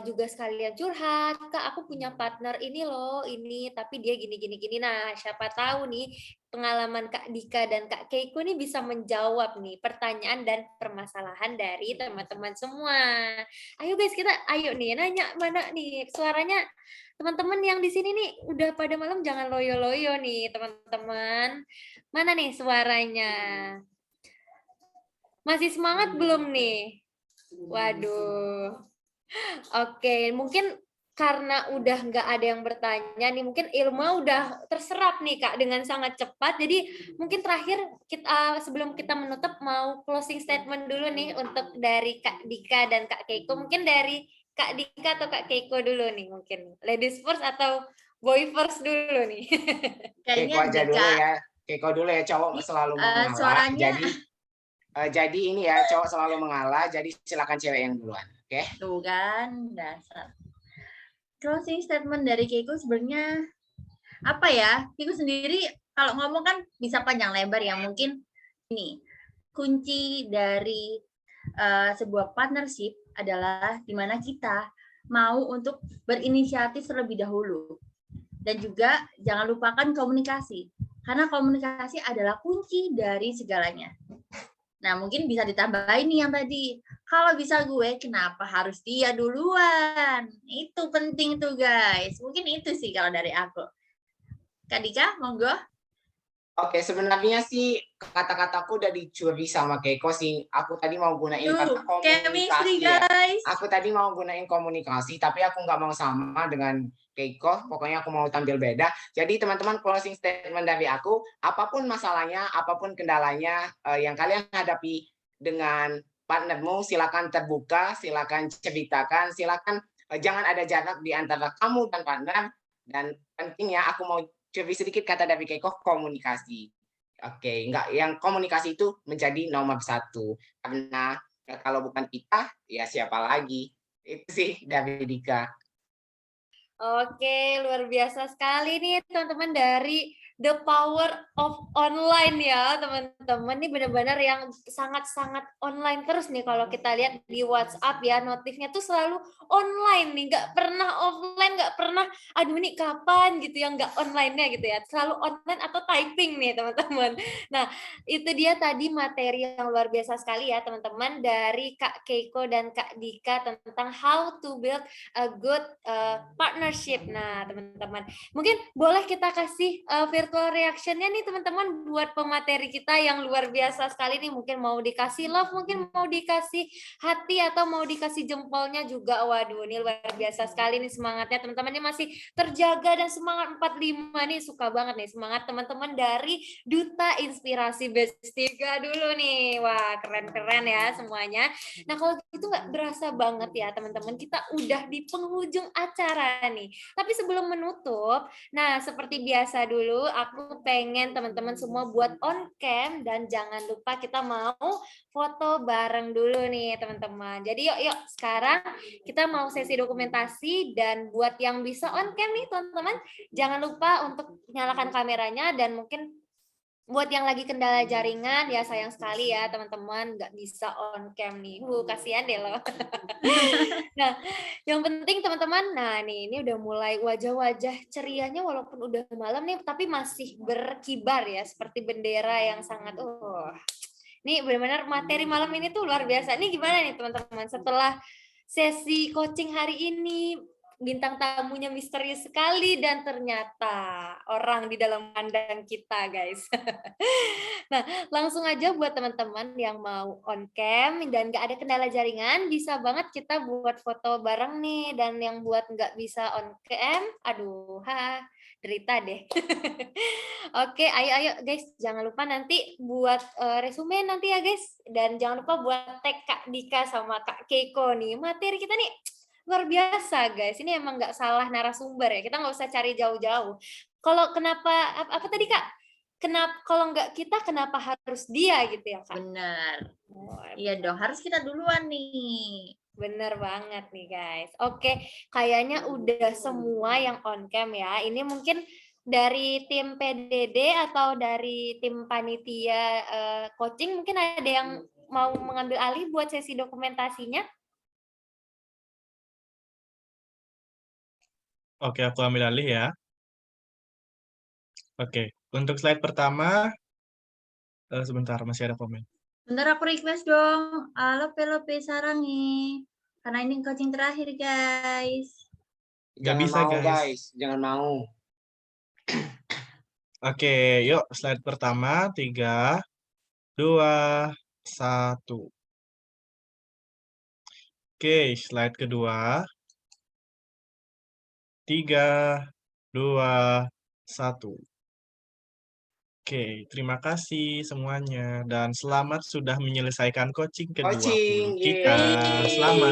juga sekalian curhat, Kak aku punya partner ini loh, ini tapi dia gini. Nah siapa tahu nih pengalaman Kak Dika dan Kak Keiko nih bisa menjawab nih pertanyaan dan permasalahan dari teman-teman semua. Ayo guys ayo nih nanya mana nih suaranya. Teman-teman yang di sini nih udah pada malam jangan loyo-loyo nih teman-teman. Mana nih suaranya? Masih semangat belum nih? Waduh. Oke, mungkin karena udah nggak ada yang bertanya nih, mungkin Ilma udah terserap nih Kak dengan sangat cepat. Jadi mungkin terakhir kita sebelum kita menutup mau closing statement dulu nih untuk dari Kak Dika dan Kak Keiko. Mungkin dari Kak Dika atau Kak Keiko dulu nih mungkin. Ladies first atau boy first dulu nih. Keiko aja dulu ya. Keiko dulu ya, cowok selalu mengalah. Suaranya Jadi ini ya, cowok selalu mengalah. Jadi silakan cewek yang duluan. Oke? tuh kan dasar. Closing statement dari Keiko sebenarnya apa ya? Keiko sendiri kalau ngomong kan bisa panjang lebar ya. Mungkin ini kunci dari sebuah partnership adalah dimana kita mau untuk berinisiatif terlebih dahulu. Dan juga jangan lupakan komunikasi. Karena komunikasi adalah kunci dari segalanya. Nah, mungkin bisa ditambahin nih yang tadi. Kalau bisa gue, kenapa harus dia duluan? Itu penting tuh, guys. Mungkin itu sih kalau dari aku. Kak Dika, monggo. Oke, sebenarnya sih kata-kataku udah dicuri sama Keiko sih. Aku tadi mau gunain kata Chemistry, komunikasi ya. guys. Aku tadi mau gunain komunikasi, tapi aku nggak mau sama dengan Keiko. Pokoknya aku mau tampil beda. Jadi teman-teman, closing statement dari aku, apapun masalahnya, apapun kendalanya yang kalian hadapi dengan partnermu, silakan terbuka, silakan ceritakan, silakan jangan ada jarak di antara kamu dan partner. Dan pentingnya aku mau curi sedikit kata dari Keiko, komunikasi. Oke, enggak, yang komunikasi itu menjadi nomor 1. Karena kalau bukan kita, ya siapa lagi? Itu sih dari Dika. Oke, luar biasa sekali nih teman-teman dari The Power of Online ya teman-teman. Ini benar-benar yang sangat-sangat online terus nih kalau kita lihat di WhatsApp ya, notifnya tuh selalu online nih, nggak pernah offline, nggak pernah aduh ini kapan gitu ya, nggak online-nya gitu ya, selalu online atau typing nih teman-teman. Nah itu dia tadi materi yang luar biasa sekali ya teman-teman dari Kak Keiko dan Kak Dika tentang how to build a good partnership. Nah teman-teman mungkin boleh kita kasih virtual reaction-nya nih teman-teman buat pemateri kita yang luar biasa sekali nih. Mungkin mau dikasih love, mungkin mau dikasih hati, atau mau dikasih jempolnya juga. Waduh, ini luar biasa sekali nih semangatnya teman-teman. Ini masih terjaga dan semangat 45 nih. Suka banget nih semangat teman-teman dari Duta Inspirasi Bestiga dulu nih. Wah, keren-keren ya semuanya. Nah, kalau gitu nggak berasa banget ya teman-teman. Kita udah di penghujung acara nih. Tapi sebelum menutup, nah seperti biasa dulu, aku pengen teman-teman semua buat on cam dan jangan lupa kita mau foto bareng dulu nih teman-teman. Jadi yuk sekarang kita mau sesi dokumentasi dan buat yang bisa on cam nih teman-teman, jangan lupa untuk nyalakan kameranya dan mungkin buat yang lagi kendala jaringan ya sayang sekali ya teman-teman nggak bisa on cam nih. Kasihan deh loh. Nah, yang penting teman-teman, nah nih ini udah mulai wajah-wajah cerianya walaupun udah malam nih tapi masih berkibar ya seperti bendera yang sangat Nih benar-benar materi malam ini tuh luar biasa. Ini gimana nih teman-teman setelah sesi coaching hari ini? Bintang tamunya misterius sekali dan ternyata orang di dalam kandang kita, guys. Nah, langsung aja buat teman-teman yang mau on cam dan nggak ada kendala jaringan, bisa banget kita buat foto bareng nih. Dan yang buat nggak bisa on cam, aduh, derita deh. Oke, ayo guys, jangan lupa nanti buat resume nanti ya guys. Dan jangan lupa buat tag Kak Dika sama Kak Keiko nih. Materi kita nih luar biasa guys, ini emang nggak salah narasumber ya, kita nggak usah cari jauh-jauh. Kalau kenapa apa tadi Kak? Kenapa kalau nggak kita kenapa harus dia gitu ya Kak? Benar. Iya dong, harus kita duluan nih. Bener banget nih guys. Oke, kayaknya udah semua yang on cam ya. Ini mungkin dari tim PDD atau dari tim panitia coaching mungkin ada yang mau mengambil alih buat sesi dokumentasinya? Oke, aku ambil alih ya. Oke, untuk slide pertama, sebentar, masih ada komen. Bentar aku request dong, Lope sarang nih. Karena ini coaching terakhir guys. Gak bisa guys. Jangan mau. Oke, yuk slide pertama, 3, 2, 1. Oke, slide kedua. 3, 2, 1. Oke, terima kasih semuanya dan selamat sudah menyelesaikan coaching Coaching, ke-20 kita. Selamat.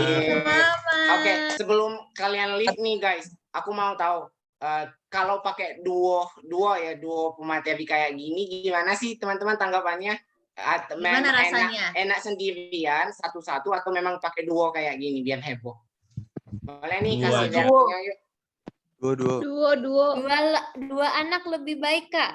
Oke, sebelum kalian leave nih guys, aku mau tahu kalau pakai duo pemateri kayak gini, gimana sih teman-teman tanggapannya? Gimana rasanya? Enak sendirian satu-satu atau memang pakai duo kayak gini biar heboh? Boleh nih Duo kasih aja. reaksinya yuk. Dua. Dua anak lebih baik, Kak.